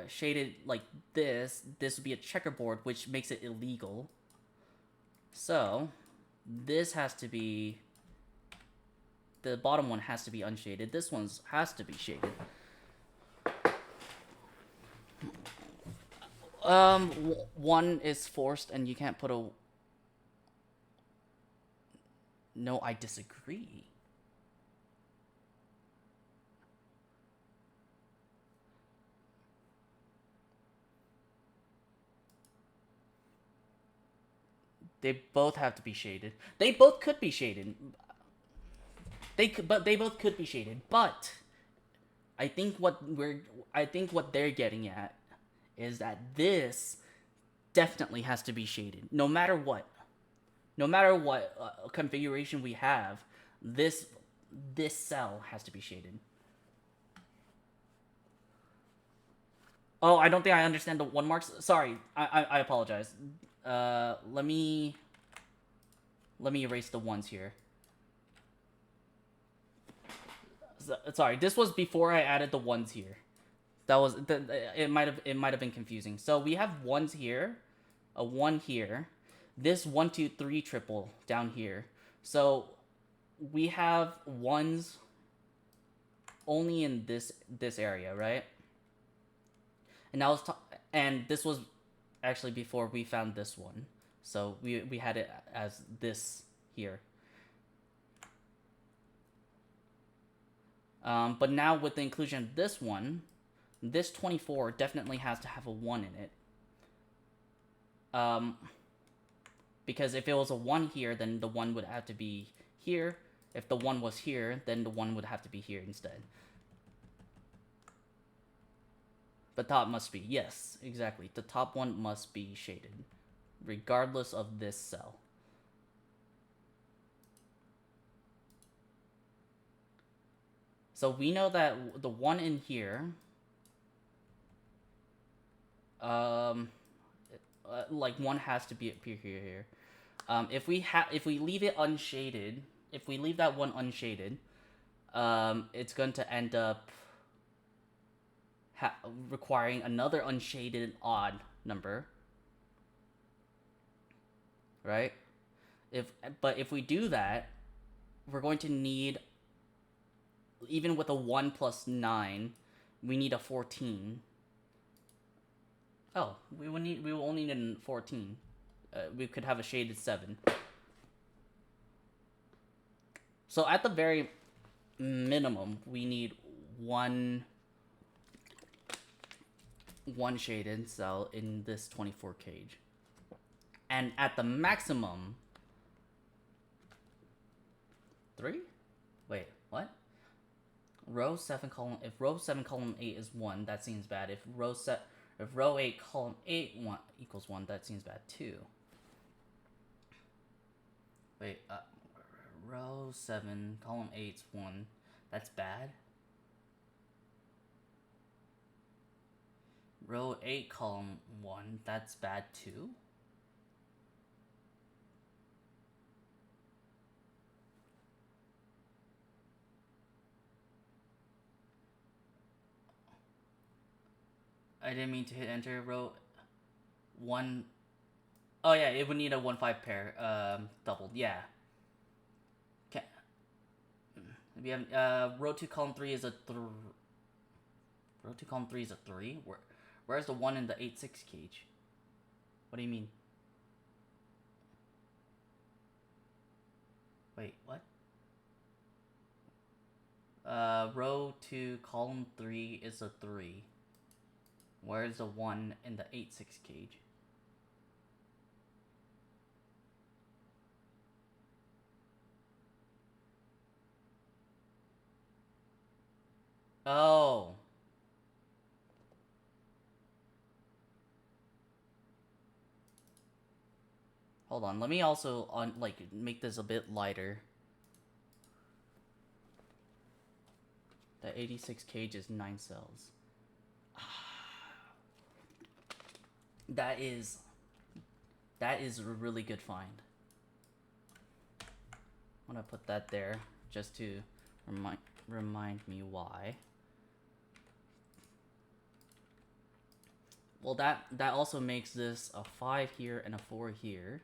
shaded like this would be a checkerboard, which makes it illegal. So, this has to be... The bottom one has to be unshaded. This one has to be shaded. One is forced and you can't put a... No, I disagree. They both have to be shaded. They both could be shaded. They both could be shaded. But I think what they're getting at is that this definitely has to be shaded, no matter what. No matter what configuration we have, this cell has to be shaded. Oh, I don't think I understand the one marks. Sorry, I apologize. Let me erase the ones here. Sorry, this was before I added the ones here. That was it might have been confusing. So we have ones here, a 1 here, this 1 2 3 triple down here. So we have ones only in this area, right? And this was actually before we found this one. So we had it as this here. But now with the inclusion of this one, this 24 definitely has to have a 1 in it. Because if it was a 1 here, then the 1 would have to be here. If the 1 was here, then the 1 would have to be here instead. The top must be, yes, exactly. The top one must be shaded, regardless of this cell. So we know that the 1 in here, like 1 has to appear here. If we leave it unshaded, if we leave that 1 unshaded, it's going to end up requiring another unshaded odd number, right? But if we do that, we're going to need, even with a 1 plus 9, we need a 14. Oh, we will only need a 14. We could have a shaded 7. So at the very minimum, we need one shaded cell in this 24 cage. And at the maximum... 3? Wait, what? Row 7 column... If row 7 column 8 is 1, that seems bad. If row 8 column 8 equals 1, that seems bad too. Wait, row 7 column 8 is 1. That's bad. Row 8 column 1, that's bad too. I didn't mean to hit enter. Row 1. Oh yeah, it would need a 1-5 pair, doubled. Yeah. Okay. We have row 2 column 3 is a row 2 column 3 is a 3. Where's the 1 in the 8-6 cage? What do you mean? Wait, what? Row 2 column 3 is a 3. Where's the 1 in the 8-6 cage? Oh. Hold on, let me also make this a bit lighter. The 86 cage is 9 cells. That is a really good find. I'm gonna put that there just to remind me why. Well, that also makes this a 5 here and a 4 here.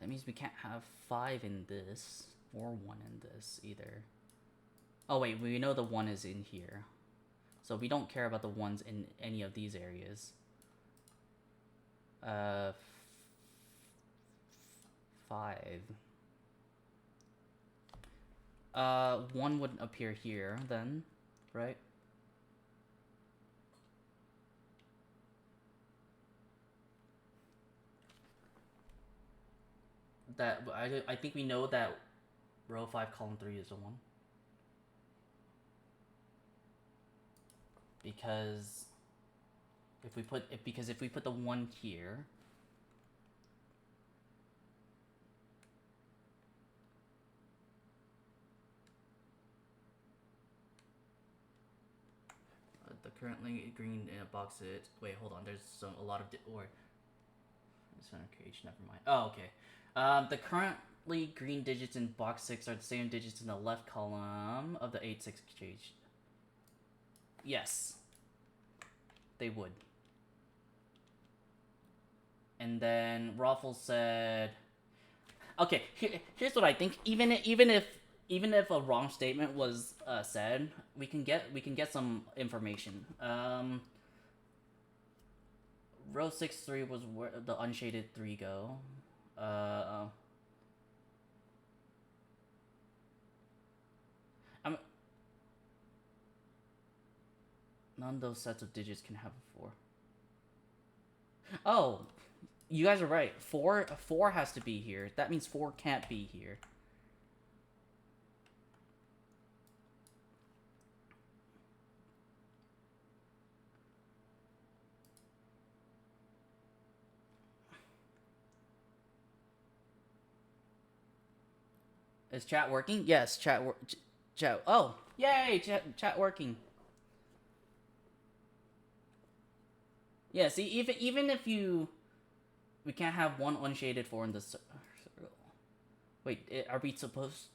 That means we can't have 5 in this, or 1 in this, either. Oh wait, we know the 1 is in here. So we don't care about the 1s in any of these areas. 5. 1 wouldn't appear here, then, right? That, I think we know that row 5, column 3 is a 1. Because if we put the 1 here, the currently green box it. Wait, hold on. There's a lot of or center cage. Never mind. Oh, okay. The currently green digits in box 6 are the same digits in the left column of the 8-6 cage. Yes, they would. And then Raffles said, "Okay, here's what I think. Even if a wrong statement was said, we can get some information. Row 6-3 was where the unshaded 3 go. None of those sets of digits can have a 4. Oh, you guys are right. 4 has to be here. That means 4 can't be here. Is chat working? Yes, chat. Oh, yay! Chat working. Yeah. See, even if we can't have 1 unshaded 4 in the circle. Wait, are we supposed?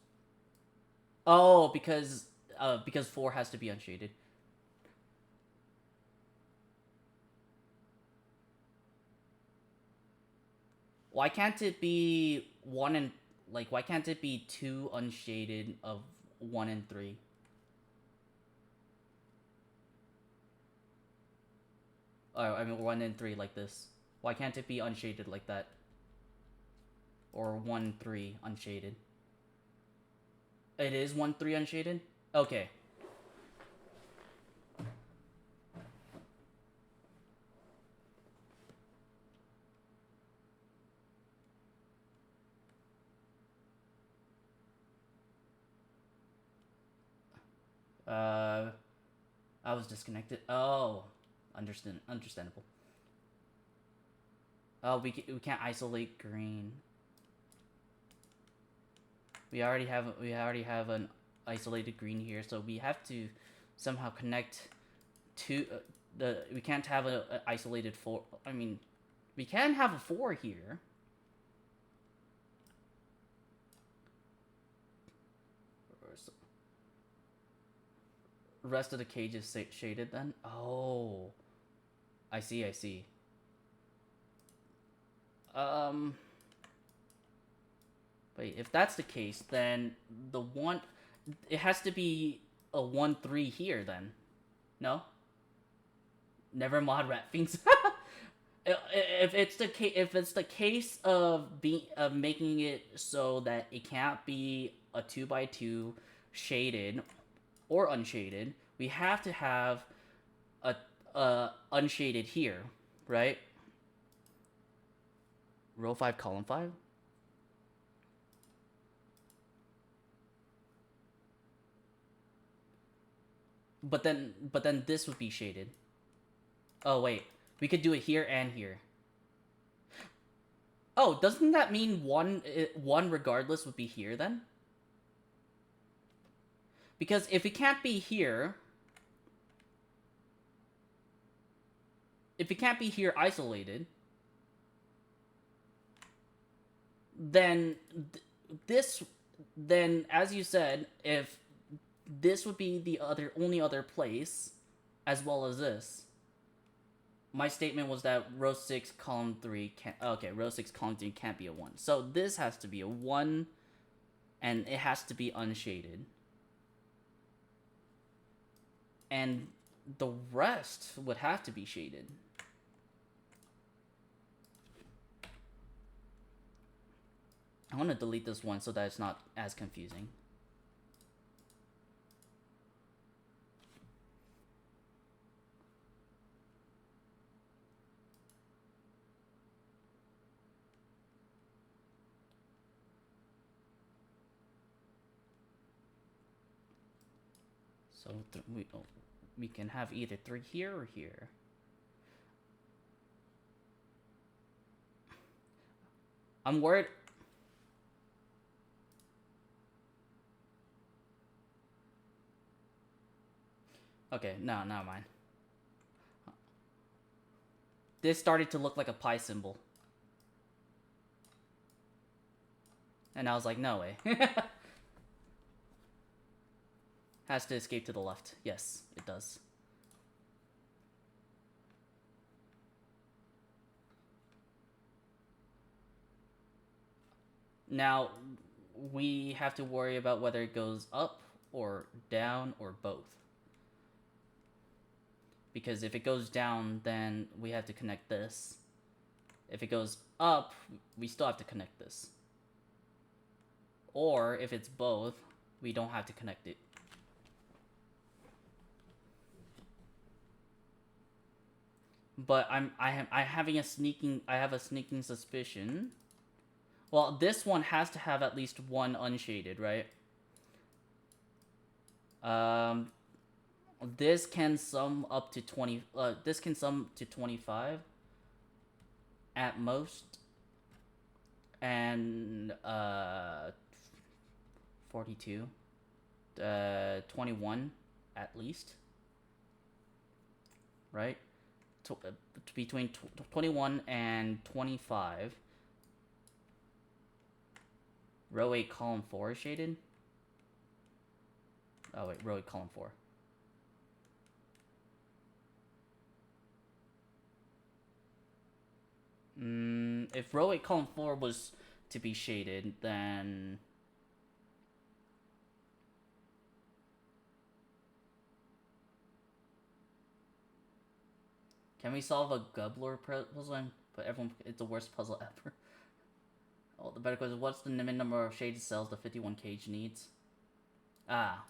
Oh, because 4 has to be unshaded. Why can't it be 1 and why can't it be 2 unshaded of 1 and 3? Or I mean 1 and 3 like this. Why can't it be unshaded like that? Or 1-3 unshaded. It is 1-3 unshaded? Okay. I was disconnected. Oh, understandable. Oh, we can't isolate green. We already have an isolated green here, so we have to somehow connect to we can't have an isolated 4. I mean, we can have a 4 here. Rest of the cage is shaded then? Oh. I see. Wait, if that's the case, then the 1... It has to be a 1-3 here then. No? Never mod rat things. If it's the case of making it so that it can't be a 2x2 shaded or unshaded, we have to have a unshaded here, right? Row 5, column 5. But then this would be shaded. Oh wait, we could do it here and here. Oh, doesn't that mean one regardless would be here then? Because if it can't be here, if it can't be here, then if it can't be here isolated, then then as you said, if this would be the only other place, as well as this. My statement was that row 6, column 3 can't. Okay, row 6, column 3 can't be a 1. So this has to be a 1, and it has to be unshaded. And the rest would have to be shaded. I want to delete this one so that it's not as confusing. So we can have either 3 here or here. I'm worried. Okay, no, not mine. This started to look like a pi symbol. And I was like, no way. Has to escape to the left. Yes, it does. Now, we have to worry about whether it goes up or down or both. Because if it goes down, then we have to connect this. If it goes up, we still have to connect this. Or if it's both, we don't have to connect it. But I have a sneaking suspicion. Well, this one has to have at least one unshaded, right? This can sum up to 20. This can sum to 25 at most, and 42, 21 at least, right? Between 21 and 25. Row 8, column 4 is shaded. Oh wait, row 8, column 4. If row 8, column 4 was to be shaded, then can we solve a Gubler puzzle? But everyone, it's the worst puzzle ever. Oh, the better question: what's the minimum number of shaded cells the 51 cage needs? Ah,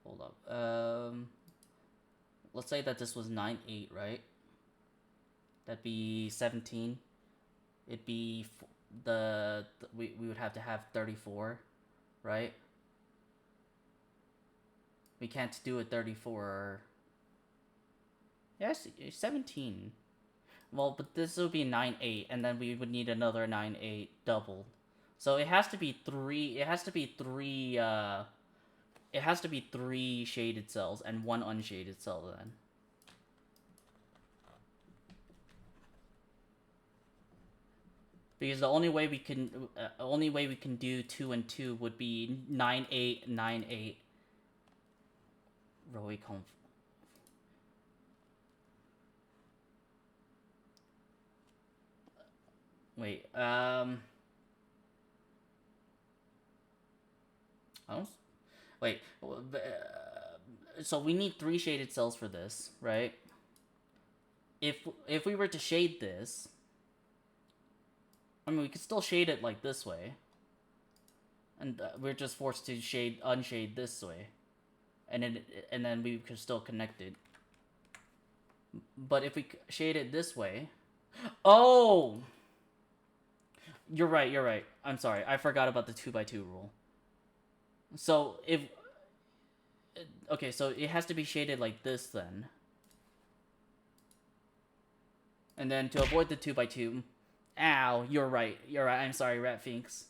hold up. Let's say that this was 9, 8, right? That'd be 17. It'd be we would have to have 34, right? We can't do a 34. Yes, 17. Well, but this would be 9, 8, and then we would need another 9, 8 double. So it has to be 3. It has to be 3. It has to be 3 shaded cells and 1 unshaded cell then. Because the only way we can do 2 and 2 would be 9, 8, 9, 8. Row 8, column. Wait, I don't. Wait, so we need 3 shaded cells for this, right? If we were to shade this, I mean, we could still shade it like this way, and we're just forced to unshade this way, and then we could still connect it. But if we shade it this way, oh, you're right. You're right. I'm sorry. I forgot about the 2x2 rule. So okay, so it has to be shaded like this then. And then to avoid the 2x2, ow, you're right. You're right. I'm sorry, Ratfinks.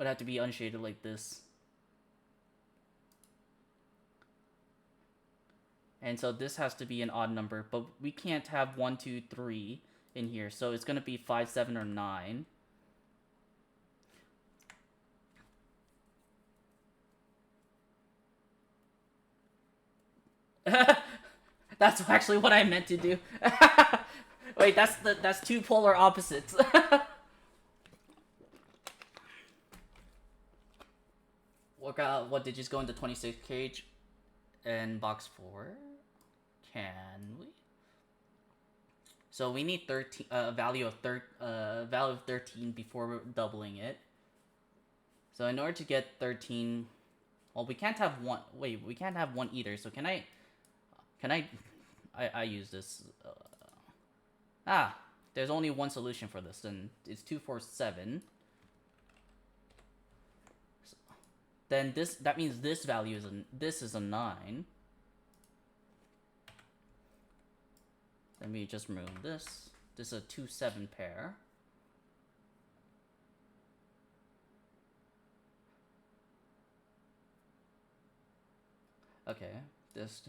would have to be unshaded like this. And so this has to be an odd number, but we can't have 1, 2, 3 in here, so it's gonna be 5, 7, or 9. That's actually what I meant to do. Wait, that's two polar opposites. What digits go into 26 cage and box 4? Can we? So we need 13 value of 13 before doubling it. So in order to get 13, well, we can't have one. Wait, we can't have one either. So can I use this. There's only one solution for this, and it's 247. Then that means this value is a 9. Then we just remove this. This is a 2-7 pair. Okay, this.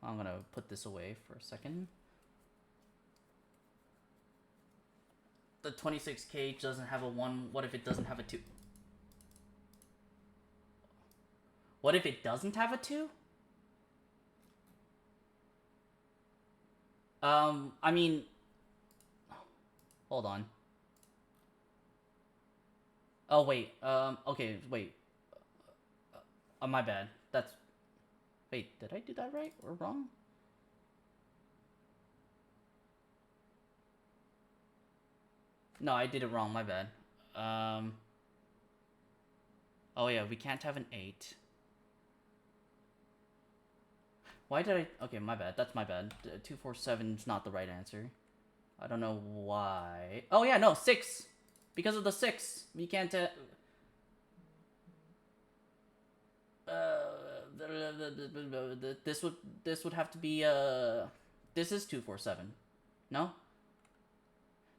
I'm gonna put this away for a second. The 26 cage doesn't have a 1. What if it doesn't have a 2? What if it doesn't have a 2? I mean, hold on. Oh wait, okay, wait. My bad. Wait, did I do that right or wrong? No, I did it wrong, my bad. Oh yeah, we can't have an 8. Why did I... Okay, my bad. That's my bad. 247 is not the right answer. I don't know why. Oh yeah, no, 6! Because of the 6, we can't... this would have to be this is 247. No?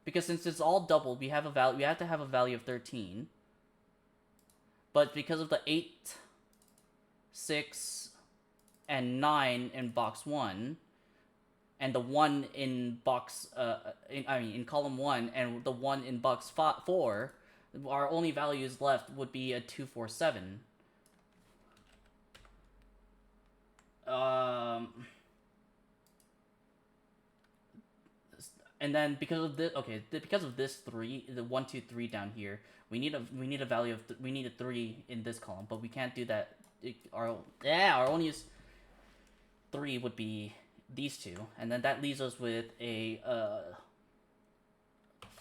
Because since it's all doubled, we have to have a value of 13. But because of the 8, 6, and 9 in box 1, and the 1 in box in column 1 and the 1 in box 4, our only values left would be a 247. And then because of this, because of this 3, the 1, 2, 3 down here, we need a value of we need a 3 in this column, but we can't do that. Our only 3 would be these two, and then that leaves us with a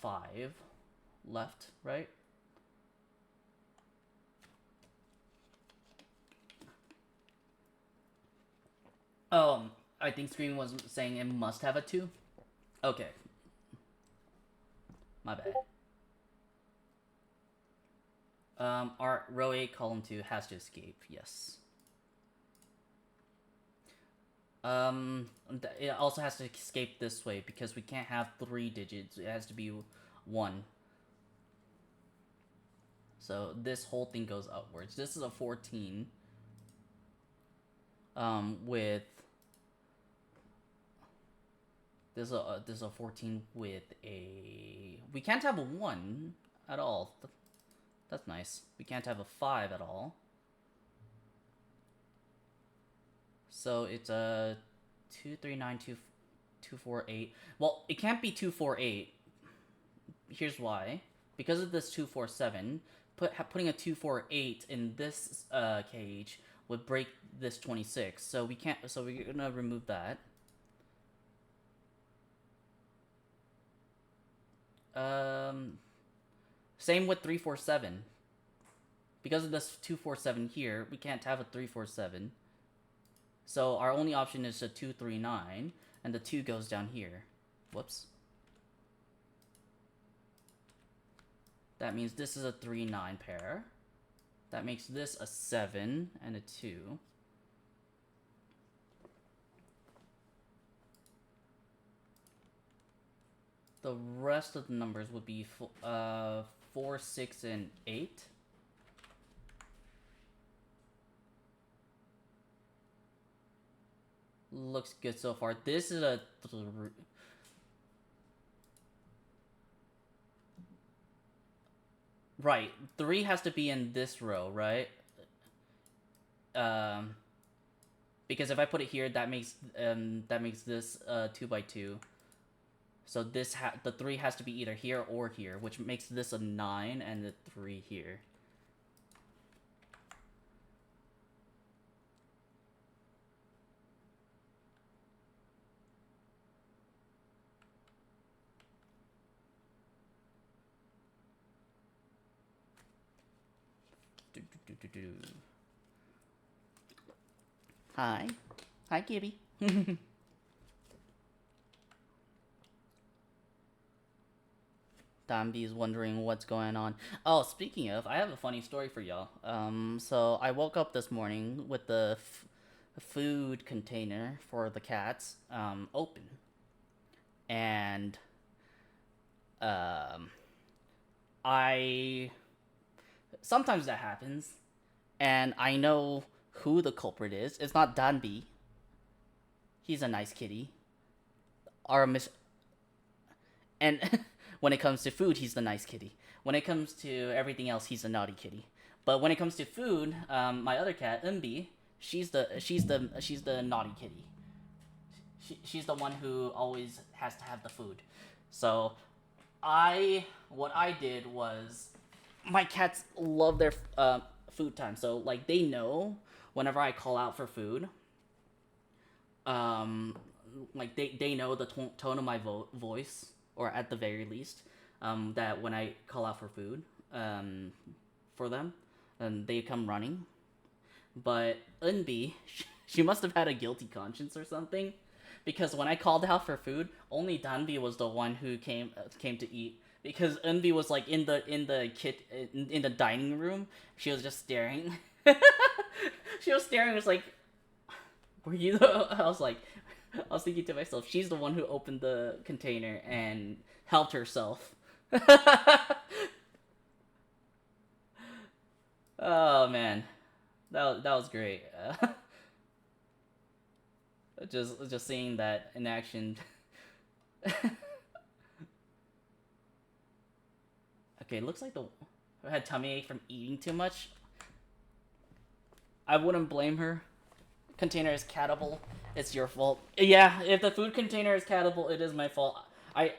5 left, right? I think Scream was saying it must have a 2. Okay. My bad. Our row 8, column 2 has to escape, yes. It also has to escape this way because we can't have 3 digits. It has to be 1. So this whole thing goes upwards. This is a 14. With this is a 14 with a. We can't have a 1 at all. That's nice. We can't have a 5 at all. So it's a 2, 3, 9, 2, 2, 4, 8. Well, it can't be 2, 4, 8. Here's why. Because of this 2, 4, 7, putting a 2, 4, 8 in this cage would break this 26. So we can't. So we're gonna remove that. Same with 3, 4, 7. Because of this 2, 4, 7 here, we can't have a 3, 4, 7. So our only option is a 2, 3, 9, and the 2 goes down here. Whoops. That means this is a 3, 9 pair. That makes this a 7 and a 2. The rest of the numbers would be 4, 6, and 8. Looks good so far. This is a right. 3 has to be in this row, right? Um, because if I put it here, that makes this 2 by 2. So the 3 has to be either here or here, which makes this a 9 and the 3 here. Hi. Hi, Gibby. Dambi is wondering what's going on. Oh, speaking of, I have a funny story for y'all. So I woke up this morning with the food container for the cats open, and um, I sometimes that happens, and I know who the culprit is. It's not Danby. He's a nice kitty. Our miss, and when it comes to food, he's the nice kitty. When it comes to everything else, he's the naughty kitty. But when it comes to food, my other cat, Umbi, she's the naughty kitty. She's the one who always has to have the food. So what I did was, my cats love their food time. So like they know whenever I call out for food, like they know the tone of my voice, or at the very least, that when I call out for food, for them, they come running. But Unbi, she must have had a guilty conscience or something, because when I called out for food, only Danbi was the one who came to eat. Because Unbi was like in the dining room. She was just staring. She was staring. Was like, were you? I was thinking to myself, she's the one who opened the container and helped herself. Oh man, that was great. Just seeing that in action. Okay, looks like I had tummy ache from eating too much. I wouldn't blame her. Container is catable. It's your fault. Yeah, if the food container is catable, it is my fault. I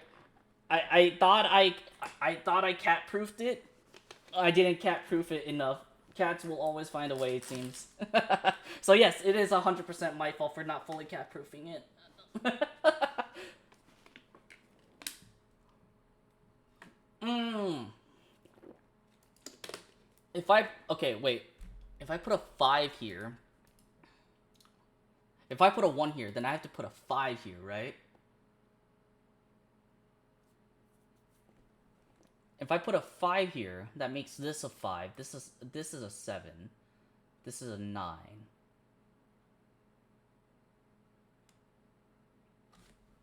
thought I cat proofed it. I didn't cat proof it enough. Cats will always find a way, it seems. So yes, it is 100% my fault for not fully cat proofing it. Okay, wait. If I put a 5 here, if I put a 1 here, then I have to put a 5 here, right? If I put a 5 here, that makes this a 5. This is a 7. This is a 9.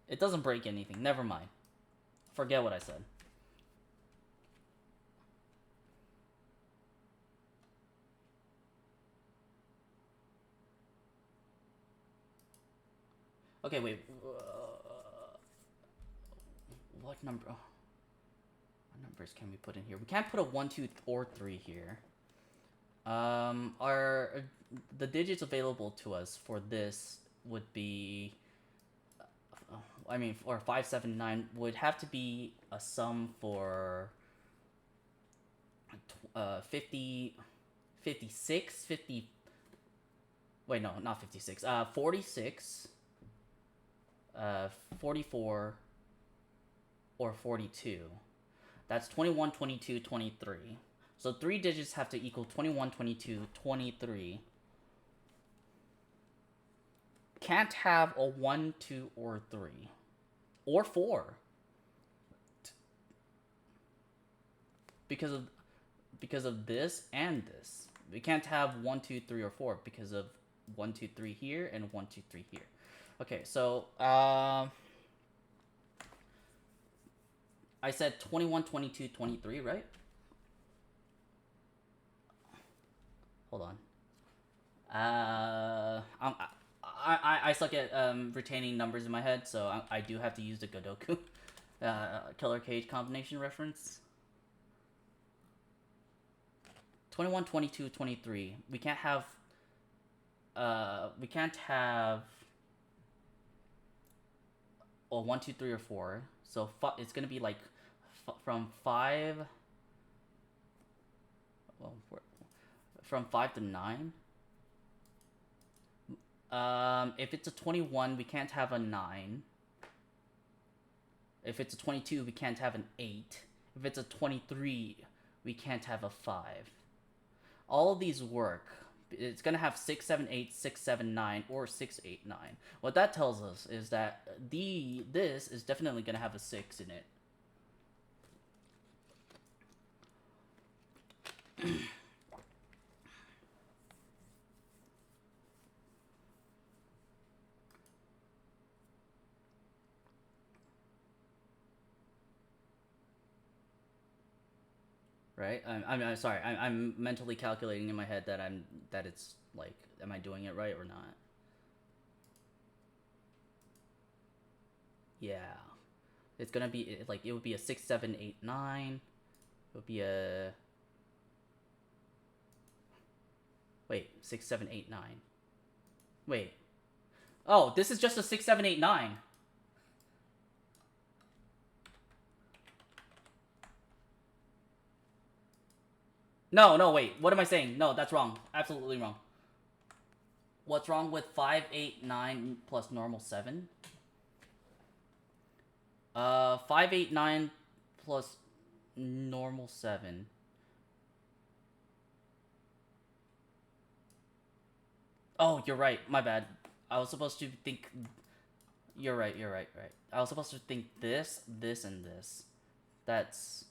It doesn't break anything. Never mind. Forget what I said. Okay, wait. What number? What numbers can we put in here? We can't put a 1, 2, or 3 here. The digits available to us for this would be, I mean, for 5, 7, 9 would have to be a sum for 50, 56, 50. Wait, no, not 56. 46, 44, or 42. That's 21, 22, 23. So 3 digits have to equal 21, 22, 23. Can't have a 1, 2, or 3. Or 4. Because of this and this. We can't have 1, 2, 3, or 4 because of 1, 2, 3 here and 1, 2, 3 here. Okay, so I said 21, 22, 23, right? Hold on. I suck at retaining numbers in my head, so I do have to use the Godoku Killer Cage combination reference. 21, 22, 23. We can't have well, 1, 2, 3, or 4. So it's gonna be like from 5. Well, from 5 to 9. If it's a 21, we can't have a 9. If it's a 22, we can't have an 8. If it's a 23, we can't have a 5. All of these work. It's gonna have 6, 7, 8, 6, 7, 9, or 6, 8, 9. What that tells us is that this is definitely gonna have a 6 in it. Right? I'm sorry. I'm mentally calculating in my head that it's like, am I doing it right or not? Yeah, it's gonna be like it would be a 6, 7, 8, 9. It would be a wait 6, 7, 8, 9. Wait. Oh, this is just a 6, 7, 8, 9. No, wait. What am I saying? No, that's wrong. Absolutely wrong. What's wrong with 5, 8, 9 plus normal 7? 5, 8, 9 plus normal 7. Oh, you're right. My bad. I was supposed to think... You're right. I was supposed to think this, and this. That's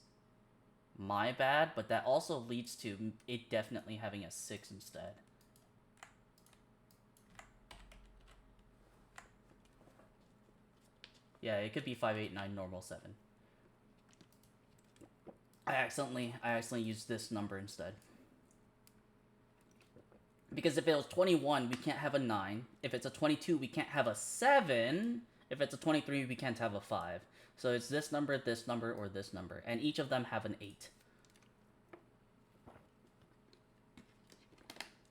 my bad, but that also leads to it definitely having a 6 instead. Yeah, it could be 5, 8, 9, normal 7. I accidentally used this number instead. Because if it was 21, we can't have a 9. If it's a 22, we can't have a 7. If it's a 23, we can't have a 5. So it's this number, or this number. And each of them have an 8.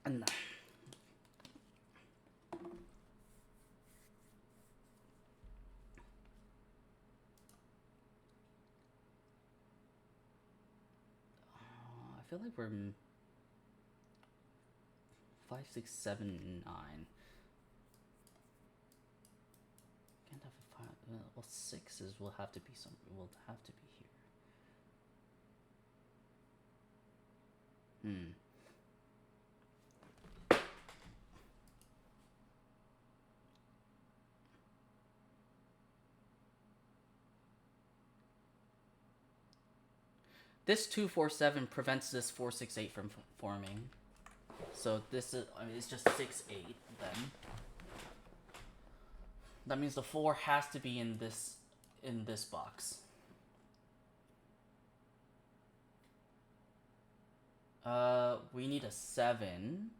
And I feel like we're 5, 6, 7, 9. Can't have a 5. Well, 6s will have to be will have to be here. This 2, 4, 7 prevents this 4, 6, 8 from forming. So this is, it's just 6, 8 then. That means the 4 has to be in this box. We need a 7.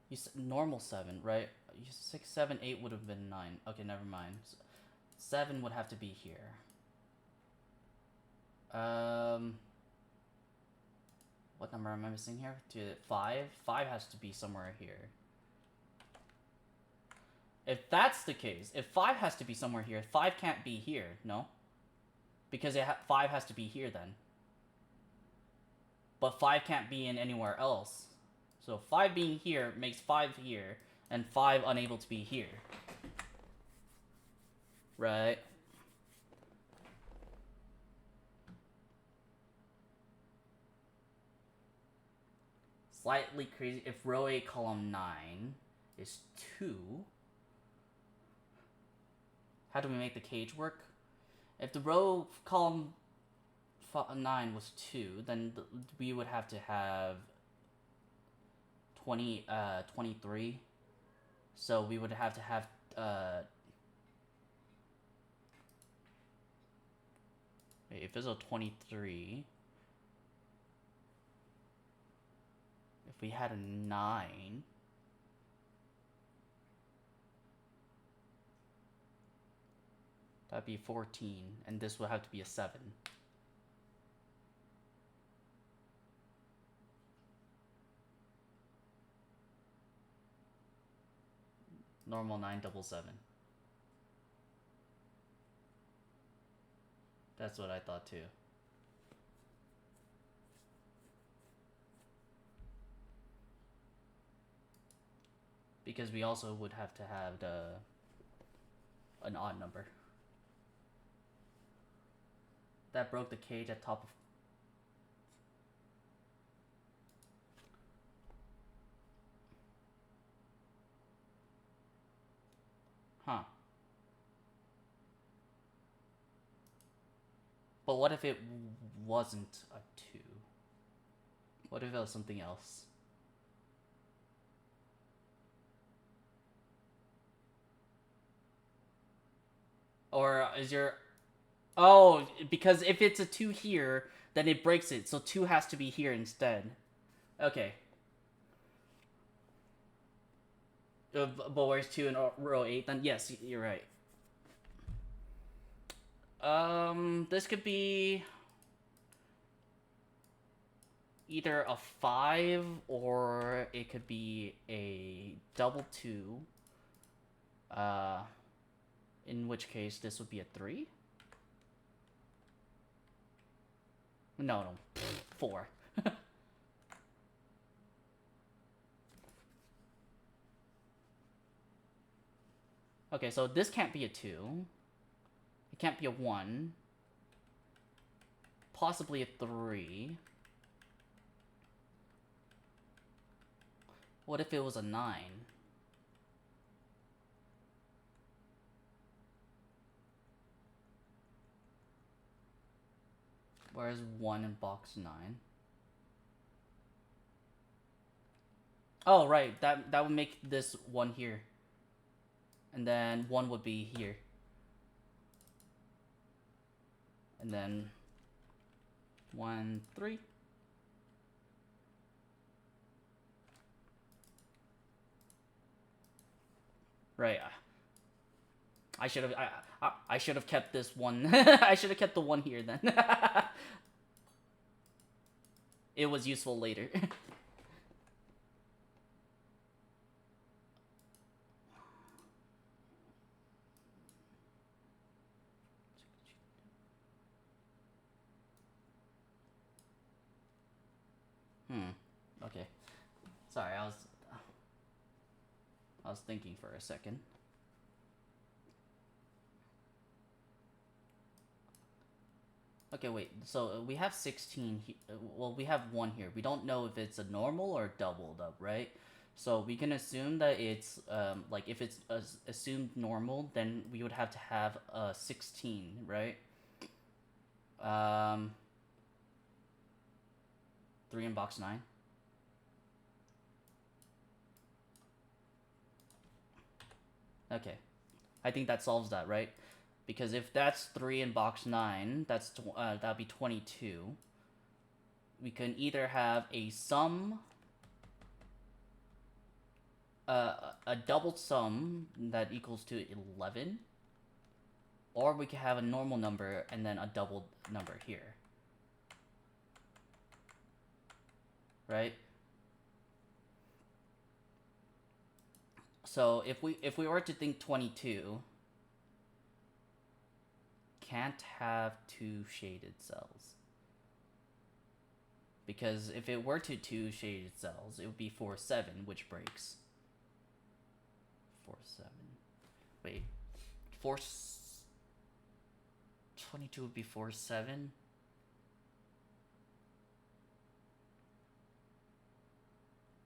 You said normal 7, right? 6, 7, 8 would have been 9. Okay, never mind. 7 would have to be here. What number am I missing here? 5? 5 has to be somewhere here. If that's the case, if 5 has to be somewhere here, 5 can't be here, no? Because 5 has to be here then. But 5 can't be in anywhere else. So 5 being here makes 5 here, and 5 unable to be here. Right? Slightly crazy. If row 8, column 9 is 2, how do we make the cage work? If the row column 9 was 2, then we would have to have 23. So we would have to have Wait, if it's a 23, if we had a 9, that'd be 14, and this would have to be a 7. Normal 977. That's what I thought too. Because we also would have to have an odd number. That broke the cage at top of... Huh. But what if it wasn't a 2? What if it was something else? Or is your... Oh, because if it's a 2 here, then it breaks it. So 2 has to be here instead. Okay. But where's 2 in row 8? Then yes, you're right. This could be either a 5 or it could be a double 2. In which case this would be a 3. No, 4. Okay, so this can't be a 2. It can't be a 1. Possibly a 3. What if it was a 9? Where's 1 in box 9? Oh, right. That would make this 1 here. And then 1 would be here. And then 1, 3. Right. I should have kept this one. I should have kept the 1 here then. It was useful later. Okay. Sorry, I was thinking for a second. Okay, wait. So we have 16. Well, we have 1 here. We don't know if it's a normal or doubled up, right? So we can assume that it's like if it's assumed normal, then we would have to have a 16, right? 3 in box 9. Okay, I think that solves that, right? Because if that's 3 in box 9, that'd be 22. We can either have a sum, a double sum that equals to 11, or we can have a normal number and then a double number here, right? So if we were to think 22 can't have 2 shaded cells, because if it were to 2 shaded cells, it would be 4, 7, which breaks. 4, 7. Wait, 22 would be 4, 7.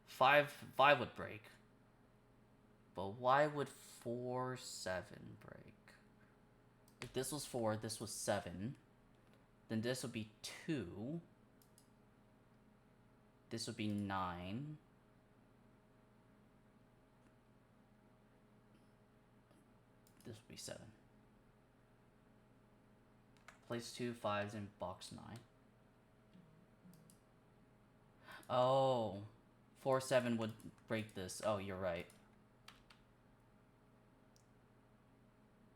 Five would break. But why would 4, 7 break? If this was 4, this was 7, then this would be 2. This would be 9. This would be 7. Place 2 5s in box 9. Oh, 4 7 would break this. Oh, you're right.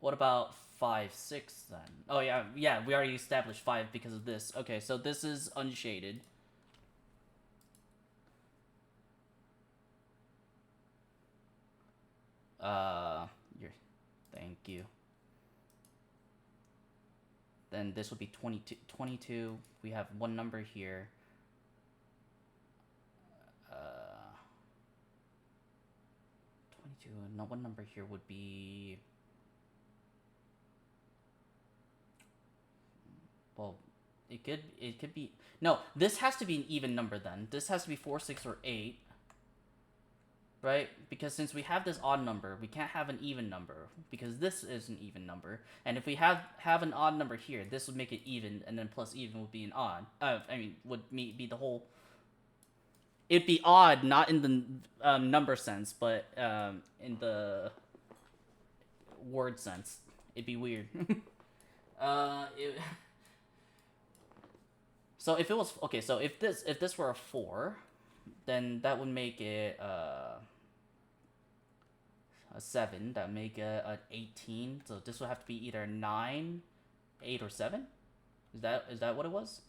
What about 5 6 then? Oh yeah, we already established 5 because of this. Okay, so this is unshaded. You're, thank you. Then this would be 22. 22. We have one number here. 22. No, one number here would be. Well, it could be. No, this has to be an even number then. This has to be 4, 6, or 8. Right? Because since we have this odd number, we can't have an even number because this is an even number. And if we have an odd number here, this would make it even, and then plus even would be an odd. Would be the whole. It'd be odd, not in the number sense, but in the word sense. It'd be weird. So if it was okay, so if this were a 4, then that would make it a 7. That would make it an 18. So this would have to be either 9, 8, or 7. Is that what it was?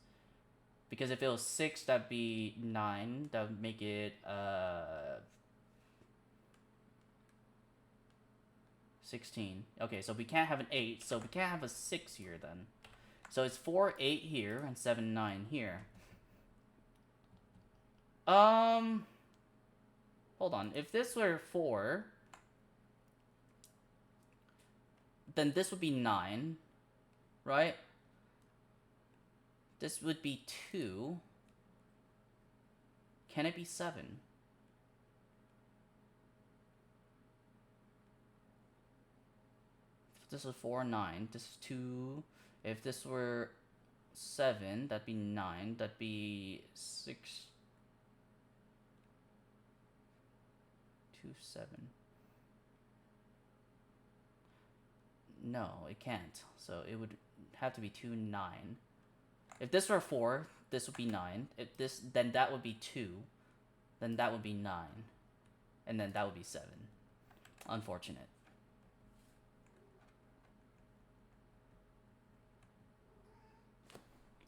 Because if it was 6, that'd be 9. That would make it 16. Okay, so we can't have an 8, so we can't have a 6 here then. So it's 4, 8 here, and 7, 9 here. Hold on. If this were 4, then this would be 9, right? This would be 2. Can it be 7? If this was 4, 9, this is 2. If this were 7, that'd be 9. That'd be 6. 2, 7. No, it can't. So it would have to be 2, 9. If this were 4, this would be 9. If this, then that would be 2. Then that would be 9. And then that would be 7. Unfortunate.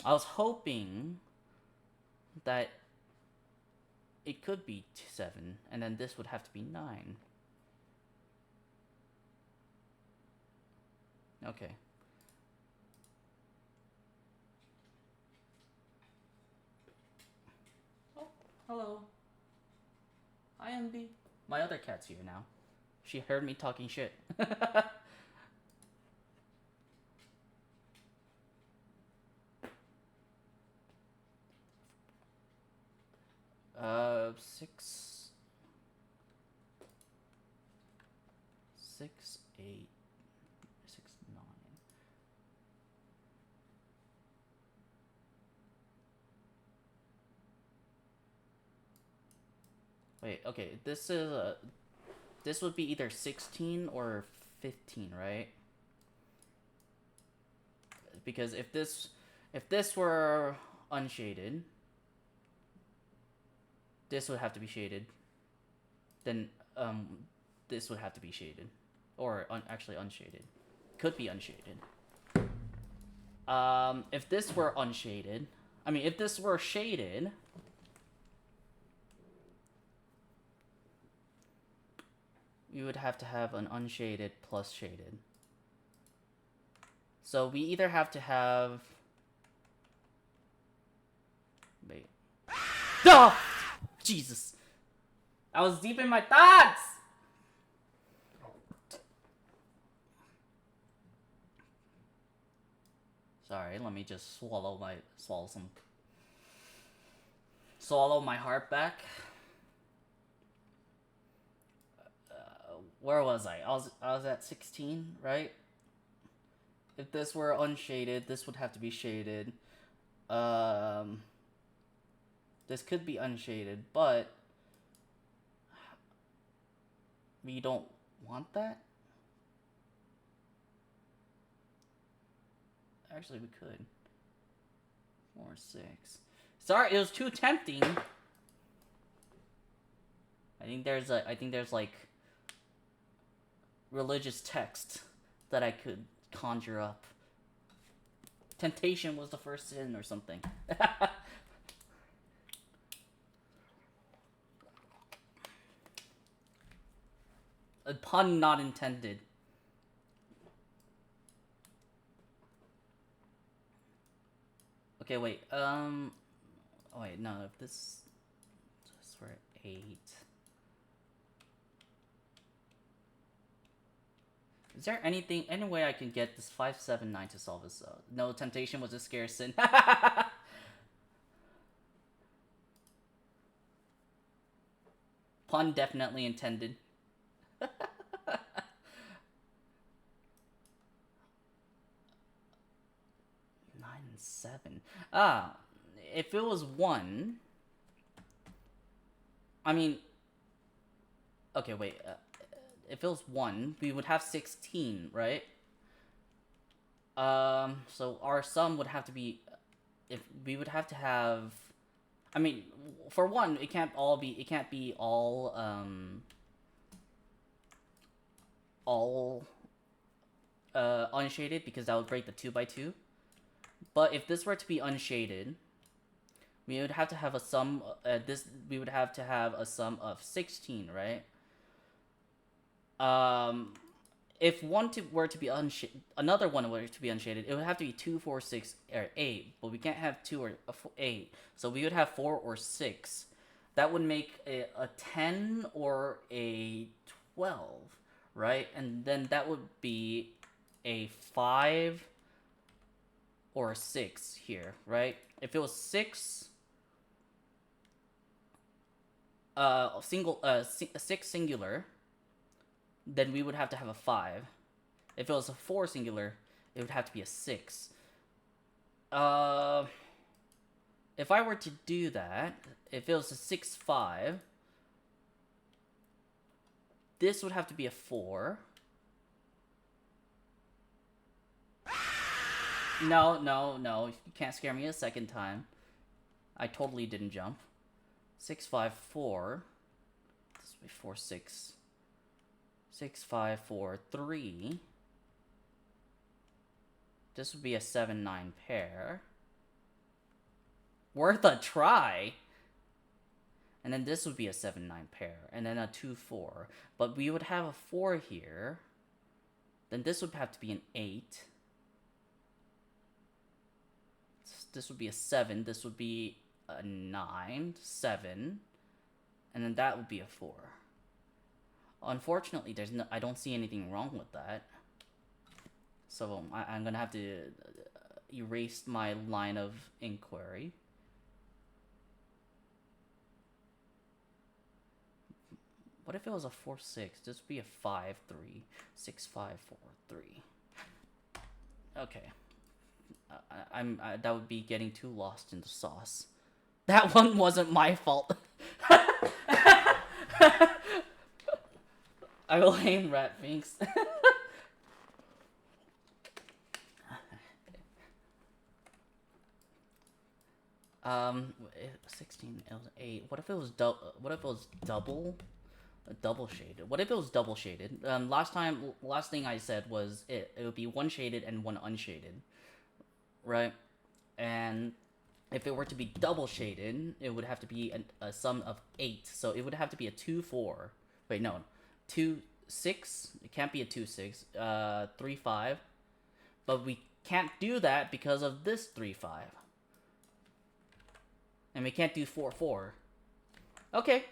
I was hoping that it could be 7, and then this would have to be 9. Okay. Oh, hello. Hi, MB. My other cat's here now. She heard me talking shit. 6, 6, 8, 6, 9. Wait, okay, this is this would be either 16 or 15, right? Because if this were unshaded, this would have to be shaded. Then this would have to be shaded, or actually unshaded. Could be unshaded. If this were unshaded, if this were shaded, we would have to have an unshaded plus shaded. So we either have to have. Wait. Oh! Jesus. I was deep in my thoughts! Sorry, let me just swallow my heart back. Where was I? I was at 16, right? If this were unshaded, this would have to be shaded. This could be unshaded, but we don't want that. Actually, we could. 4, 6. Sorry, it was too tempting. I think there's like religious text that I could conjure up. Temptation was the first sin or something. A pun not intended. Okay, wait. Oh wait, no. If this for 8. Is there any way I can get this 5, 7, 9 to solve this? No, temptation was a scare sin. Pun definitely intended. 9 and 7. If it was 1, I mean, okay, wait. If it was 1, we would have 16, right? So our sum would have to be, if we would have to have, I mean, for 1, it can't be all unshaded, because that would break the 2x2. But if this were to be unshaded, we would have to have a sum. We would have to have a sum of 16, right? If were to be another one were to be unshaded, it would have to be 2, 4, 6, or 8. But we can't have 2 or 8, so we would have 4 or 6. That would make a 10 or a 12, right? And then that would be a 5 or a 6 here, right? If it was 6, 6 singular, then we would have to have a 5. If it was a 4 singular, it would have to be a 6. If I were to do that, if it was a 6, 5, this would have to be a 4. No, you can't scare me a second time. I totally didn't jump. 6, 5, 4. This would be 4, 6. 6, 5, 4, 3. This would be a 7, 9 pair. Worth a try. And then this would be a 7, 9 pair. And then a 2, 4. But we would have a 4 here. Then this would have to be an 8. This would be a 7. This would be a 9, 7. And then that would be a 4. Unfortunately, I don't see anything wrong with that. So I'm gonna have to erase my line of inquiry. What if it was a 4, 6? This would be a 5, 3. 6, 5, 4, 3. Okay. That would be getting too lost in the sauce. That one wasn't my fault. I will aim rat finks. 16, 8. What if it was double shaded? What if it was double shaded? Last thing I said was it would be 1 shaded and 1 unshaded, right? And if it were to be double shaded, it would have to be a sum of 8. So it would have to be a 2, 4. Wait, no, 2, 6. It can't be a 2, 6. 3, 5. But we can't do that because of this 3, 5. And we can't do 4, 4. Okay.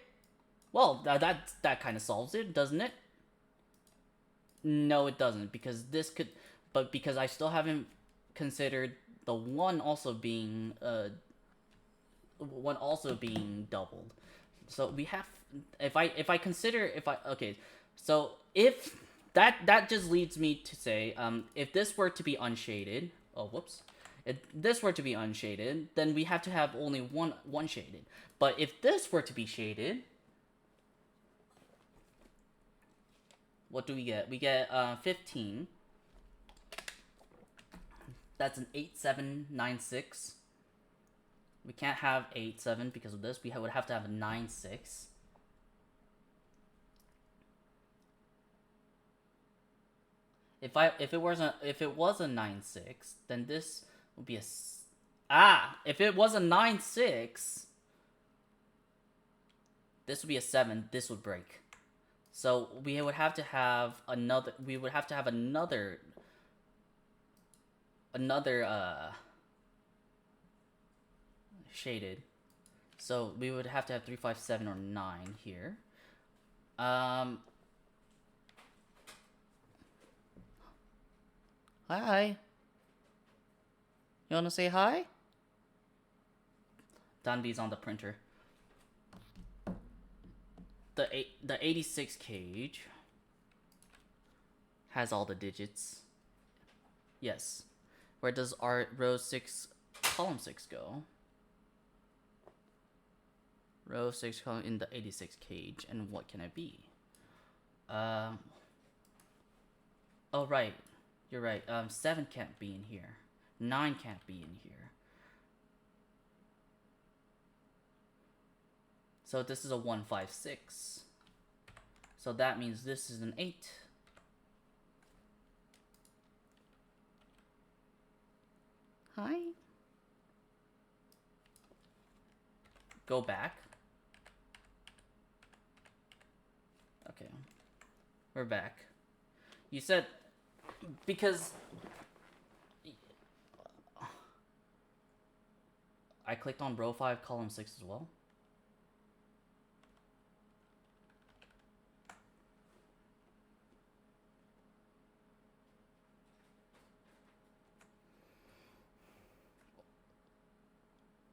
Well, that kind of solves it, doesn't it? No, it doesn't, because this could... But because I still haven't considered the 1 also being... one also being doubled. So we have... Okay, so if... That just leads me to say, if this were to be unshaded... Oh, whoops. If this were to be unshaded, then we have to have only one shaded. But if this were to be shaded... What do we get? We get 15. That's an 8796. We can't have 87 because of this. We would have to have a 96. If it was a 96, then this would be a if it was a 96, this would be a 7. This would break. So we would have to have another. We would have to have another shaded. So we would have to have 3, 5, 7, or 9 here. Hi. You wanna say hi? Danby's on the printer. The 86 cage has all the digits. Yes. Where does our row 6, column 6 go? Row 6 column in the 86 cage, and what can it be? Oh right, you're right. 7 can't be in here. 9 can't be in here. So this is a 1, 5, 6. So that means this is an 8. Hi. Go back. Okay. We're back. You said because I clicked on row 5, column 6 as well.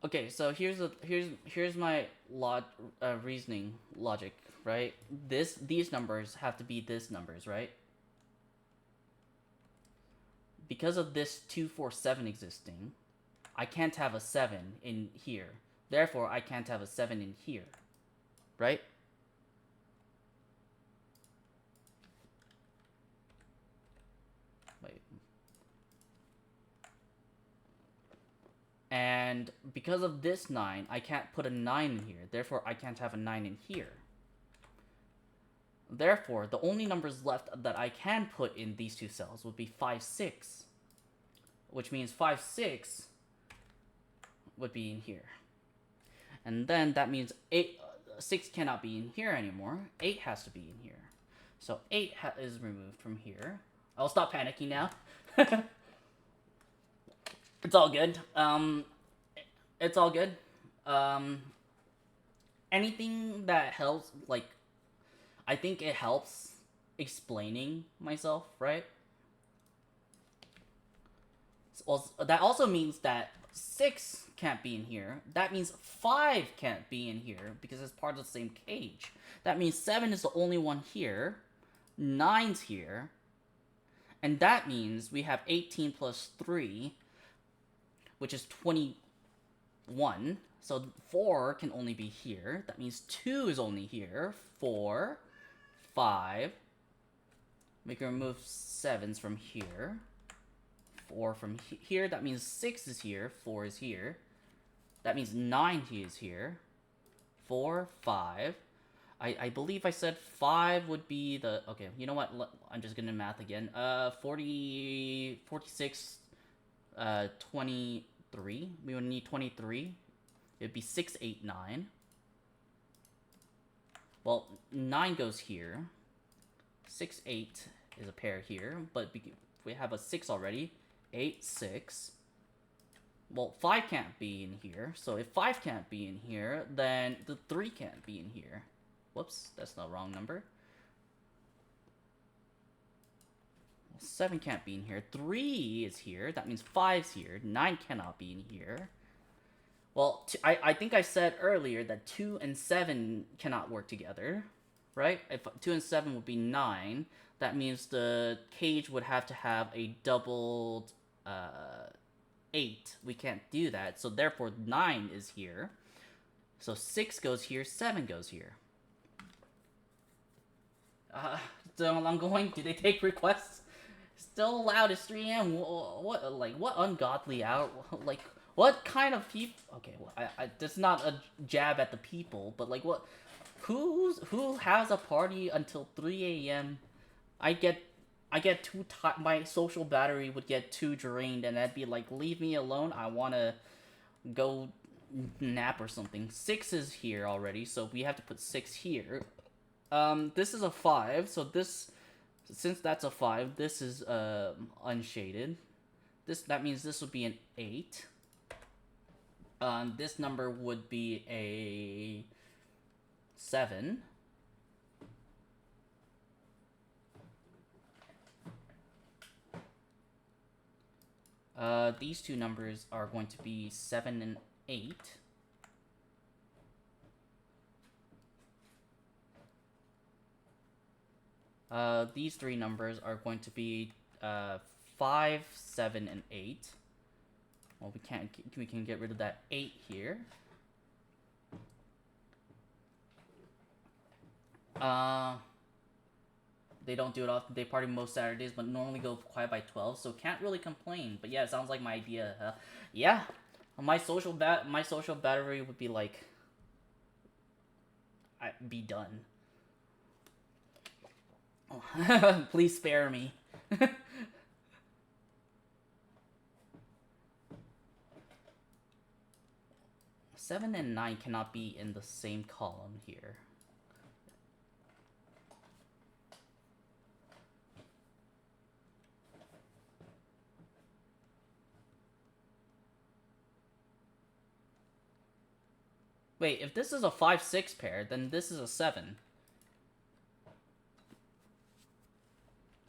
Okay, so here's my reasoning logic, right? These numbers have to be this numbers, right? Because of this 2, 4, 7 existing, I can't have a 7 in here. Therefore, I can't have a 7 in here, right? Wait. And because of this 9, I can't put a 9 in here. Therefore, I can't have a 9 in here. Therefore, the only numbers left that I can put in these two cells would be 5, 6. Which means 5, 6 would be in here. And then that means 6 cannot be in here anymore. 8 has to be in here. So 8 is removed from here. I'll stop panicking now. It's all good. It's all good. Anything that helps, like, I think it helps explaining myself, right? Well, that also means that 6 can't be in here. That means 5 can't be in here because it's part of the same cage. That means 7 is the only one here. 9's here. And that means we have 18 plus 3, which is 21. So 4 can only be here. That means 2 is only here. 4, 5. We can remove 7s from here. 4 from here. That means 6 is here. 4 is here. That means 9 is here. 4, 5. I believe I said 5 would be the... Okay, you know what? I'm just gonna math again. 40... 46... 23. We would need 23. It'd be 6, 8, 9. Well, 9 goes here. 6, 8 is a pair here. But we have a 6 already. 8, 6. Well, 5 can't be in here. So if 5 can't be in here, then the 3 can't be in here. Whoops, that's the wrong number. 7 can't be in here. 3 is here. That means 5's here. 9 cannot be in here. Well, I think I said earlier that 2 and 7 cannot work together, right? If 2 and 7 would be 9, that means the cage would have to have a doubled 8. We can't do that, so therefore 9 is here. So 6 goes here, 7 goes here. So I'm going, do they take requests? Still allowed. It's 3 a.m. What, like, what ungodly hour? Like, what kind of people? Okay, well, that's not a jab at the people, but like, what? Who has a party until 3 a.m.? I get, I get too tired. My social battery would get too drained, and I'd be like, leave me alone. I wanna go nap or something. 6 is here already, so we have to put 6 here. This is a 5, so this, since that's a 5, this is unshaded. That means this would be an 8. This number would be a 7. These two numbers are going to be 7 and 8. These three numbers are going to be 5, 7, and 8. Well, we can get rid of that 8 here. They don't do it often. They party most Saturdays, but normally go quiet by 12, so can't really complain. But yeah, it sounds like my idea. Yeah, my social battery would be like, I'd be done. Oh, please spare me. 7 and 9 cannot be in the same column here. Wait, if this is a 5-6 pair, then this is a 7.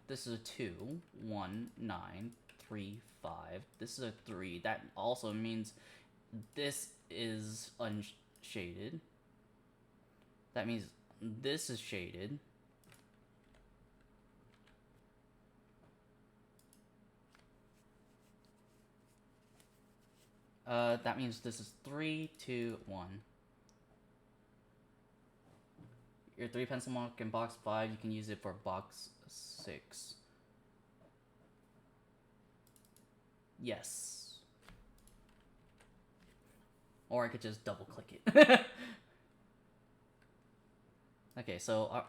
This is a 2, 1, 9, 3, 5. This is a 3. That also means this is unshaded. That means this is shaded. That means this is 3, 2, 1. Your 3 pencil mark in box 5, you can use it for box 6. Yes. Or I could just double click it. Okay, so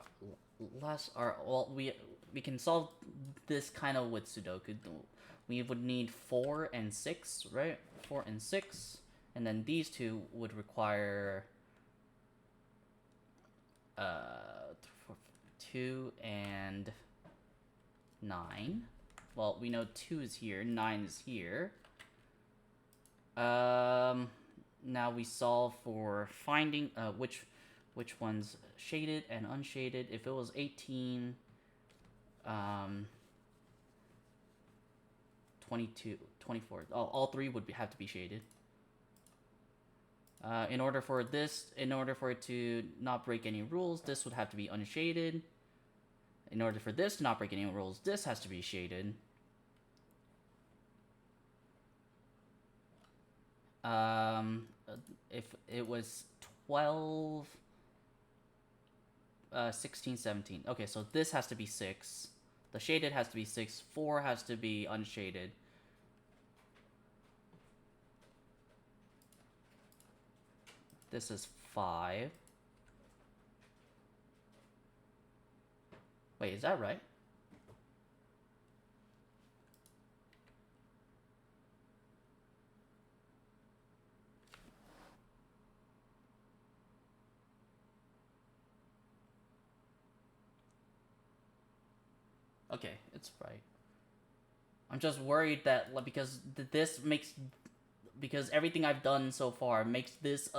we can solve this kind of with Sudoku. We would need 4 and 6, right? 4 and 6, and then these two would require 2 and 9. Well, we know 2 is here, 9 is here. Now we solve for finding which one's shaded and unshaded. If it was 18, 22, 24, all 3 would have to be shaded. In order for it to not break any rules, this would have to be unshaded. In order for this to not break any rules, this has to be shaded. If it was 12, 16, 17. Okay, so this has to be 6. The shaded has to be 6. 4 has to be unshaded. This is 5. Wait, is that right? Okay, it's right. I'm just worried that because this makes, because everything I've done so far makes this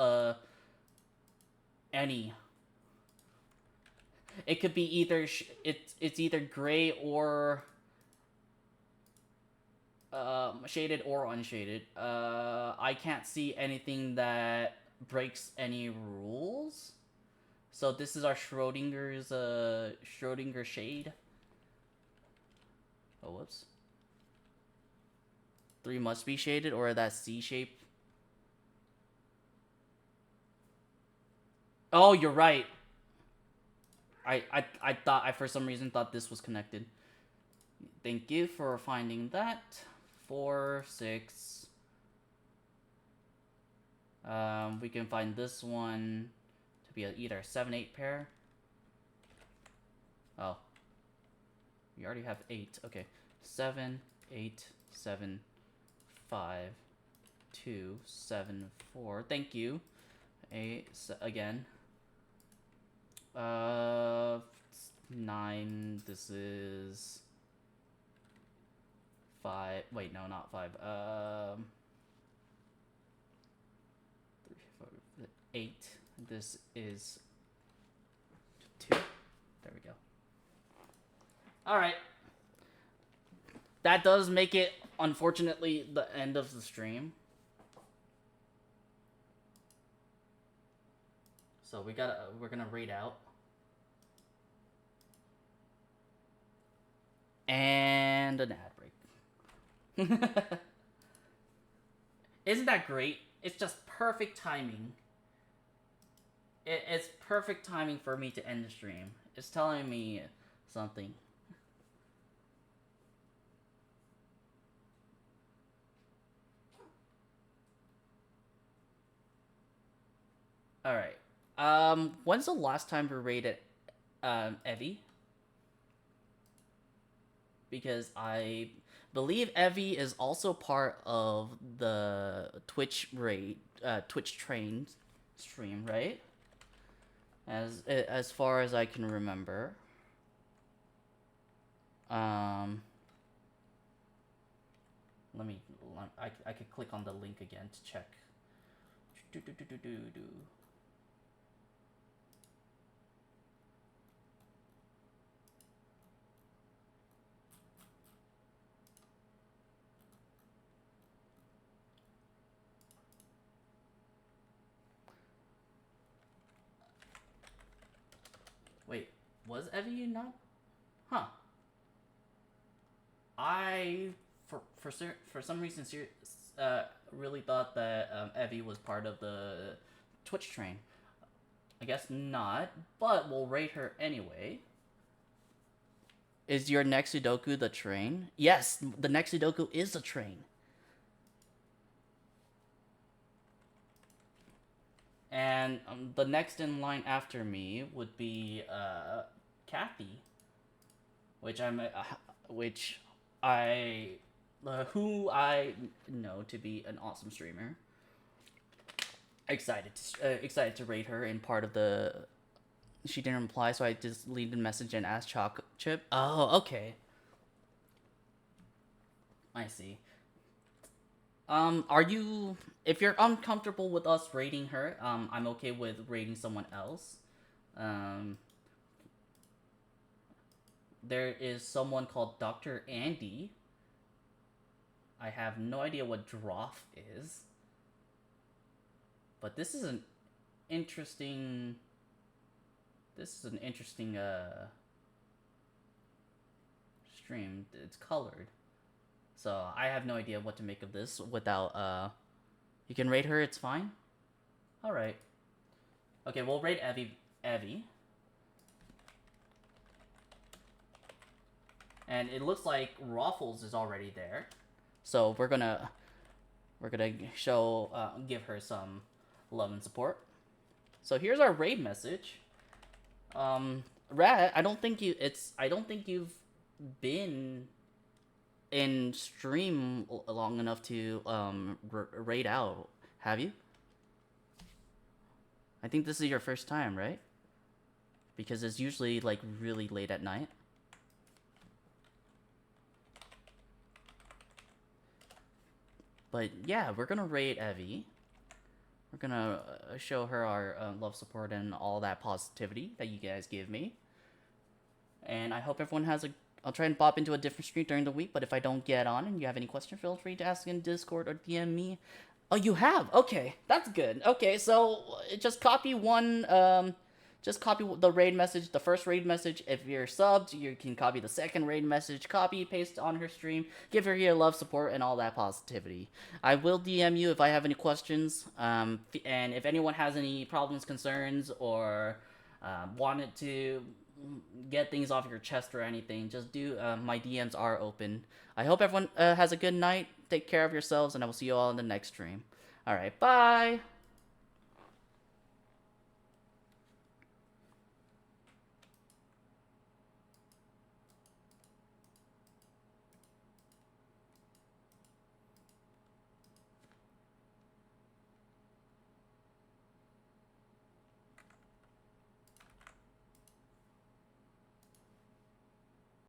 any. It could be either it's either gray or shaded or unshaded. I can't see anything that breaks any rules. So this is our Schrodinger's Schrodinger shade. Oh, whoops. 3 must be shaded, or that C shape. Oh, you're right. I for some reason thought this was connected. Thank you for finding that. 4, 6. We can find this one to be either 7, 8 pair. Oh. We already have 8. Okay. 7, 8, 7, 5, 2, 7, 4. Thank you. 8, again. 9. This is 5. Wait, no, not 5. 3, 4, 8. This is 2. There we go. Alright. That does make it, unfortunately, the end of the stream. So we're gonna raid out. And an ad break. Isn't that great? It's just perfect timing. It's perfect timing for me to end the stream. It's telling me something. Alright. When's the last time we raided Evie? Because I believe Evie is also part of the Twitch raid, Twitch train stream, right? As far as I can remember. Let me. I could click on the link again to check. Wait, was Evie not? Huh. I for some reason really thought that Evie was part of the Twitch train. I guess not, but we'll rate her anyway. Is your next Sudoku the train? Yes, the next Sudoku is a train. And the next in line after me would be Kathy, which who I know to be an awesome streamer. Excited to rate her in part of the. She didn't reply, so I just leave a message and asked Chip. Oh, okay. I see. Are you? If you're uncomfortable with us rating her, I'm okay with rating someone else. There is someone called Dr. Andy. I have no idea what Droff is. But this is an interesting. Stream. It's colored. So I have no idea what to make of this without you can rate her, it's fine? Alright. Okay, we'll rate Evie. And it looks like Ruffles is already there. So we're gonna give her some love and support. So here's our raid message. Rat, I don't think you've been in stream long enough to raid out, have you? I think this is your first time, right? Because it's usually like really late at night. But yeah, we're gonna raid Evie. We're gonna show her our love, support, and all that positivity that you guys give me. And I hope everyone has a. I'll try and pop into a different stream during the week, but if I don't get on and you have any question, feel free to ask in Discord or DM me. Oh, you have? Okay, that's good. Okay, so just copy just copy the raid message, the first raid message. If you're subbed, you can copy the second raid message, copy, paste on her stream, give her your love, support, and all that positivity. I will DM you if I have any questions, and if anyone has any problems, concerns, or wanted to get things off your chest or anything, just do. My DMs are open. I hope everyone has a good night. Take care of yourselves, and I will see you all in the next stream. All right, bye.